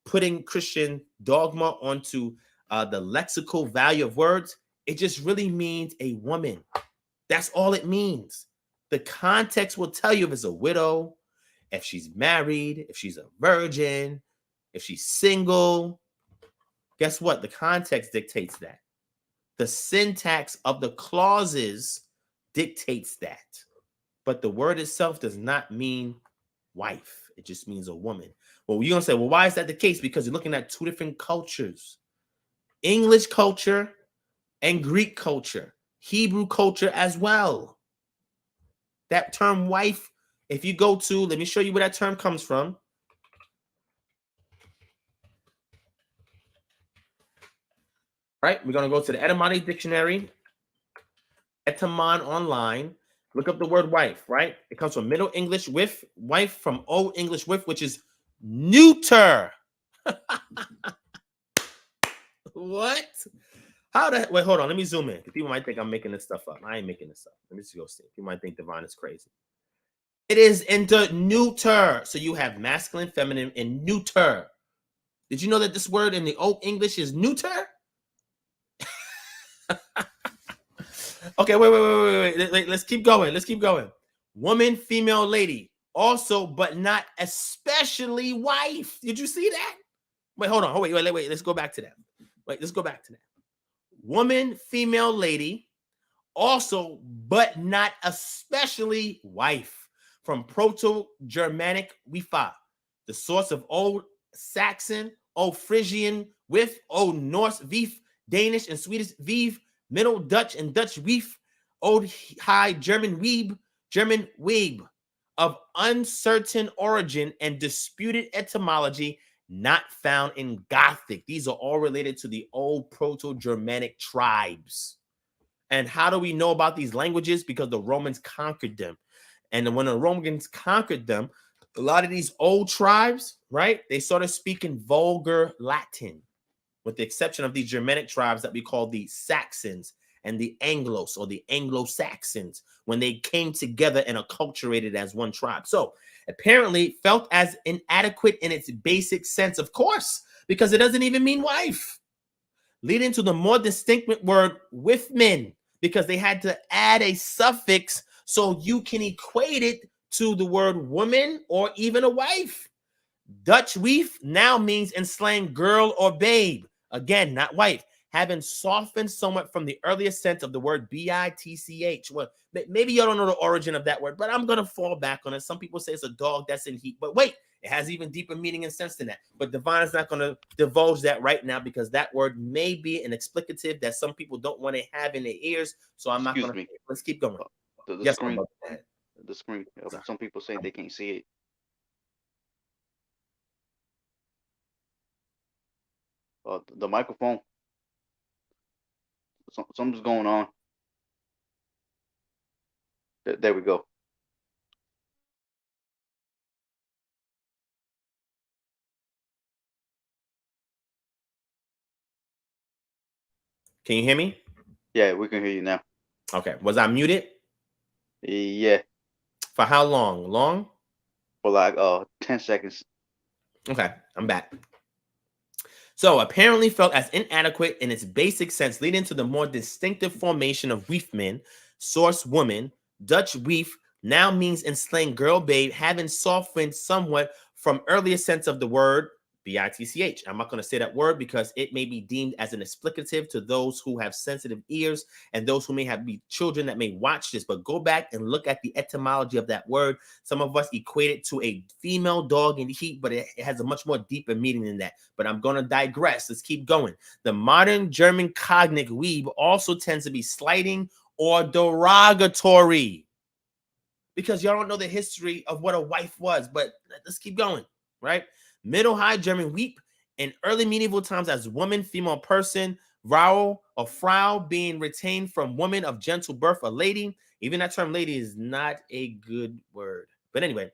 putting Christian dogma onto the lexical value of words, it just really means a woman. That's all it means. The context will tell you if it's a widow, if she's married, if she's a virgin, if she's single. Guess what? The context dictates that. The syntax of the clauses dictates that. But the word itself does not mean wife. It just means a woman. Well, you're going to say, well, why is that the case? Because you're looking at two different cultures. English culture and Greek culture. Hebrew culture as well. That term wife, if you go to, let me show you where that term comes from. Right? We're going to go to the Etymology Dictionary, Etymon online. Look up the word wife, right? It comes from Middle English with, wife from Old English with, which is neuter. What? How the, wait, hold on. Let me zoom in. People might think I'm making this stuff up. I ain't making this up. Let me just go see. People might think Divine is crazy. It is into neuter. So you have masculine, feminine, and neuter. Did you know that this word in the Old English is neuter? Okay, wait. Let's keep going. Let's keep going. Woman, female, lady. Also, but not especially wife. Did you see that? Wait, hold on. Wait. Let's go back to that. Let's go back to that. Woman, female, lady. Also, but not especially wife. From Proto-Germanic wifa, the source of Old Saxon, Old Frisian with, Old Norse vif, Danish and Swedish viv, Middle Dutch and Dutch wief, Old High German weeb, German weeb, of uncertain origin and disputed etymology, not found in Gothic. These are all related to the old Proto-Germanic tribes. And how do we know about these languages? Because the Romans conquered them. And when the Romans conquered them, a lot of these old tribes, right, they started speaking vulgar Latin, with the exception of these Germanic tribes that we call the Saxons and the Anglos or the Anglo-Saxons, when they came together and acculturated as one tribe. So apparently felt as inadequate in its basic sense, of course, because it doesn't even mean wife, leading to the more distinct word with men, because they had to add a suffix so you can equate it to the word woman or even a wife. Dutch weef now means in slang girl or babe. Again, not wife. Having softened somewhat from the earliest sense of the word bitch. Well, maybe you don't know the origin of that word, but I'm going to fall back on it. Some people say it's a dog that's in heat, but wait, it has even deeper meaning and sense than that. But Divine is not going to divulge that right now because that word may be an explicative that some people don't want to have in their ears. So I'm not going to. Let's keep going. The Yes, screen. The screen. Some people say they can't see it. The microphone. Something's going on. There we go. Can you hear me? Yeah, we can hear you now. Okay. Was I muted? Yeah. For how long? Long? For like 10 seconds. Okay, I'm back. So apparently felt as inadequate in its basic sense, leading to the more distinctive formation of weefmen, source woman, Dutch weef now means enslaved girl babe, having softened somewhat from earlier sense of the word bitch. I'm not going to say that word because it may be deemed as an explicative to those who have sensitive ears and those who may have be children that may watch this. But go back and look at the etymology of that word. Some of us equate it to a female dog in heat, but it has a much more deeper meaning than that. But I'm going to digress. Let's keep going. The modern German cognate weeb also tends to be slighting or derogatory, because y'all don't know the history of what a wife was. But let's keep going, right? Middle High German weep in early medieval times as woman, female person, Frau or Frau being retained from woman of gentle birth, a lady. Even that term lady is not a good word. But anyway,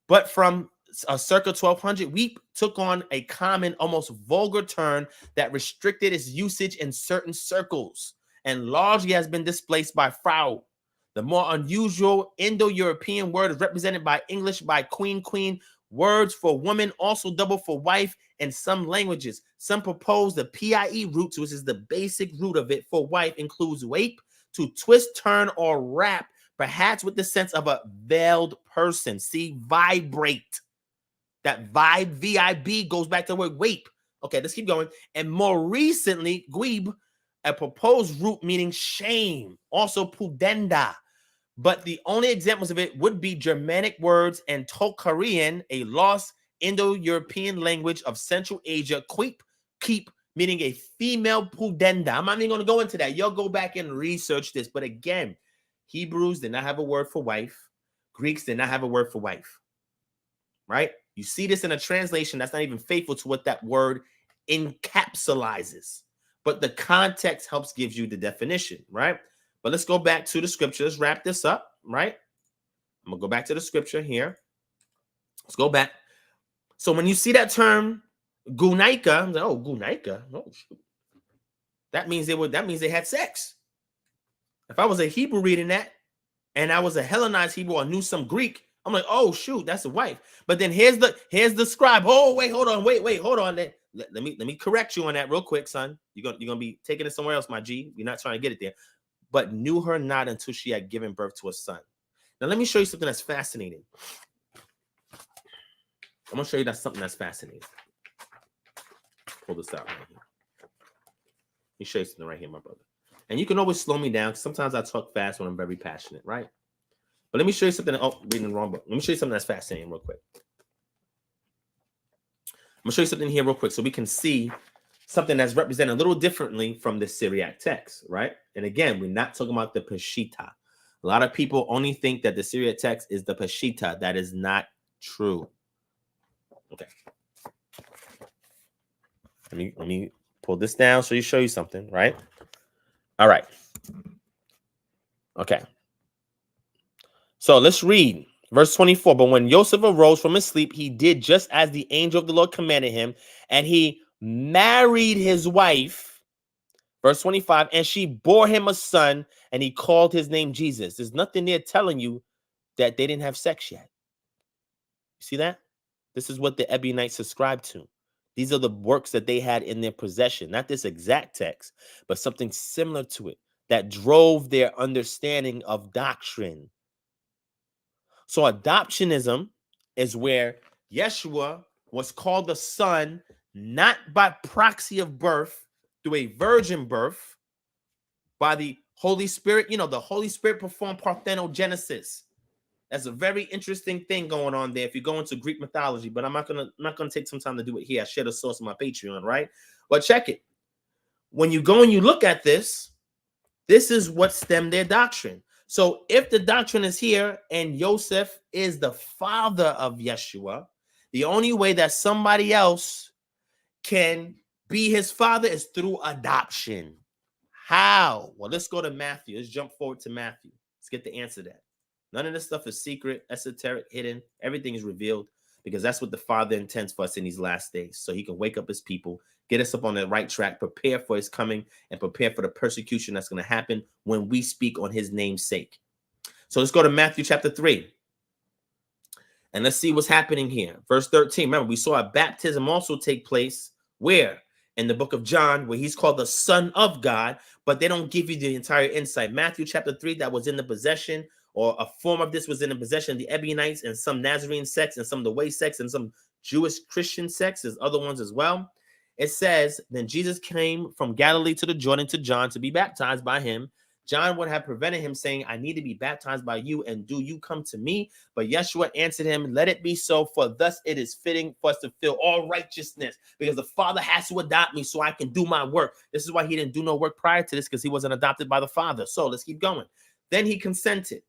but from circa 1200, weep took on a common, almost vulgar turn that restricted its usage in certain circles and largely has been displaced by Frau. The more unusual Indo-European word is represented by English by queen. Words for woman also double for wife in some languages. Some propose the PIE root, which is the basic root of it for wife, includes wape, to twist, turn, or wrap, perhaps with the sense of a veiled person. See, vibrate. That vibe, V-I-B, goes back to the word wape. Okay, let's keep going. And more recently, guib, a proposed root meaning shame, also pudenda. But the only examples of it would be Germanic words and Tocharian, a lost Indo-European language of Central Asia, keep, meaning a female pudenda. I'm not even going to go into that. Y'all go back and research this. But again, Hebrews did not have a word for wife. Greeks did not have a word for wife, right? You see this in a translation that's not even faithful to what that word encapsulizes. But the context helps gives you the definition, right? But let's go back to the scripture. Let's wrap this up, right? I'm going to go back to the scripture here. Let's go back. So when you see that term, gunaika, I'm like, oh, gunaika. Oh, shoot. That means they had sex. If I was a Hebrew reading that and I was a Hellenized Hebrew or knew some Greek, I'm like, oh, shoot, that's a wife. But then here's the scribe. Oh, wait, hold on. Let me correct you on that real quick, son. You're gonna be taking it somewhere else, my G. You're not trying to get it there. But knew her not until she had given birth to a son. Now, let me show you something that's fascinating. I'm going to show you something that's fascinating. Pull this out right here. Let me show you something right here, my brother. And you can always slow me down. Sometimes I talk fast when I'm very passionate, right? But let me show you something. Oh, reading the wrong book. Let me show you something that's fascinating real quick. I'm going to show you something here real quick so we can see something that's represented a little differently from the Syriac text, right? And again, we're not talking about the Peshitta. A lot of people only think that the Syriac text is the Peshitta. That is not true. Okay. Let me pull this down so you show you something, right? All right. Okay. So let's read verse 24. But when Joseph arose from his sleep, he did just as the angel of the Lord commanded him, and he married his wife. Verse 25, and she bore him a son, and he called his name Jesus. There's nothing there telling you that they didn't have sex yet. You see that? This is what the Ebionite subscribed to. These are the works that they had in their possession, not this exact text, but something similar to it that drove their understanding of doctrine. So adoptionism is where Yeshua was called the son, not by proxy of birth, through a virgin birth, by the Holy Spirit. You know, the Holy Spirit performed Parthenogenesis. That's a very interesting thing going on there if you go into Greek mythology, but I'm not gonna take some time to do it here. I share the source on my Patreon, right? But check it. When you go and you look at this, this is what stemmed their doctrine. So if the doctrine is here and Joseph is the father of Yeshua, the only way that somebody else can be his father is through adoption. How? Well, let's go to Matthew. Let's jump forward to Matthew. Let's get the answer to that. None of this stuff is secret, esoteric, hidden. Everything is revealed because that's what the Father intends for us in these last days. So he can wake up his people, get us up on the right track, prepare for his coming, and prepare for the persecution that's going to happen when we speak on his name's sake. So let's go to Matthew chapter 3. And let's see what's happening here. Verse 13. Remember, we saw a baptism also take place where? In the book of John, where he's called the Son of God, but they don't give you the entire insight. Matthew chapter 3, that was in the possession, or a form of this was in the possession of the Ebionites and some Nazarene sects and some of the way sects and some Jewish Christian sects. There's other ones as well. It says, then Jesus came from Galilee to the Jordan to John to be baptized by him. John would have prevented him, saying, I need to be baptized by you, and do you come to me? But Yeshua answered him, let it be so, for thus it is fitting for us to fulfill all righteousness, because the Father has to adopt me so I can do my work. This is why he didn't do no work prior to this, because he wasn't adopted by the Father. So let's keep going. Then he consented.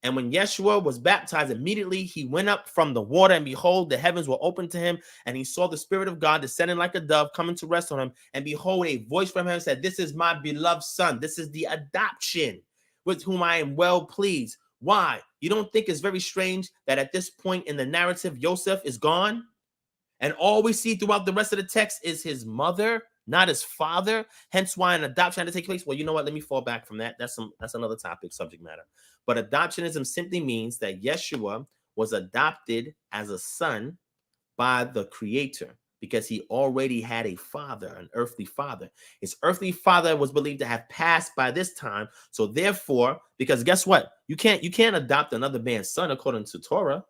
And when Yeshua was baptized, immediately he went up from the water, and behold, the heavens were opened to him, and he saw the Spirit of God descending like a dove, coming to rest on him. And behold, a voice from heaven said, this is my beloved Son. This is the adoption with whom I am well pleased. Why? You don't think it's very strange that at this point in the narrative, Joseph is gone? And all we see throughout the rest of the text is his mother, not his father. Hence why an adoption had to take place. Well, you know what? Let me fall back from that. That's another topic, subject matter. But adoptionism simply means that Yeshua was adopted as a son by the Creator because he already had a father, an earthly father. His earthly father was believed to have passed by this time. So therefore, because guess what? You can't adopt another man's son according to Torah,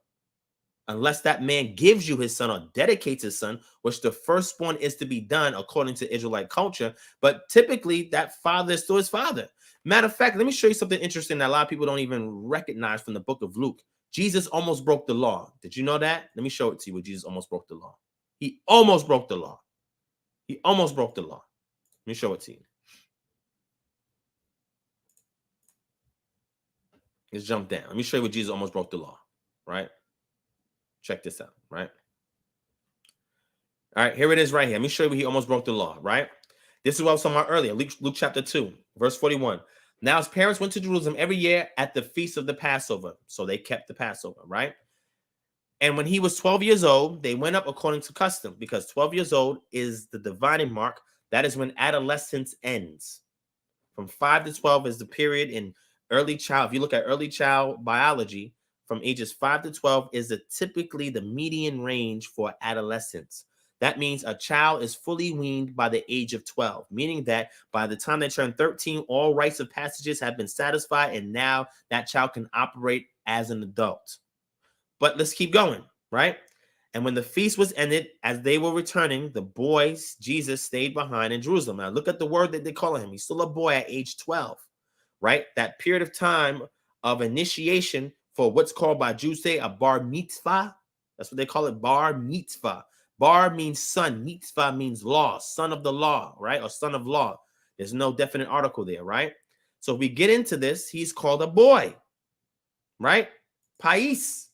unless that man gives you his son or dedicates his son, which the firstborn is to be done according to Israelite culture. But typically, that father is still his father. Matter of fact, let me show you something interesting that a lot of people don't even recognize from the book of Luke. Jesus almost broke the law. Did you know that? Let me show it to you where Jesus almost broke the law. He almost broke the law. He almost broke the law. Let me show it to you. Let's jump down. Let me show you where Jesus almost broke the law, right? Check this out, right? All right, here it is right here. Let me show you where he almost broke the law, right? This is what I was talking about earlier. Luke chapter 2, verse 41. Now his parents went to Jerusalem every year at the feast of the Passover. So they kept the Passover, right? And when he was 12 years old, they went up according to custom, because 12 years old is the dividing mark. That is when adolescence ends. From 5 to 12 is the period in early child. If you look at early child biology, from ages 5 to 12 is typically the median range for adolescence. That means a child is fully weaned by the age of 12, meaning that by the time they turn 13, all rites of passages have been satisfied, and now that child can operate as an adult. But let's keep going, right? And when the feast was ended, as they were returning, the boys, Jesus, stayed behind in Jerusalem. Now look at the word that they call him. He's still a boy at age 12, right? That period of time of initiation for what's called by Jews today a bar mitzvah. That's what they call it, bar mitzvah. Bar means son. Mitzvah means law, son of the law, right? Or son of law. There's no definite article there, right? So if we get into this, he's called a boy, right? Pais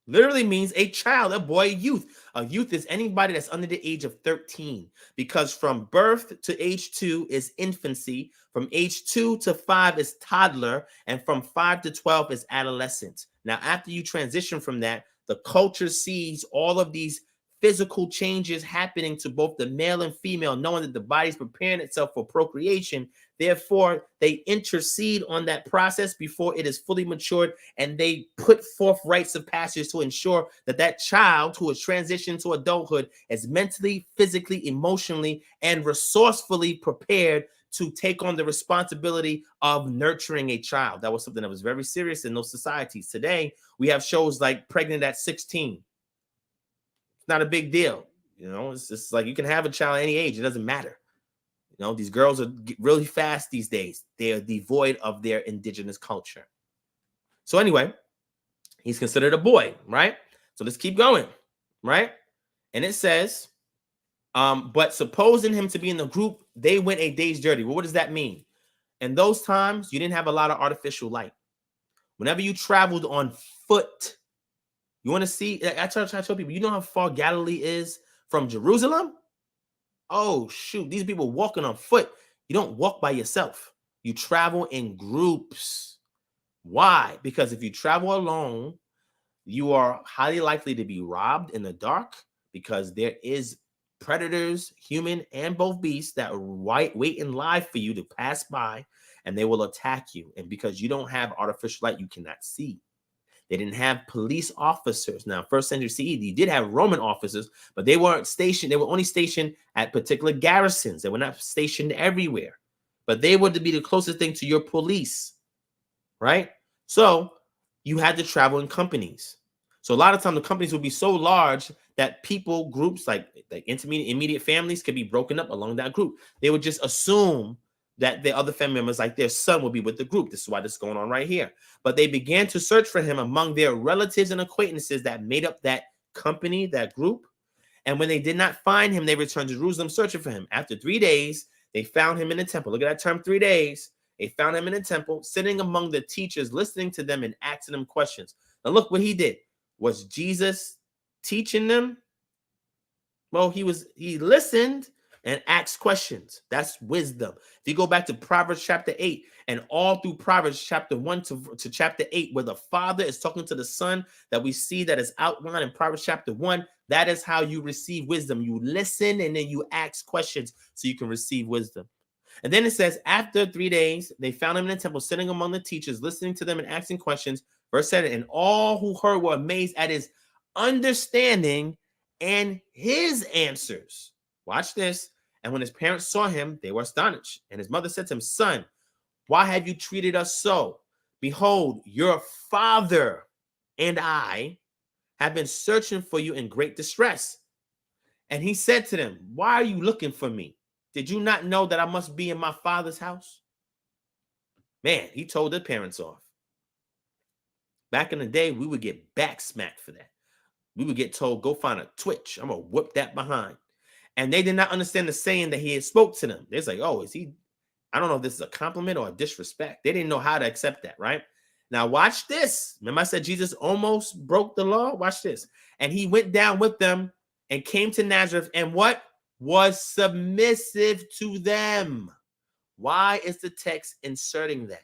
literally means a child, a boy, a youth. A youth is anybody that's under the age of 13, because from birth to age 2 is infancy, from age 2 to 5 is toddler, and from 5 to 12 is adolescent. Now, after you transition from that, the culture sees all of these physical changes happening to both the male and female, knowing that the body's preparing itself for procreation. Therefore, they intercede on that process before it is fully matured, and they put forth rites of passage to ensure that that child who is transitioned to adulthood is mentally, physically, emotionally, and resourcefully prepared to take on the responsibility of nurturing a child. That was something that was very serious in those societies. Today, we have shows like Pregnant at 16. It's not a big deal. You know, it's just like you can have a child at any age. It doesn't matter. You know, these girls are really fast these days. They are devoid of their indigenous culture. So anyway, he's considered a boy, right? So let's keep going, right? And it says, but supposing him to be in the group, they went a day's journey. Well, what does that mean? In those times, you didn't have a lot of artificial light. Whenever you traveled on foot, you want to see, I tell people, you know how far Galilee is from Jerusalem? oh, shoot, these people walking on foot. You don't walk by yourself. You travel in groups. Why? Because if you travel alone, you are highly likely to be robbed in the dark, because there is predators, human and both beasts, that wait in line for you to pass by, and they will attack you. And because you don't have artificial light, you cannot see. They didn't have police officers. Now, first century CE, you did have Roman officers, but they weren't stationed. They were only stationed at particular garrisons. They were not stationed everywhere, but they were to be the closest thing to your police, right? So you had to travel in companies. So a lot of times the companies would be so large that people, groups like intermediate, immediate families could be broken up along that group. They would just assume that the other family members, like their son, will be with the group. This is why this is going on right here. But they began to search for him among their relatives and acquaintances that made up that company, that group. And when they did not find him, they returned to Jerusalem searching for him. After 3 days, they found him in the temple. Look at that term, 3 days. They found him in the temple, sitting among the teachers, listening to them and asking them questions. Now look what he did. Was Jesus teaching them? Well, he listened and asked questions. That's wisdom. If you go back to Proverbs chapter 8 and all through Proverbs chapter 1 to chapter 8, where the father is talking to the son, that we see that is outlined in Proverbs chapter 1, that is how you receive wisdom. You listen and then you ask questions so you can receive wisdom. And then it says, after 3 days, they found him in the temple, sitting among the teachers, listening to them and asking questions. Verse 7, and all who heard were amazed at his understanding and his answers. Watch this. And when his parents saw him, they were astonished. And his mother said to him, son, why have you treated us so? Behold, your father and I have been searching for you in great distress. And he said to them, why are you looking for me? Did you not know that I must be in my father's house? Man, he told their parents off. Back in the day, we would get back smacked for that. We would get told, go find a twitch. I'm going to whip that behind. And they did not understand the saying that he had spoke to them. They're like, oh, is he? I don't know if this is a compliment or a disrespect. They didn't know how to accept that, right? Now watch this. Remember I said Jesus almost broke the law? Watch this. And he went down with them and came to Nazareth and what? Was submissive to them. Why is the text inserting that?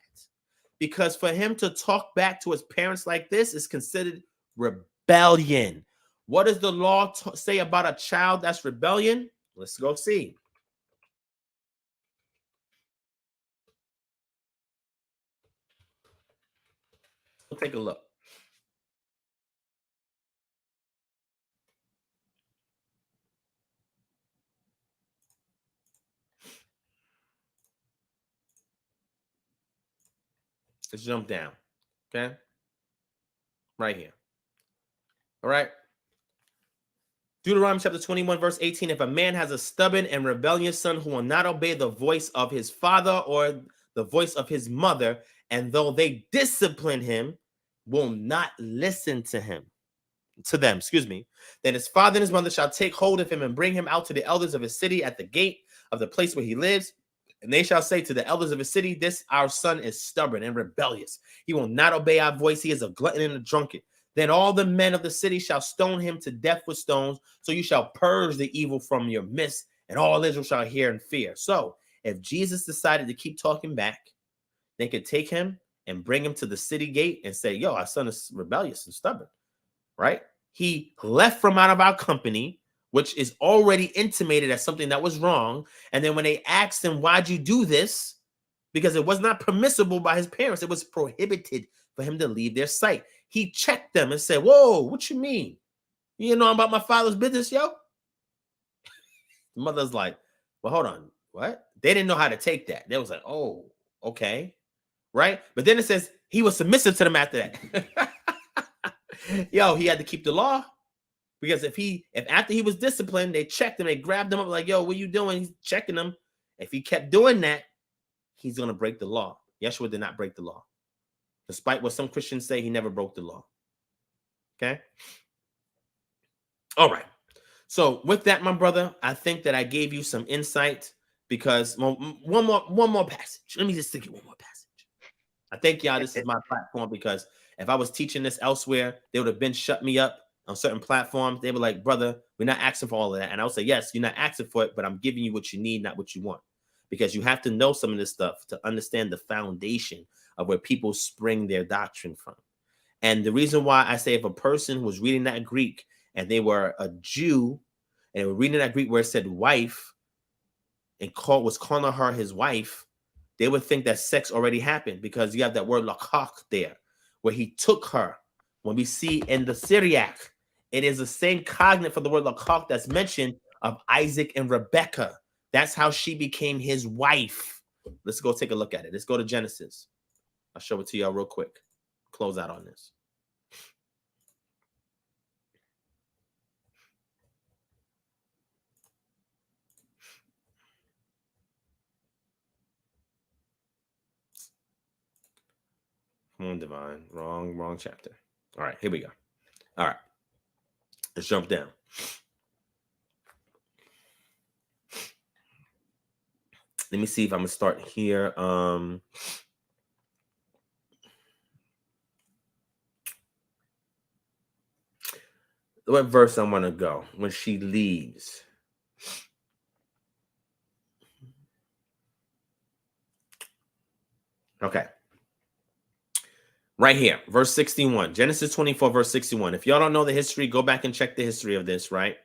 Because for him to talk back to his parents like this is considered rebellion. What does the law say about a child that's rebellion? Let's go see. We'll take a look. Let's jump down. Okay. Right here. All right. Deuteronomy chapter 21, verse 18. If a man has a stubborn and rebellious son who will not obey the voice of his father or the voice of his mother, and though they discipline him, will not listen to them, then his father and his mother shall take hold of him and bring him out to the elders of his city at the gate of the place where he lives. And they shall say to the elders of his city, this our son is stubborn and rebellious. He will not obey our voice. He is a glutton and a drunkard. Then all the men of the city shall stone him to death with stones. So you shall purge the evil from your midst, and all Israel shall hear and fear. So if Jesus decided to keep talking back, they could take him and bring him to the city gate and say, yo, our son is rebellious and stubborn, right? He left from out of our company, which is already intimated as something that was wrong. And then when they asked him, why'd you do this? Because it was not permissible by his parents. It was prohibited for him to leave their sight. He checked them and said, whoa, what you mean? You know about my father's business, yo? The mother's like, well, hold on. What? They didn't know how to take that. They was like, oh, okay. Right? But then it says he was submissive to them after that. Yo, he had to keep the law. Because if after he was disciplined, they checked him, they grabbed him up like, yo, what are you doing? He's checking him. If he kept doing that, he's going to break the law. Yeshua did not break the law. Despite what some Christians say, he never broke the law. Okay? All right. So with that, my brother, I think that I gave you some insight because one more passage. Let me just think of one more passage. I think, y'all, this is my platform because if I was teaching this elsewhere, they would have been shut me up on certain platforms, they were like, brother, we're not asking for all of that. And I would say, yes, you're not asking for it, but I'm giving you what you need, not what you want. Because you have to know some of this stuff to understand the foundation of where people spring their doctrine from. And the reason why I say if a person was reading that Greek and they were a Jew and they were reading that Greek where it said wife and was calling her his wife, they would think that sex already happened because you have that word lakach there, where he took her. When we see in the Syriac, it is the same cognate for the word lakach that's mentioned of Isaac and Rebekah. That's how she became his wife. Let's go take a look at it. Let's go to Genesis. I'll show it to y'all real quick. Close out on this. Come on, Divine. Wrong chapter. All right, here we go. All right. Let's jump down. Let me see if I'm going to start here. What verse I want to go? When she leaves. Okay. Right here, verse 61. Genesis 24, verse 61. If y'all don't know the history, go back and check the history of this, right?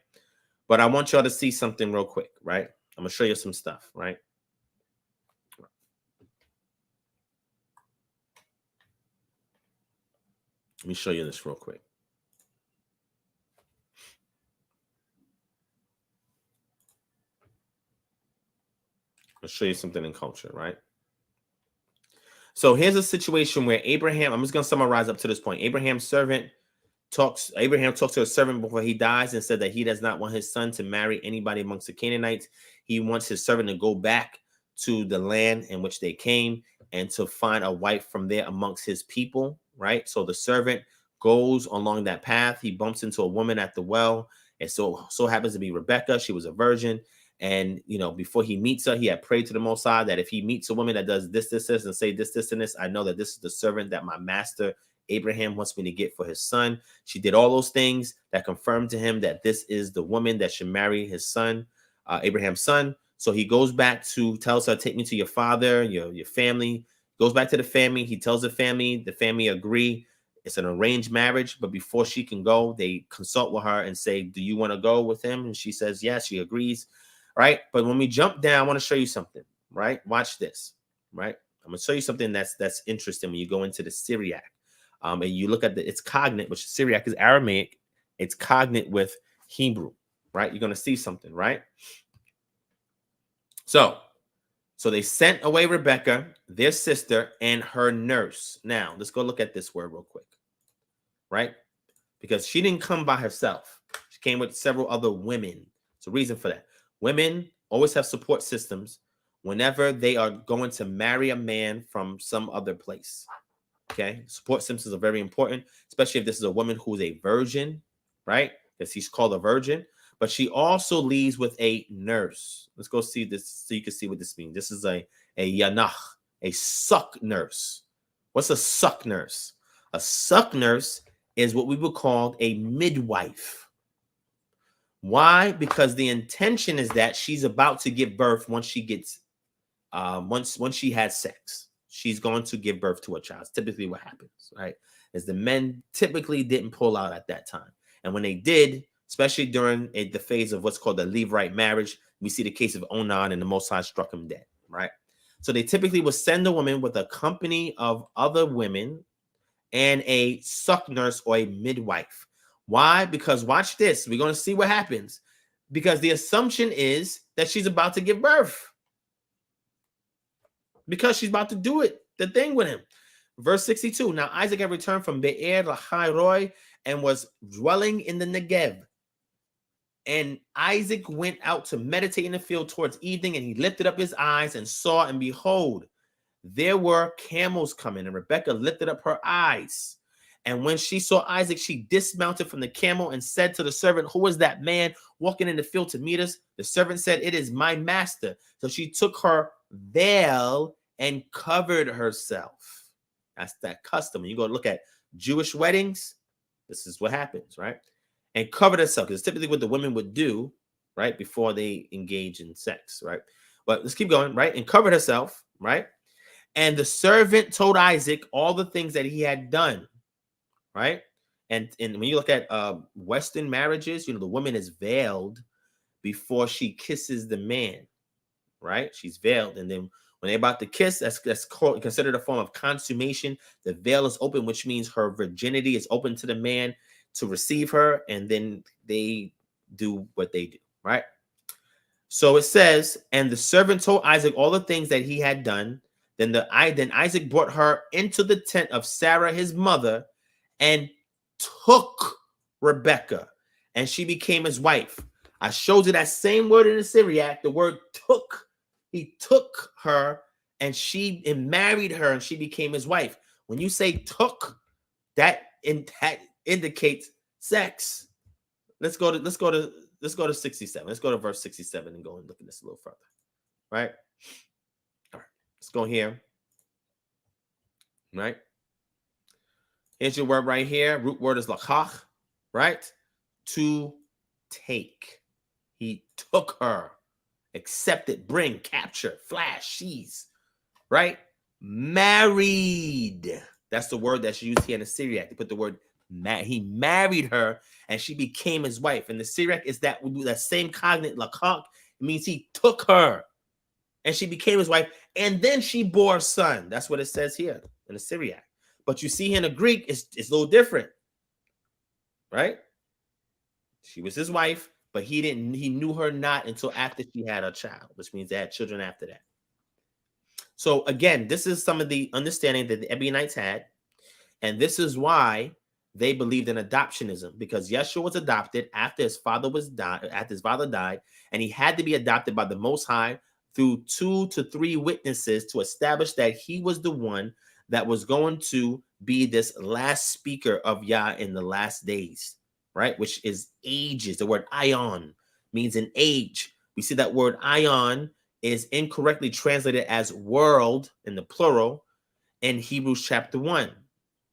But I want y'all to see something real quick, right? I'm going to show you some stuff, right? Let me show you this real quick. I'll show you something in culture, right? So here's a situation where Abraham, I'm just going to summarize up to this point. Abraham talks to a servant before he dies and said that he does not want his son to marry anybody amongst the Canaanites. He wants his servant to go back to the land in which they came and to find a wife from there amongst his people, right? So the servant goes along that path. He bumps into a woman at the well. And so happens to be Rebecca. She was a virgin. And, before he meets her, he had prayed to the Most High that if he meets a woman that does this, and say this, and this, I know that this is the servant that my master Abraham wants me to get for his son. She did all those things that confirmed to him that this is the woman that should marry his son, Abraham's son. So he goes back tells her, take me to your father, your family. Goes back to the family. He tells the family agree. It's an arranged marriage, but before she can go, they consult with her and say, do you want to go with him? And she says, yes, she agrees. Right. But when we jump down, I want to show you something. Right. Watch this. Right. I'm going to show you something that's interesting when you go into the Syriac. And you look at its cognate, which Syriac is Aramaic. It's cognate with Hebrew. Right. You're going to see something. Right. So they sent away Rebecca, their sister, and her nurse. Now, let's go look at this word real quick. Right. Because she didn't come by herself. She came with several other women. There's a reason for that. Women always have support systems whenever they are going to marry a man from some other place. Okay. Support systems are very important, especially if this is a woman who's a virgin, right? Because she's called a virgin, but she also leaves with a nurse. Let's go see this so you can see what this means. This is a yanach, a suck nurse. What's a suck nurse? A suck nurse is what we would call a midwife. Why? Because the intention is that she's about to give birth once she gets, once she has sex. She's going to give birth to a child. It's typically what happens, right? Is the men typically didn't pull out at that time. And when they did, especially during the phase of what's called the Levirate marriage, we see the case of Onan and the Most High struck him dead, right? So they typically would send a woman with a company of other women and a suck nurse or a midwife. Why? Because watch this. We're going to see what happens. Because the assumption is that she's about to give birth. Because she's about to do the thing with him. Verse 62. Now Isaac had returned from Be'er Lahai and was dwelling in the Negev. And Isaac went out to meditate in the field towards evening, and he lifted up his eyes and saw, and behold, there were camels coming. And Rebekah lifted up her eyes. And when she saw Isaac, she dismounted from the camel and said to the servant, who is that man walking in the field to meet us? The servant said, it is my master. So she took her veil and covered herself. That's that custom. When you go look at Jewish weddings, this is what happens, right? and covered herself, because typically what the women would do, right, before they engage in sex, right? But let's keep going, right? And covered herself, right? And the servant told Isaac all the things that he had done, right? And when you look at Western marriages, the woman is veiled before she kisses the man, right? She's veiled, and then when they're about to kiss, that's considered a form of consummation. The veil is open, which means her virginity is open to the man to receive her, and then they do what they do, right? So it says, and the servant told Isaac all the things that he had done. Then Isaac brought her into the tent of Sarah, his mother, and took Rebekah, and she became his wife. I showed you that same word in the Syriac, the word took. He took her and married her, and she became his wife. When you say took, that indicates sex. Let's go to 67. Let's go to verse 67 and go and look at this a little further. Right? All right. Let's go here. Right? Here's your word right here. Root word is lakach, right? To take. He took her. Accepted, bring, capture, flash, seize, right? Married. That's the word that's used here in the Syriac. They put the word he married her and she became his wife. And the Syriac is that same cognate, lakach. It means he took her and she became his wife. And then she bore a son. That's what it says here in the Syriac. But you see here in the Greek, it's a little different, right? She was his wife, but he knew her not until after she had a child, which means they had children after that. So again, this is some of the understanding that the Ebionites had, and this is why they believed in adoptionism, because Yeshua was adopted after his father died, and he had to be adopted by the Most High through 2 to 3 witnesses to establish that he was the one that was going to be this last speaker of Yah in the last days. Right, which is ages. The word ion means an age. We see that word ion is incorrectly translated as world in the plural in Hebrews chapter 1.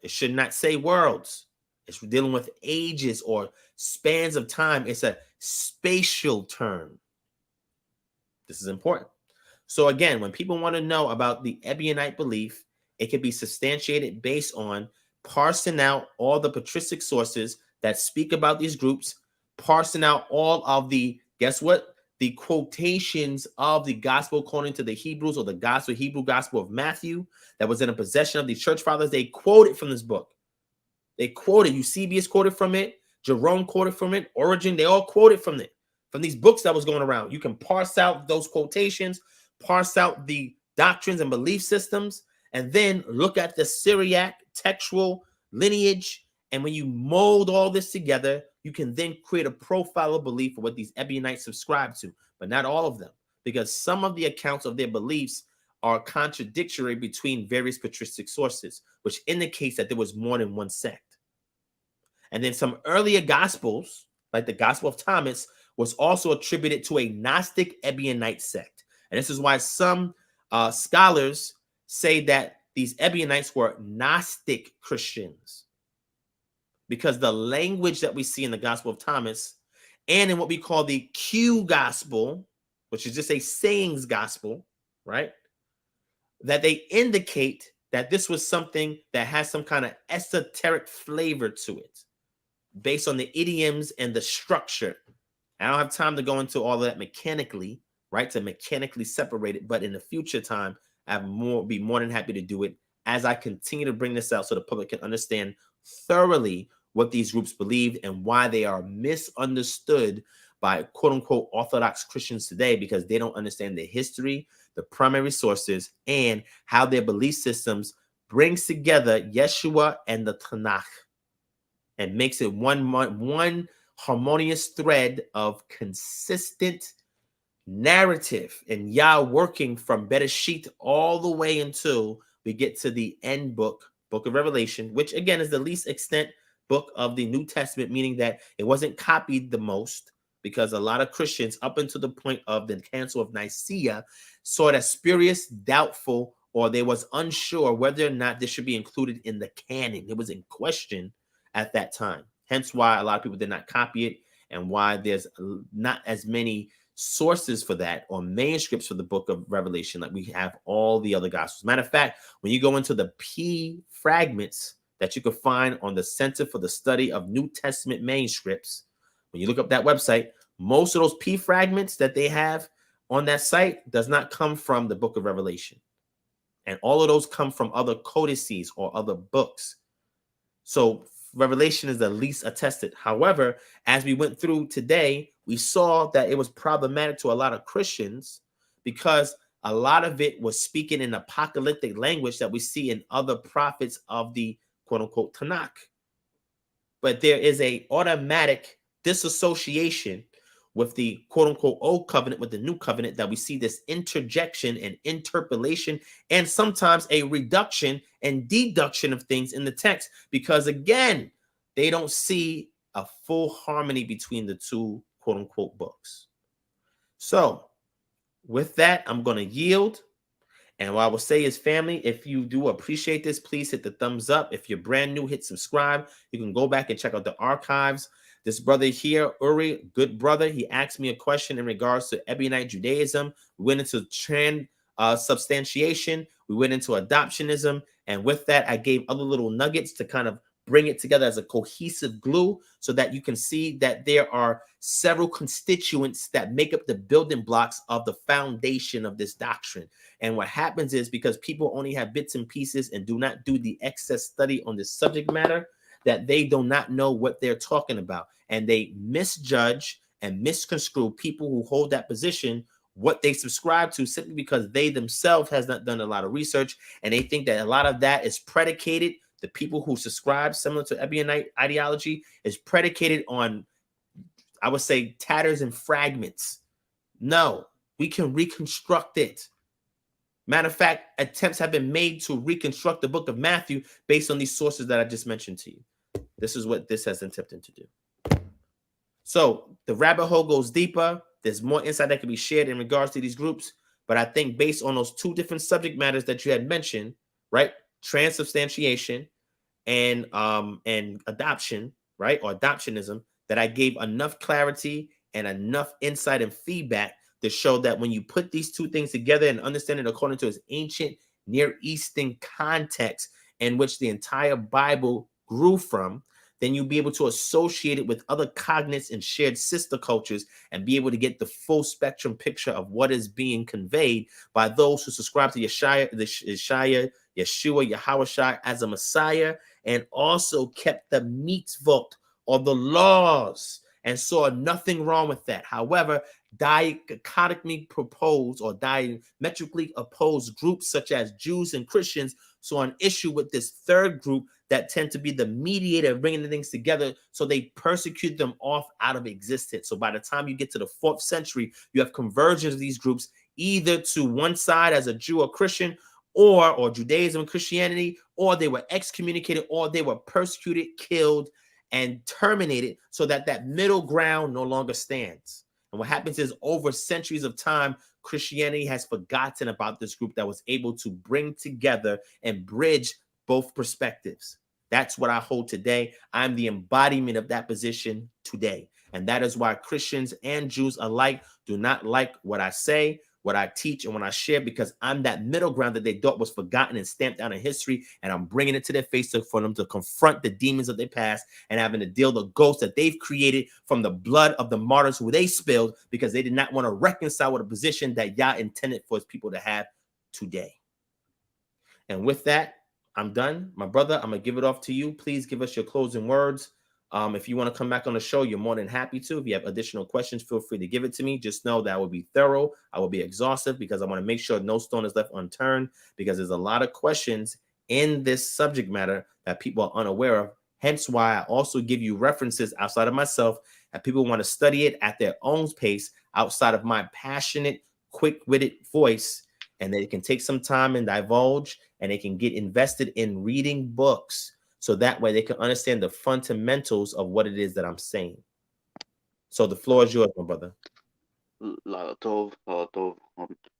It should not say worlds. It's dealing with ages or spans of time. It's a spatial term. This is important. So again, when people want to know about the Ebionite belief, it can be substantiated based on parsing out all the patristic sources that speak about these groups, parsing out all of the, guess what? The quotations of the gospel according to the Hebrews, or the Hebrew gospel of Matthew that was in a possession of the church fathers. They quoted from this book. They quoted. Eusebius quoted from it. Jerome quoted from it. Origen, they all quoted from it, from these books that was going around. You can parse out those quotations, parse out the doctrines and belief systems, and then look at the Syriac textual lineage. And when you mold all this together, you can then create a profile of belief for what these Ebionites subscribe to, but not all of them, because some of the accounts of their beliefs are contradictory between various patristic sources, which indicates that there was more than one sect. And then some earlier gospels, like the Gospel of Thomas, was also attributed to a Gnostic Ebionite sect. And this is why some scholars say that these Ebionites were Gnostic Christians, because the language that we see in the Gospel of Thomas and in what we call the Q gospel, which is just a sayings gospel, right? That they indicate that this was something that has some kind of esoteric flavor to it based on the idioms and the structure. I don't have time to go into all of that mechanically, right? To mechanically separate it, but in the future time, be more than happy to do it as I continue to bring this out so the public can understand thoroughly what these groups believed and why they are misunderstood by quote-unquote Orthodox Christians today, because they don't understand the history, the primary sources, and how their belief systems brings together Yeshua and the Tanakh and makes it one harmonious thread of consistent narrative, and Yah working from Bereshit all the way until we get to the end book of Revelation, which again is the least extent book of the New Testament, meaning that it wasn't copied the most, because a lot of Christians up until the point of the Council of Nicaea saw it as spurious, doubtful, or they was unsure whether or not this should be included in the canon. It was in question at that time. Hence why a lot of people did not copy it, and why there's not as many sources for that or manuscripts for the book of Revelation like we have all the other gospels. Matter of fact, when you go into the P fragments that you can find on the Center for the Study of New Testament Manuscripts, when you look up that website, most of those P fragments that they have on that site does not come from the book of Revelation. And all of those come from other codices or other books. So Revelation is the least attested. However, as we went through today, we saw that it was problematic to a lot of Christians because a lot of it was speaking in apocalyptic language that we see in other prophets of the quote unquote Tanakh. But there is a automatic disassociation with the quote unquote old covenant with the new covenant that we see this interjection and interpolation and sometimes a reduction and deduction of things in the text because again, they don't see a full harmony between the two quote unquote books. So with that, I'm going to yield. And what I will say is, family, if you do appreciate this, please hit the thumbs up. If you're brand new, hit subscribe. You can go back and check out the archives. This brother here, Uri, good brother, he asked me a question in regards to Ebionite Judaism. We went into Transubstantiation. We went into Adoptionism. And with that, I gave other little nuggets to kind of bring it together as a cohesive glue so that you can see that there are several constituents that make up the building blocks of the foundation of this doctrine. And what happens is because people only have bits and pieces and do not do the excess study on this subject matter, that they do not know what they're talking about. And they misjudge and misconstrue people who hold that position, what they subscribe to, simply because they themselves has not done a lot of research. And they think that a lot of that is predicated, the people who subscribe similar to Ebionite ideology is predicated on, I would say, tatters and fragments. No, we can reconstruct it. Matter of fact, attempts have been made to reconstruct the book of Matthew based on these sources that I just mentioned to you. This is what this has attempted to do. So the rabbit hole goes deeper. There's more insight that can be shared in regards to these groups. But I think based on those two different subject matters that you had mentioned, right? Transubstantiation and adoption, right? Or adoptionism, that I gave enough clarity and enough insight and feedback to show that when you put these two things together and understand it according to its ancient Near Eastern context in which the entire Bible grew from, then you'll be able to associate it with other cognates and shared sister cultures and be able to get the full spectrum picture of what is being conveyed by those who subscribe to Yeshua, Yahushua as a Messiah, and also kept the mitzvot or the laws and saw nothing wrong with that. However, dichotomically proposed or diametrically opposed groups such as Jews and Christians saw an issue with this third group that tend to be the mediator of bringing the things together, so they persecute them off out of existence. So by the time you get to the 4th century, you have convergence of these groups either to one side as a Jew or Christian, or Judaism and Christianity, or they were excommunicated, or they were persecuted, killed, and terminated, so that that middle ground no longer stands. And what happens is, over centuries of time, Christianity has forgotten about this group that was able to bring together and bridge both perspectives. That's what I hold today. I'm the embodiment of that position today. And that is why Christians and Jews alike do not like what I say, what I teach, and what I share, because I'm that middle ground that they thought was forgotten and stamped down in history, and I'm bringing it to their face for them to confront the demons of their past and having to deal with the ghosts that they've created from the blood of the martyrs who they spilled because they did not want to reconcile with a position that Yah intended for his people to have today. And with that, I'm done. My brother, I'm going to give it off to you. Please give us your closing words. If you want to come back on the show, you're more than happy to. If you have additional questions, feel free to give it to me. Just know that I will be thorough. I will be exhaustive because I want to make sure no stone is left unturned, because there's a lot of questions in this subject matter that people are unaware of. Hence why I also give you references outside of myself, and people want to study it at their own pace outside of my passionate, quick-witted voice, and they can take some time and divulge, and they can get invested in reading books, so that way they can understand the fundamentals of what it is that I'm saying. So the floor is yours, my brother.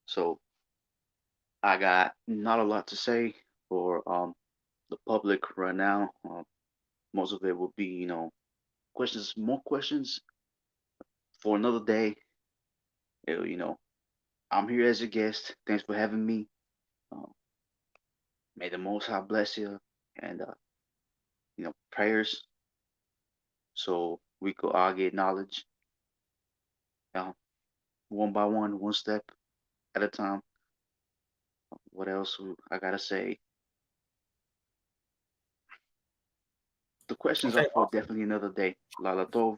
So I got not a lot to say for the public right now. Most of it will be, more questions for another day. I'm here as a guest. Thanks for having me. Uh, may the Most High bless you, and prayers so we could all get knowledge, one by one step at a time. What else I gotta say? The questions Okay, are for awesome. definitely another day. Lala Tov,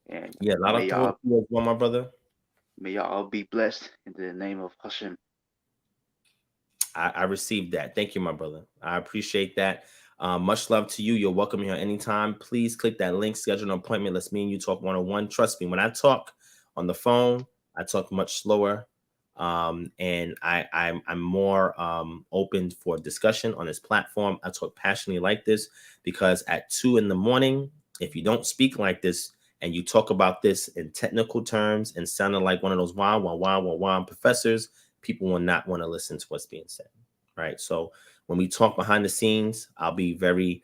and Yeah, a lot may of thought y'all to you as well, my brother. may y'all be blessed in the name of Hashem. I received that. Thank you, my brother. I appreciate that. Much love to you. You're welcome here anytime. Please click that link, schedule an appointment. Let's me and you talk one-on-one. Trust me, when I talk on the phone, I talk much slower. And I'm more open for discussion on this platform. I talk passionately like this because at 2 a.m, if you don't speak like this and you talk about this in technical terms and sounding like one of those wow professors, people will not want to listen to what's being said, right? So when we talk behind the scenes, I'll be very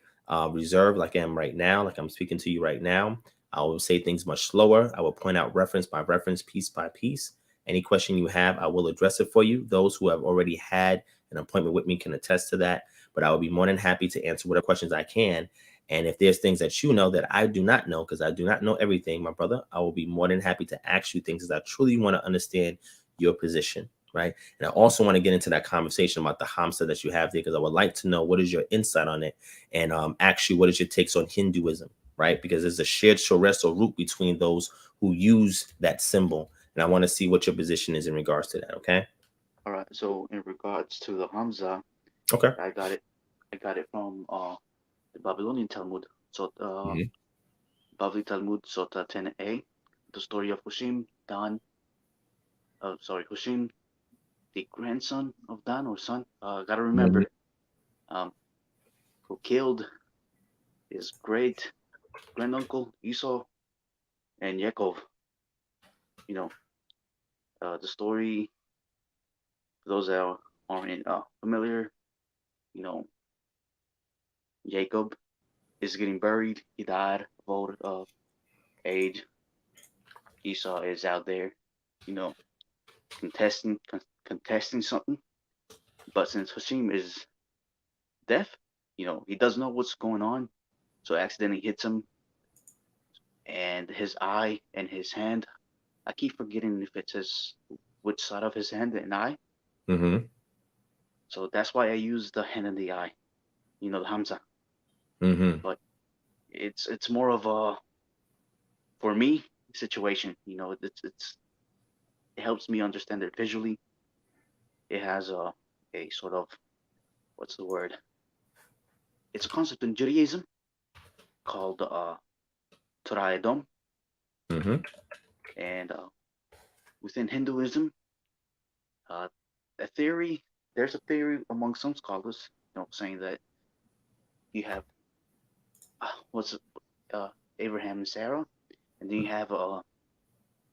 reserved, like I am right now, like I'm speaking to you right now. I will say things much slower. I will point out reference by reference, piece by piece. Any question you have, I will address it for you. Those who have already had an appointment with me can attest to that, but I will be more than happy to answer whatever questions I can. And if there's things that you know that I do not know, because I do not know everything, my brother, I will be more than happy to ask you things as I truly want to understand your position. Right. And I also want to get into that conversation about the Hamsa that you have there, because I would like to know what is your insight on it, and actually what is your takes on Hinduism, right? Because there's a shared shores or root between those who use that symbol. And I want to see what your position is in regards to that. Okay. All right. So in regards to the Hamza, Okay. I got it. I got it from the Babylonian Talmud. So Bavli Talmud Sota 10a, the story of Hushim, Hushim, the grandson of Dan or son. Gotta remember, um, who killed his great granduncle Esau and Yaakov. You know, the story. For those that aren't familiar, you know, Jacob is getting buried. He died of old age. Esau is out there, you know, contesting something. But since Hashim is deaf, he doesn't know what's going on. So accidentally hits him, and his eye and his hand. I keep forgetting if it says which side of his hand and eye. Mm-hmm. So that's why I use the hand and the eye, the Hamza. Mm-hmm. But it's more of a, for me, situation. It helps me understand it visually. It has a sort of, what's the word? It's a concept in Judaism called Torah Edom, Mm-hmm. and within Hinduism, uh, there's a theory among some scholars, saying that you have what's it, Abraham and Sarah, and then you have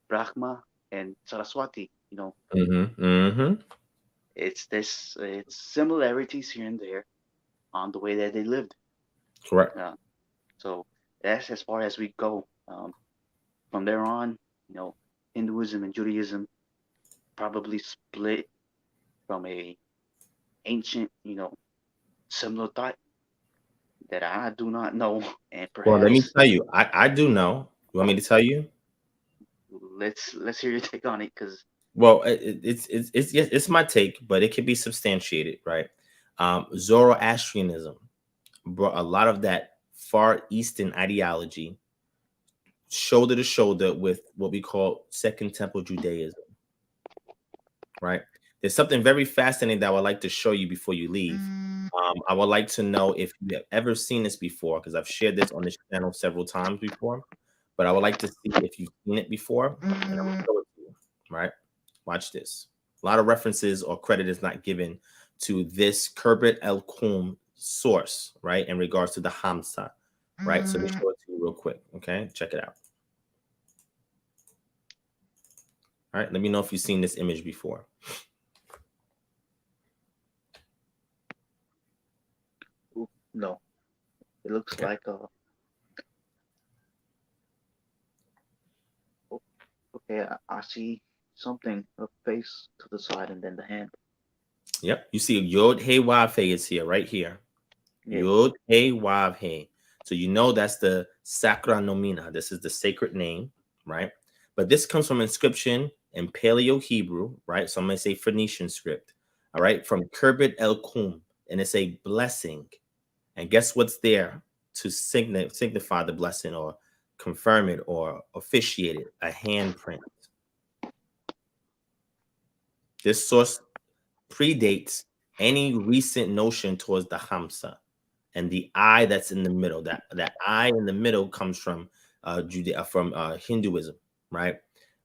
Brahma and Saraswati. Mm-hmm. Mm-hmm. It's similarities here and there on the way that they lived. Correct. So that's as far as we go. From there on, Hinduism and Judaism probably split from a ancient, similar thought that I do not know, and Well, let me perhaps tell you, I do know. You want me to tell you? let's hear your take on it, because Well, yes, it's my take, but it can be substantiated, right? Zoroastrianism brought a lot of that Far Eastern ideology shoulder to shoulder with what we call Second Temple Judaism, right? There's something very fascinating that I would like to show you before you leave. I would like to know if you have ever seen this before, because I've shared this on this channel several times before, but I would like to see if you've seen it before, and I'm going to show it to you, right? Watch this. A lot of references or credit is not given to this Kerbet El Kum source, right, in regards to the Hamsa, right? So let me show it to you real quick, okay? Check it out. All right, let me know if you've seen this image before. no, it looks Okay. like Okay, I see something, a face to the side, and then the hand. Yep. You see Yod Hey Vav Hey is here, right here. Yeah. Yod Hey Vav Hey. So you know that's the Sacra Nomina. This is the sacred name, right? But this comes from inscription in Paleo Hebrew, right? So I'm going to say Phoenician script, all right? From Kerbet El Kum, and it's a blessing. And guess what's there to signify the blessing or confirm it or officiate it? A handprint. This source predates any recent notion towards the Hamsa. And the eye that's in the middle, that eye in the middle comes from Hinduism, right?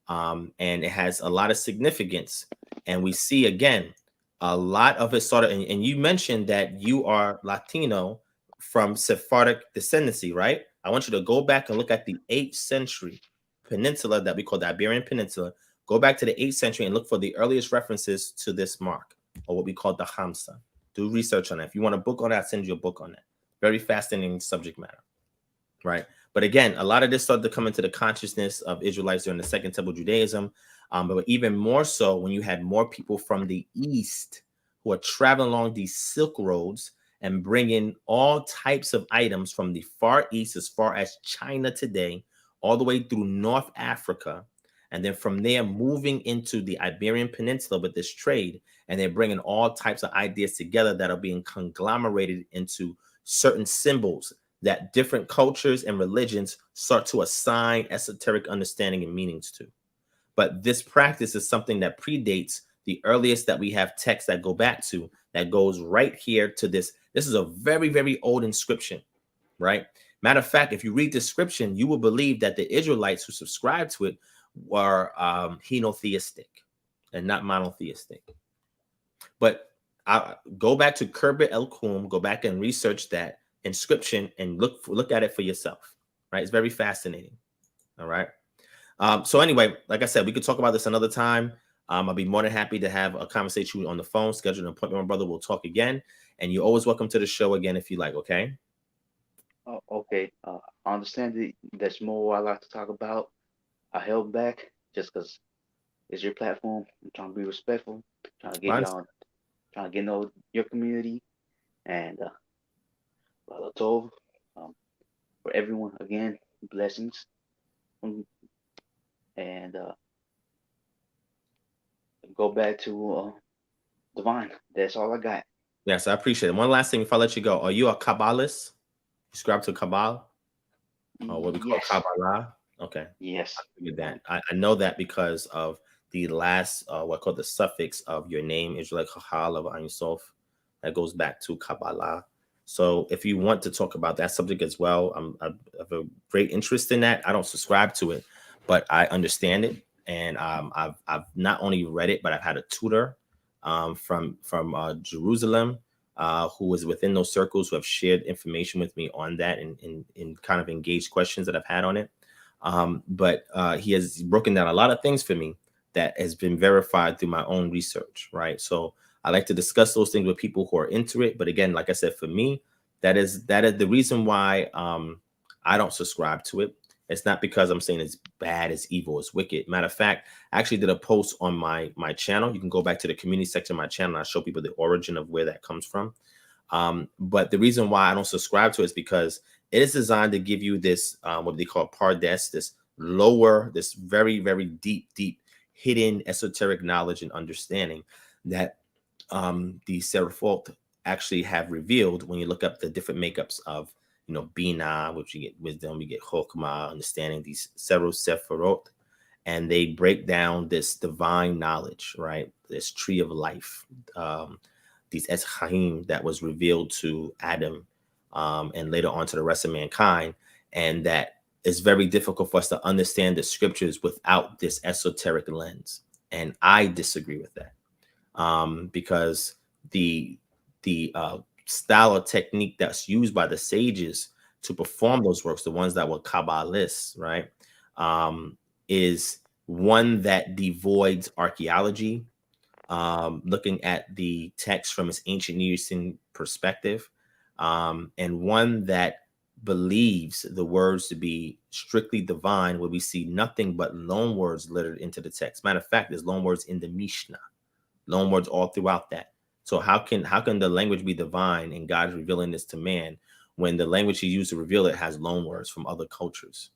And it has a lot of significance. And we see again a lot of it started. And you mentioned that you are Latino from Sephardic descendancy, right? I want you to go back and look at the 8th century peninsula that we call the Iberian Peninsula. Go back to the 8th century and look for the earliest references to this mark, or what we call the Hamsa. Do research on that. If you want a book on that, I'll send you a book on that. Very fascinating subject matter, right? But again, a lot of this started to come into the consciousness of Israelites during the Second Temple Judaism, but even more so when you had more people from the East who are traveling along these Silk Roads and bringing all types of items from the Far East, as far as China today, all the way through North Africa, and then from there moving into the Iberian Peninsula with this trade, and they're bringing all types of ideas together that are being conglomerated into certain symbols that different cultures and religions start to assign esoteric understanding and meanings to. But this practice is something that predates the earliest that we have texts that go back to, that goes right here to this. This is a very, very old inscription, right? Matter of fact, if you read the inscription, you will believe that the Israelites who subscribed to it were henotheistic and not monotheistic. But go back to Kerbet El Kum, go back and research that inscription and look at it for yourself, right? It's very fascinating. All right. So anyway, like I said, we could talk about this another time. I'll be more than happy to have a conversation on the phone, schedule an appointment, my brother. We'll talk again. And you're always welcome to the show again if you like, okay? Oh, okay. I understand that there's more I like to talk about. I held back just because it's your platform. I'm trying to be respectful, trying to get Fine. y'all, trying to get to know your community, and Brother Tov, for everyone again, blessings, and go back to Divine. That's all I got. Yes, I appreciate it. One last thing before I let you go. Are you a Kabbalist? Subscribe to Kabbalah? Or what we call Yes. Kabbalah? Okay. Yes. I figured that. I know that because of the last, what called the suffix of your name, Israelite Chachal of Ein Sof. That goes back to Kabbalah. So if you want to talk about that subject as well, I have a great interest in that. I don't subscribe to it, but I understand it. And I've not only read it, but I've had a tutor from Jerusalem who was within those circles, who have shared information with me on that and kind of engaged questions that I've had on it. But he has broken down a lot of things for me that has been verified through my own research, right? So I like to discuss those things with people who are into it. But again, like I said, for me, that is the reason why I don't subscribe to it. It's not because I'm saying it's bad, it's evil, it's wicked. Matter of fact, I actually did a post on my channel. You can go back to the community section of my channel. And I show people the origin of where that comes from. But the reason why I don't subscribe to it is because it is designed to give you this, what they call pardes, this lower, this very, very deep hidden esoteric knowledge and understanding that the Seraphot actually have revealed when you look up the different makeups of, Bina, which you get wisdom, you get Chokmah, understanding these several Sephirot, and they break down this divine knowledge, right? This tree of life, these Etz Chaim that was revealed to Adam and later on to the rest of mankind, and that it's very difficult for us to understand the scriptures without this esoteric lens. And I disagree with that because the style or technique that's used by the sages to perform those works, the ones that were Kabbalists, right, is one that devoids archaeology, looking at the text from its ancient Near Eastern perspective, and one that believes the words to be strictly divine, where we see nothing but loan words littered into the text. Matter of fact, there's loan words in the Mishnah, loan words all throughout that. So how can the language be divine and God is revealing this to man when the language he used to reveal it has loan words from other cultures?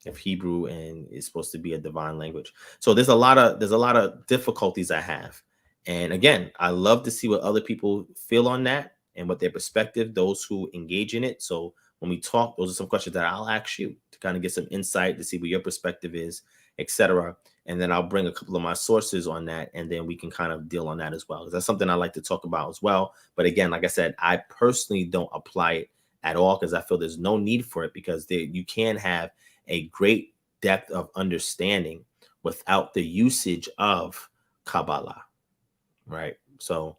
If Hebrew and is supposed to be a divine language. So there's a lot of difficulties I have. And again, I love to see what other people feel on that and what their perspective, those who engage in it. So when we talk, those are some questions that I'll ask you to kind of get some insight to see what your perspective is, etc. And then I'll bring a couple of my sources on that, and then we can kind of deal on that as well. Because that's something I like to talk about as well. But again, like I said, I personally don't apply it at all because I feel there's no need for it, because you can have a great depth of understanding without the usage of Kabbalah, right? So,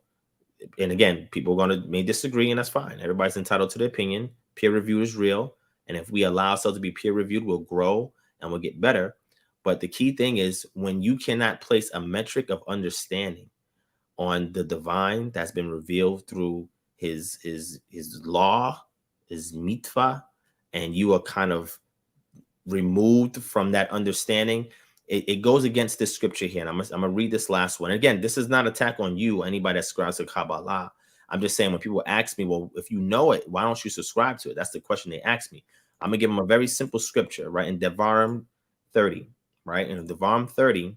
and again, people may disagree, and that's fine. Everybody's entitled to their opinion. Peer review is real. And if we allow ourselves to be peer reviewed, we'll grow and we'll get better. But the key thing is when you cannot place a metric of understanding on the divine that's been revealed through his law, his mitzvah, and you are kind of removed from that understanding, it goes against this scripture here. And I'm gonna read this last one. Again, this is not an attack on you, anybody that subscribes to Kabbalah. I'm just saying, when people ask me, well, if you know it, why don't you subscribe to it? That's the question they ask me. I'm gonna give them a very simple scripture, right? In Devarim 30, right? In Devarim 30,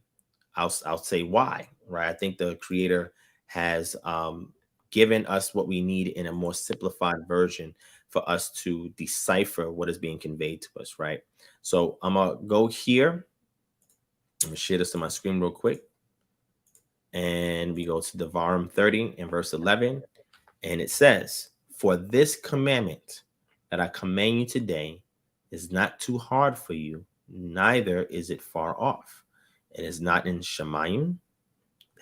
I'll say why, right? I think the Creator has given us what we need in a more simplified version for us to decipher what is being conveyed to us, right? So I'm gonna go here. I'm gonna share this on my screen real quick. And we go to Devarim 30 and verse 11. And it says, "For this commandment that I command you today is not too hard for you, neither is it far off. It is not in Shemayim,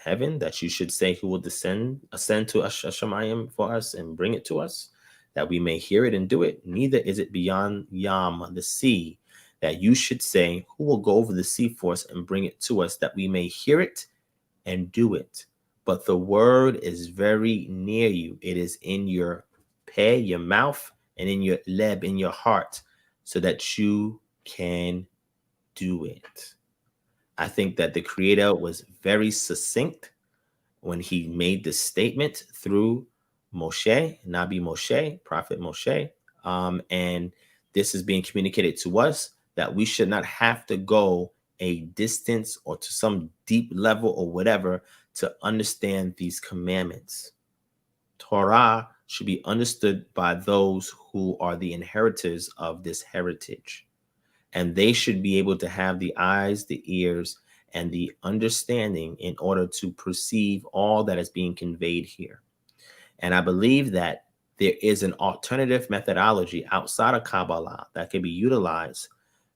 heaven, that you should say, who will ascend to Shemayim for us and bring it to us, that we may hear it and do it. Neither is it beyond Yam, the sea, that you should say, who will go over the sea for us and bring it to us, that we may hear it and do it. But the word is very near you. It is in your peh, your mouth, and in your leb, in your heart, so that you can do it." I think that the Creator was very succinct when he made this statement through Moshe, Nabi Moshe, Prophet Moshe. And this is being communicated to us that we should not have to go a distance or to some deep level or whatever to understand these commandments. Torah should be understood by those who are the inheritors of this heritage. And they should be able to have the eyes, the ears, and the understanding in order to perceive all that is being conveyed here. And I believe that there is an alternative methodology outside of Kabbalah that can be utilized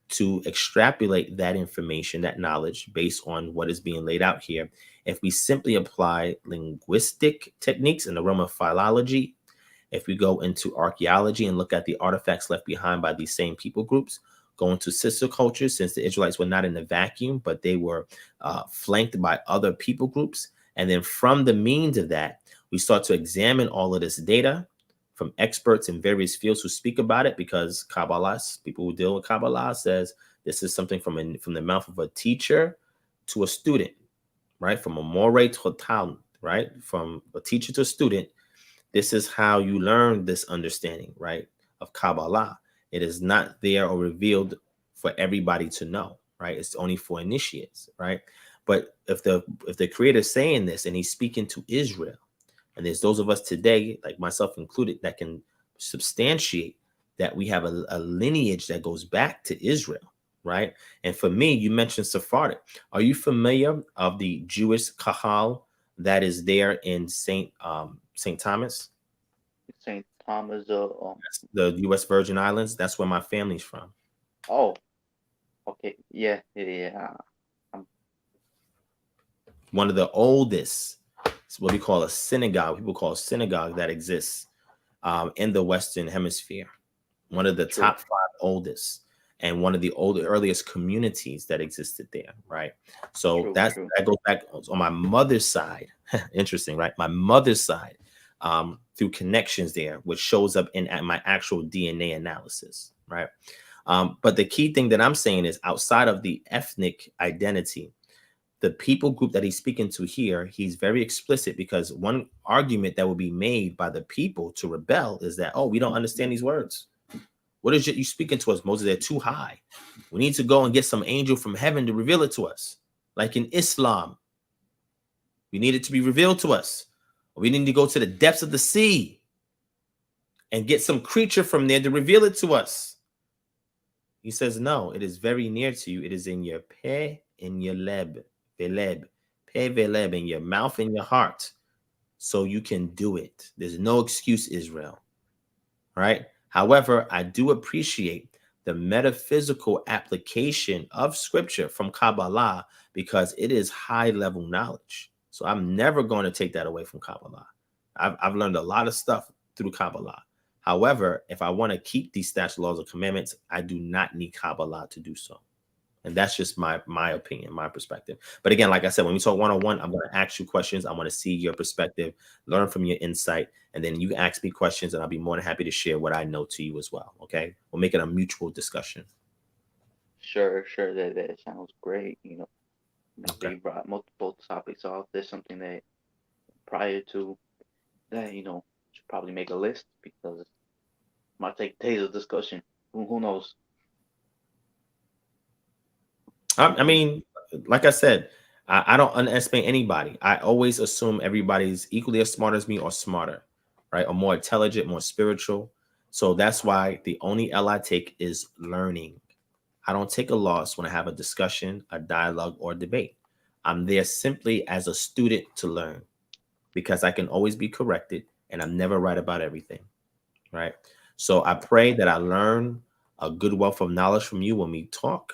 to extrapolate that information, that knowledge, based on what is being laid out here. If we simply apply linguistic techniques in the realm of philology, if we go into archaeology and look at the artifacts left behind by these same people groups, go into sister cultures, since the Israelites were not in a vacuum, but they were flanked by other people groups. And then from the means of that, we start to examine all of this data from experts in various fields who speak about it, because Kabbalah, people who deal with Kabbalah, says this is something from the mouth of a teacher to a student, right? From a more to a talent, right? From a teacher to a student. This is how you learn this understanding, right, of Kabbalah. It is not there or revealed for everybody to know, right? It's only for initiates, right? But if the Creator is saying this and he's speaking to Israel, and there's those of us today, like myself included, that can substantiate that we have a lineage that goes back to Israel, right? And for me, you mentioned Sephardic. Are you familiar of the Jewish Kahal that is there in St. Thomas? St. Thomas, The U.S. Virgin Islands. That's where my family's from. Oh, okay. Yeah. One of the oldest, it's what we call a synagogue. People call a synagogue that exists in the Western Hemisphere. One of the top 5 oldest, and one of the earliest communities that existed there, right? So that goes back on my mother's side. Interesting, right? My mother's side. through connections there, which shows up in my actual DNA analysis, right? But the key thing that I'm saying is outside of the ethnic identity, the people group that he's speaking to here, he's very explicit, because one argument that will be made by the people to rebel is that, oh, we don't understand these words. What is it you speaking to us, Moses? They're too high. We need to go and get some angel from heaven to reveal it to us. Like in Islam, we need it to be revealed to us. We need to go to the depths of the sea and get some creature from there to reveal it to us. He says, no, it is very near to you. It is in your peh, in your leb, veleb, peh, veleb, in your mouth, in your heart. So you can do it. There's no excuse, Israel. Right? However, I do appreciate the metaphysical application of scripture from Kabbalah, because it is high level knowledge. So I'm never going to take that away from Kabbalah. I've learned a lot of stuff through Kabbalah. However, if I want to keep these statutes, laws, and commandments, I do not need Kabbalah to do so. And that's just my opinion, my perspective. But again, like I said, when we talk one-on-one, I'm going to ask you questions. I want to see your perspective, learn from your insight, and then you can ask me questions, and I'll be more than happy to share what I know to you as well. Okay? We'll make it a mutual discussion. Sure. That sounds great. You know, they brought multiple topics off. There's something that prior to that, you know, should probably make a list, because it might take days of discussion. Who knows? I mean, like I said, I don't underestimate anybody. I always assume everybody's equally as smart as me or smarter, right? Or more intelligent, more spiritual. So that's why the only L I take is learning. I don't take a loss when I have a discussion, a dialogue, or debate. I'm there simply as a student to learn, because I can always be corrected, and I'm never right about everything, right? So I pray that I learn a good wealth of knowledge from you when we talk,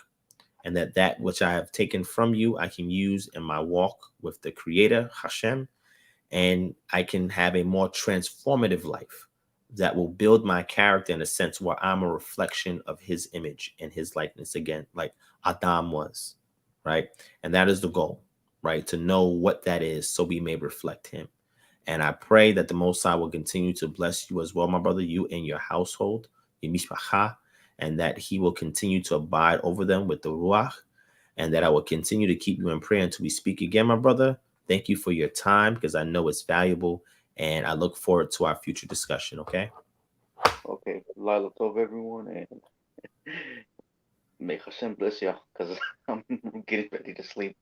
and that which I have taken from you, I can use in my walk with the Creator, Hashem, and I can have a more transformative life that will build my character in a sense where I'm a reflection of his image and his likeness again, like Adam was, right? And that is the goal, right? To know what that is so we may reflect him. And I pray that the Most High will continue to bless you as well, my brother, you and your household, your mishpacha, and that he will continue to abide over them with the Ruach, and that I will continue to keep you in prayer until we speak again, my brother. Thank you for your time, because I know it's valuable, and I look forward to our future discussion, okay? Okay. Lila Tov, everyone, and may Hashem bless y'all, because I'm getting ready to sleep.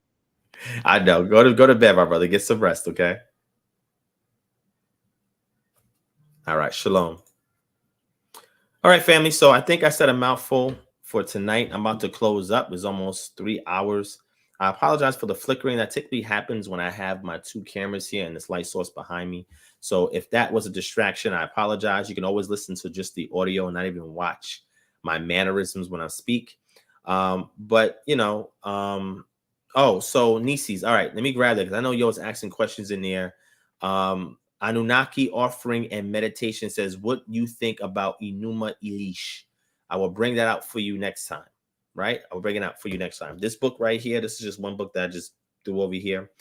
I know. Go to bed, my brother. Get some rest, okay? All right. Shalom. All right, family. So I think I said a mouthful for tonight. I'm about to close up. It's almost 3 hours. I apologize for the flickering that typically happens when I have my two cameras here and this light source behind me. So if that was a distraction, I apologize. You can always listen to just the audio and not even watch my mannerisms when I speak. But, you know, oh, so Nisi's. All right, let me grab that, because I know yo was asking questions in there. Anunnaki offering and meditation says, what you think about Enuma Elish? I will bring that out for you next time, right? I will bring it out for you next time. This book right here, this is just one book that I just threw over here.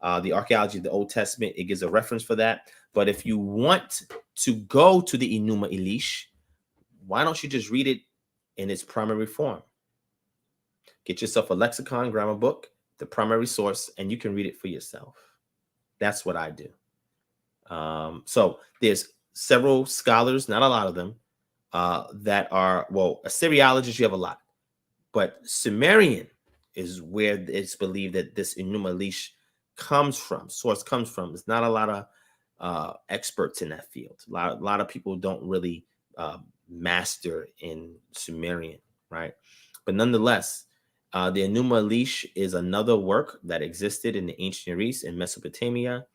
The Archaeology of the Old Testament, it gives a reference for that. But if you want to go to the Enuma Elish, why don't you just read it in its primary form? Get yourself a lexicon, grammar book, the primary source, and you can read it for yourself. That's what I do. So there's several scholars, not a lot of them, that are, well, Assyriologists, you have a lot, but Sumerian is where it's believed that this Enuma Elish source comes from. There's not a lot of experts in that field. A lot of people don't really master in Sumerian, right? But nonetheless, the Enuma Elish is another work that existed in the ancient Near East in Mesopotamia.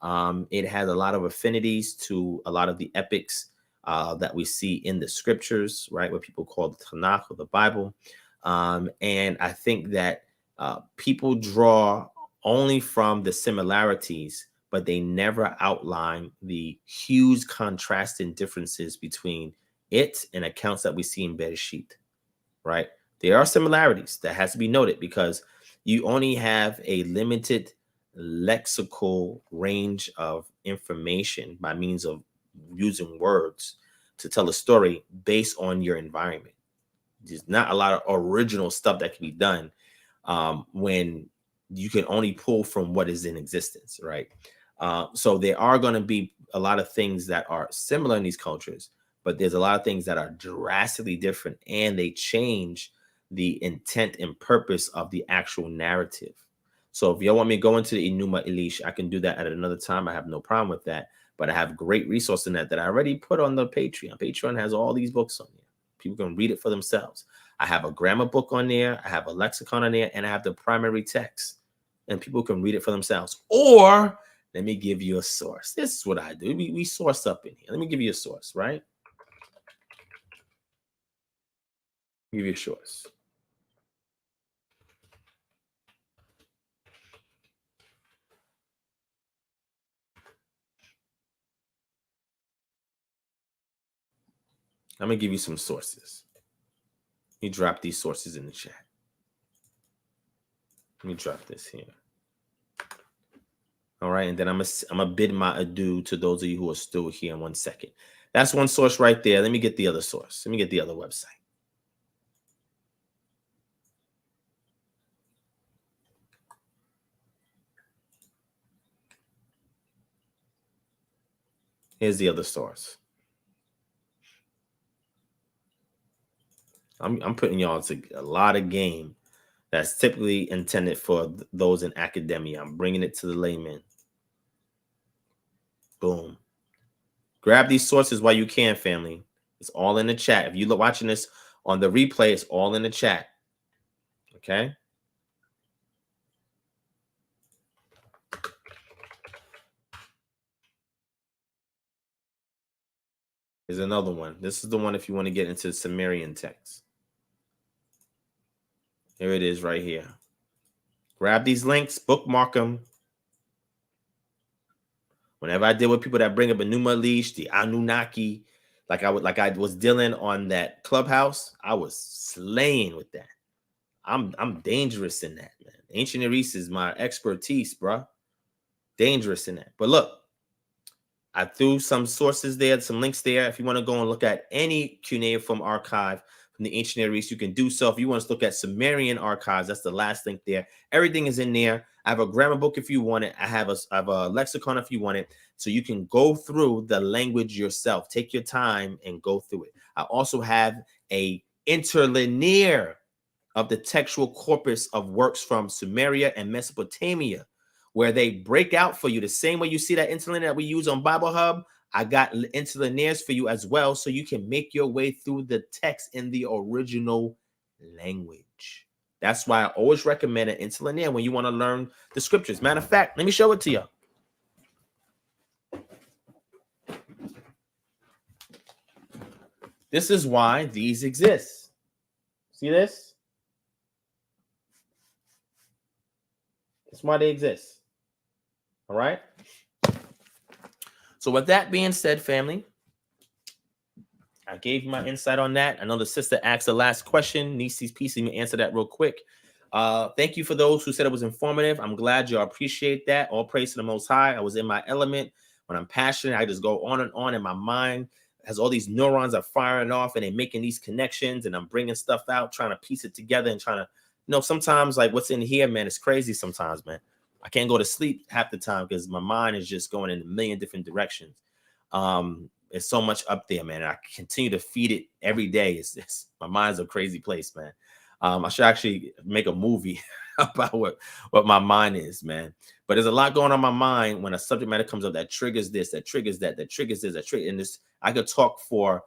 It has a lot of affinities to a lot of the epics that we see in the scriptures, right? What people call the Tanakh or the Bible. And I think that people draw only from the similarities, but they never outline the huge contrasting differences between it and accounts that we see in Bereshit, right? There are similarities that has to be noted, because you only have a limited lexical range of information by means of using words to tell a story based on your environment. There's not a lot of original stuff that can be done when you can only pull from what is in existence, right? So there are going to be a lot of things that are similar in these cultures, but there's a lot of things that are drastically different, and they change the intent and purpose of the actual narrative. So if y'all want me to go into the Enuma Elish, I can do that at another time. I have no problem with that. But I have great resources in that I already put on the Patreon. Patreon has all these books on there. People can read it for themselves. I have a grammar book on there. I have a lexicon on there, and I have the primary text. And people can read it for themselves. Or let me give you a source. This is what I do. We source up in here. Let me give you a source, right? Give you a source. I'm going to give you some sources. Let me drop these sources in the chat. Let me drop this here. All right. And then I'm going to bid my adieu to those of you who are still here in 1 second. That's one source right there. Let me get the other source. Let me get the other website. Here's the other source. I'm putting y'all to a lot of game that's typically intended for those in academia. I'm bringing it to the layman. Boom. Grab these sources while you can, family. It's all in the chat. If you're watching this on the replay, it's all in the chat. Okay? Here's another one. This is the one if you want to get into the Sumerian text. Here it is right here. Grab these links, bookmark them. Whenever I deal with people that bring up Enuma Elish, the Anunnaki, like I was dealing on that Clubhouse, I was slaying with that. I'm dangerous in that, man. Ancient Near East is my expertise, bro. Dangerous in that. But look, I threw some sources there, some links there. If you want to go and look at any cuneiform archive from the Ancient Near East, you can do so. If you want to look at Sumerian archives, that's the last link there. Everything is in there. I have a grammar book if you want it. I have a lexicon if you want it. So you can go through the language yourself. Take your time and go through it. I also have a interlinear of the textual corpus of works from Sumeria and Mesopotamia, where they break out for you the same way you see that interlinear that we use on Bible Hub. I got interlinears for you as well, so you can make your way through the text in the original language. That's why I always recommend an interlinear when you want to learn the scriptures. Matter of fact, let me show it to you. This is why these exist. See this? That's why they exist. All right. So with that being said, family, I gave you my insight on that. I know the sister asked the last question. Nisi's piece, let me answer that real quick. Thank you for those who said it was informative. I'm glad y'all appreciate that. All praise to the Most High. I was in my element. When I'm passionate, I just go on and on, and my mind has all these neurons are firing off, and they're making these connections, and I'm bringing stuff out, trying to piece it together, and trying to, sometimes like what's in here, man, it's crazy sometimes, man. I can't go to sleep half the time because my mind is just going in a million different directions. It's so much up there, man. I continue to feed it every day. It's my mind's a crazy place, man. I should actually make a movie about what my mind is, man. But there's a lot going on in my mind when a subject matter comes up that triggers this, that triggers that, that triggers this, that triggers. And this, I could talk for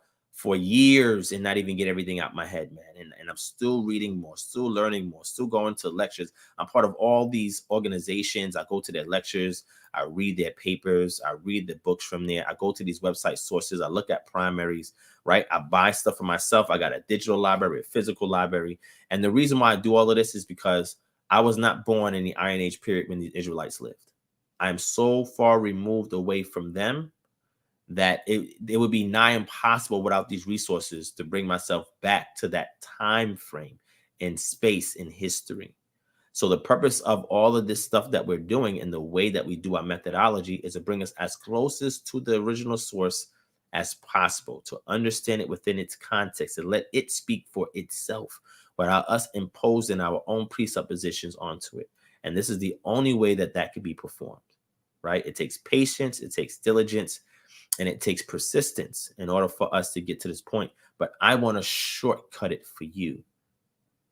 years and not even get everything out my head, man. And I'm still reading more, still learning more, still going to lectures. I'm part of all these organizations. I go to their lectures. I read their papers. I read the books from there. I go to these website sources. I look at primaries, right? I buy stuff for myself. I got a digital library, a physical library. And the reason why I do all of this is because I was not born in the Iron Age period when the Israelites lived. I am so far removed away from them that it would be nigh impossible without these resources to bring myself back to that time frame in space in history. So the purpose of all of this stuff that we're doing and the way that we do our methodology is to bring us as closest to the original source as possible, to understand it within its context and let it speak for itself without us imposing our own presuppositions onto it. And this is the only way that that could be performed, right? It takes patience, it takes diligence, and it takes persistence in order for us to get to this point. But I want to shortcut it for you.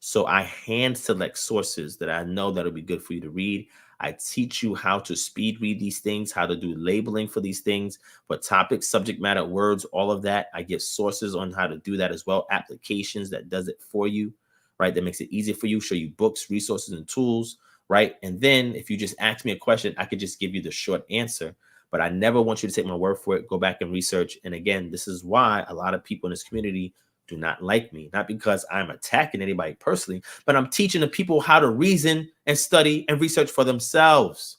So I hand select sources that I know that'll be good for you to read. I teach you how to speed read these things, how to do labeling for these things, for topics, subject matter, words, all of that. I give sources on how to do that as well, applications that does it for you, right? That makes it easy for you, show you books, resources, and tools, right? And then if you just ask me a question, I could just give you the short answer. But I never want you to take my word for it. Go back and research. And again, this is why a lot of people in this community do not like me, not because I'm attacking anybody personally, but I'm teaching the people how to reason and study and research for themselves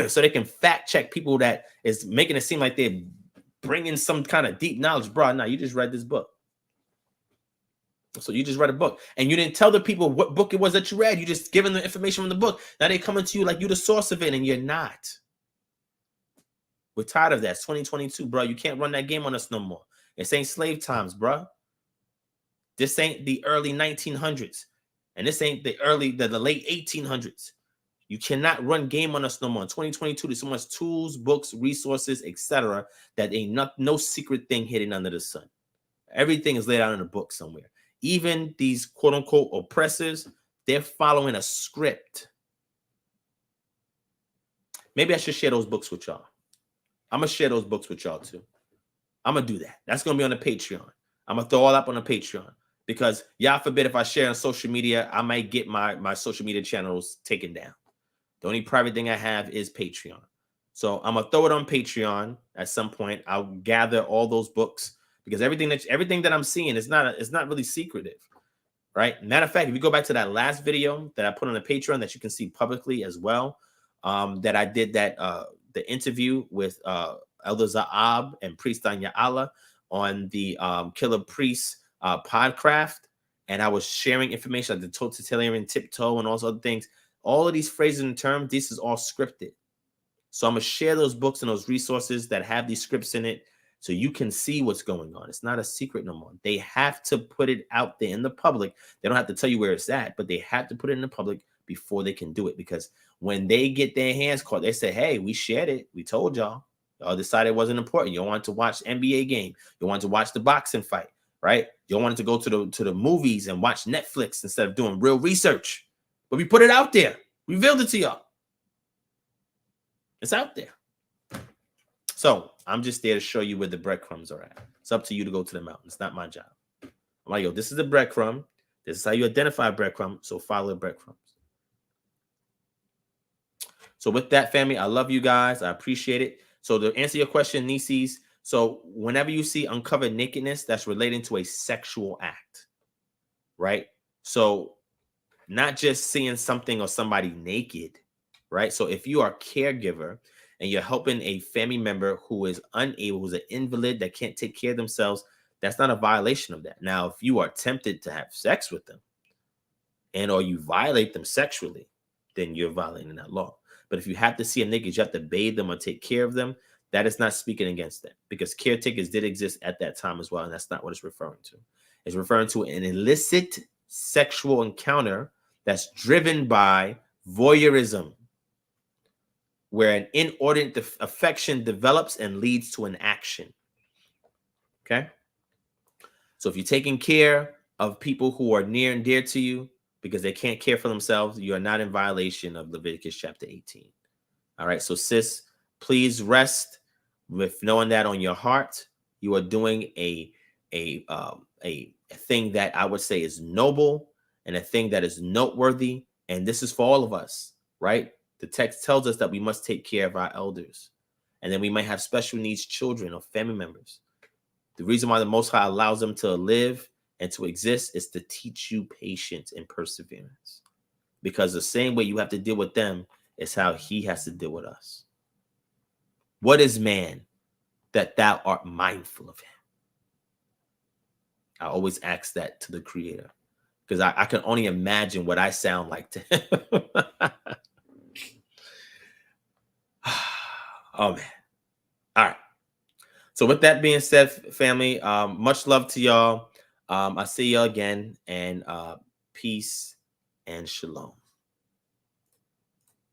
so they can fact check people that is making it seem like they're bringing some kind of deep knowledge. Bro, now you just read this book. So you just read a book and you didn't tell the people what book it was that you read. You just given the information from the book. Now they coming to you like you're the source of it and you're not. We're tired of that. It's 2022, bro. You can't run that game on us no more. This ain't slave times, bro. This ain't the early 1900s. And this ain't the late 1800s. You cannot run game on us no more. In 2022, there's so much tools, books, resources, etc. that ain't no secret thing hidden under the sun. Everything is laid out in a book somewhere. Even these quote-unquote oppressors, they're following a script. Maybe I should share those books with y'all. I'm going to share those books with y'all too. I'm going to do that. That's going to be on the Patreon. I'm going to throw all up on the Patreon. Because y'all forbid if I share on social media, I might get my social media channels taken down. The only private thing I have is Patreon. So I'm gonna throw it on Patreon at some point. I'll gather all those books because everything that I'm seeing is not really secretive, right? Matter of fact, if you go back to that last video that I put on the Patreon that you can see publicly as well, that I did the interview with Elder Zaab and Priest Ya'ala on the Killer Priest Podcraft, and I was sharing information like the totalitarian tiptoe and all those other things. All of these phrases and terms, this is all scripted. So I'm going to share those books and those resources that have these scripts in it so you can see what's going on. It's not a secret no more. They have to put it out there in the public. They don't have to tell you where it's at, but they have to put it in the public before they can do it. Because when they get their hands caught, they say, hey, we shared it. We told y'all. Y'all decided it wasn't important. You wanted to watch NBA game. You wanted to watch the boxing fight, right? You wanted to go to the movies and watch Netflix instead of doing real research. But we put it out there. Revealed it to y'all. It's out there. So I'm just there to show you where the breadcrumbs are at. It's up to you to go to the mountain. It's not my job. I'm like, yo, this is the breadcrumb. This is how you identify a breadcrumb. So follow the breadcrumbs. So with that, family, I love you guys. I appreciate it. So to answer your question, Nieces, so whenever you see uncovered nakedness, that's relating to a sexual act, right? So not just seeing something or somebody naked, right? So if you are a caregiver and you're helping a family member who is unable, who's an invalid that can't take care of themselves, that's not a violation of that. Now, if you are tempted to have sex with them and or you violate them sexually, then you're violating that law. But if you have to see them naked, you have to bathe them or take care of them, that is not speaking against them because caretakers did exist at that time as well. And that's not what it's referring to. It's referring to an illicit sexual encounter that's driven by voyeurism, where an inordinate affection develops and leads to an action. Okay? So if you're taking care of people who are near and dear to you because they can't care for themselves, you are not in violation of Leviticus chapter 18. All right? So sis, please rest with knowing that on your heart. You are doing a thing that I would say is noble and a thing that is noteworthy. And this is for all of us, right? The text tells us that we must take care of our elders. And then we might have special needs children or family members. The reason why the Most High allows them to live and to exist is to teach you patience and perseverance. Because the same way you have to deal with them is how he has to deal with us. What is man that thou art mindful of him? I always ask that to the Creator. because I can only imagine what I sound like to him. Oh man. All right. So with that being said, family, much love to y'all. I'll see y'all again, and peace and shalom.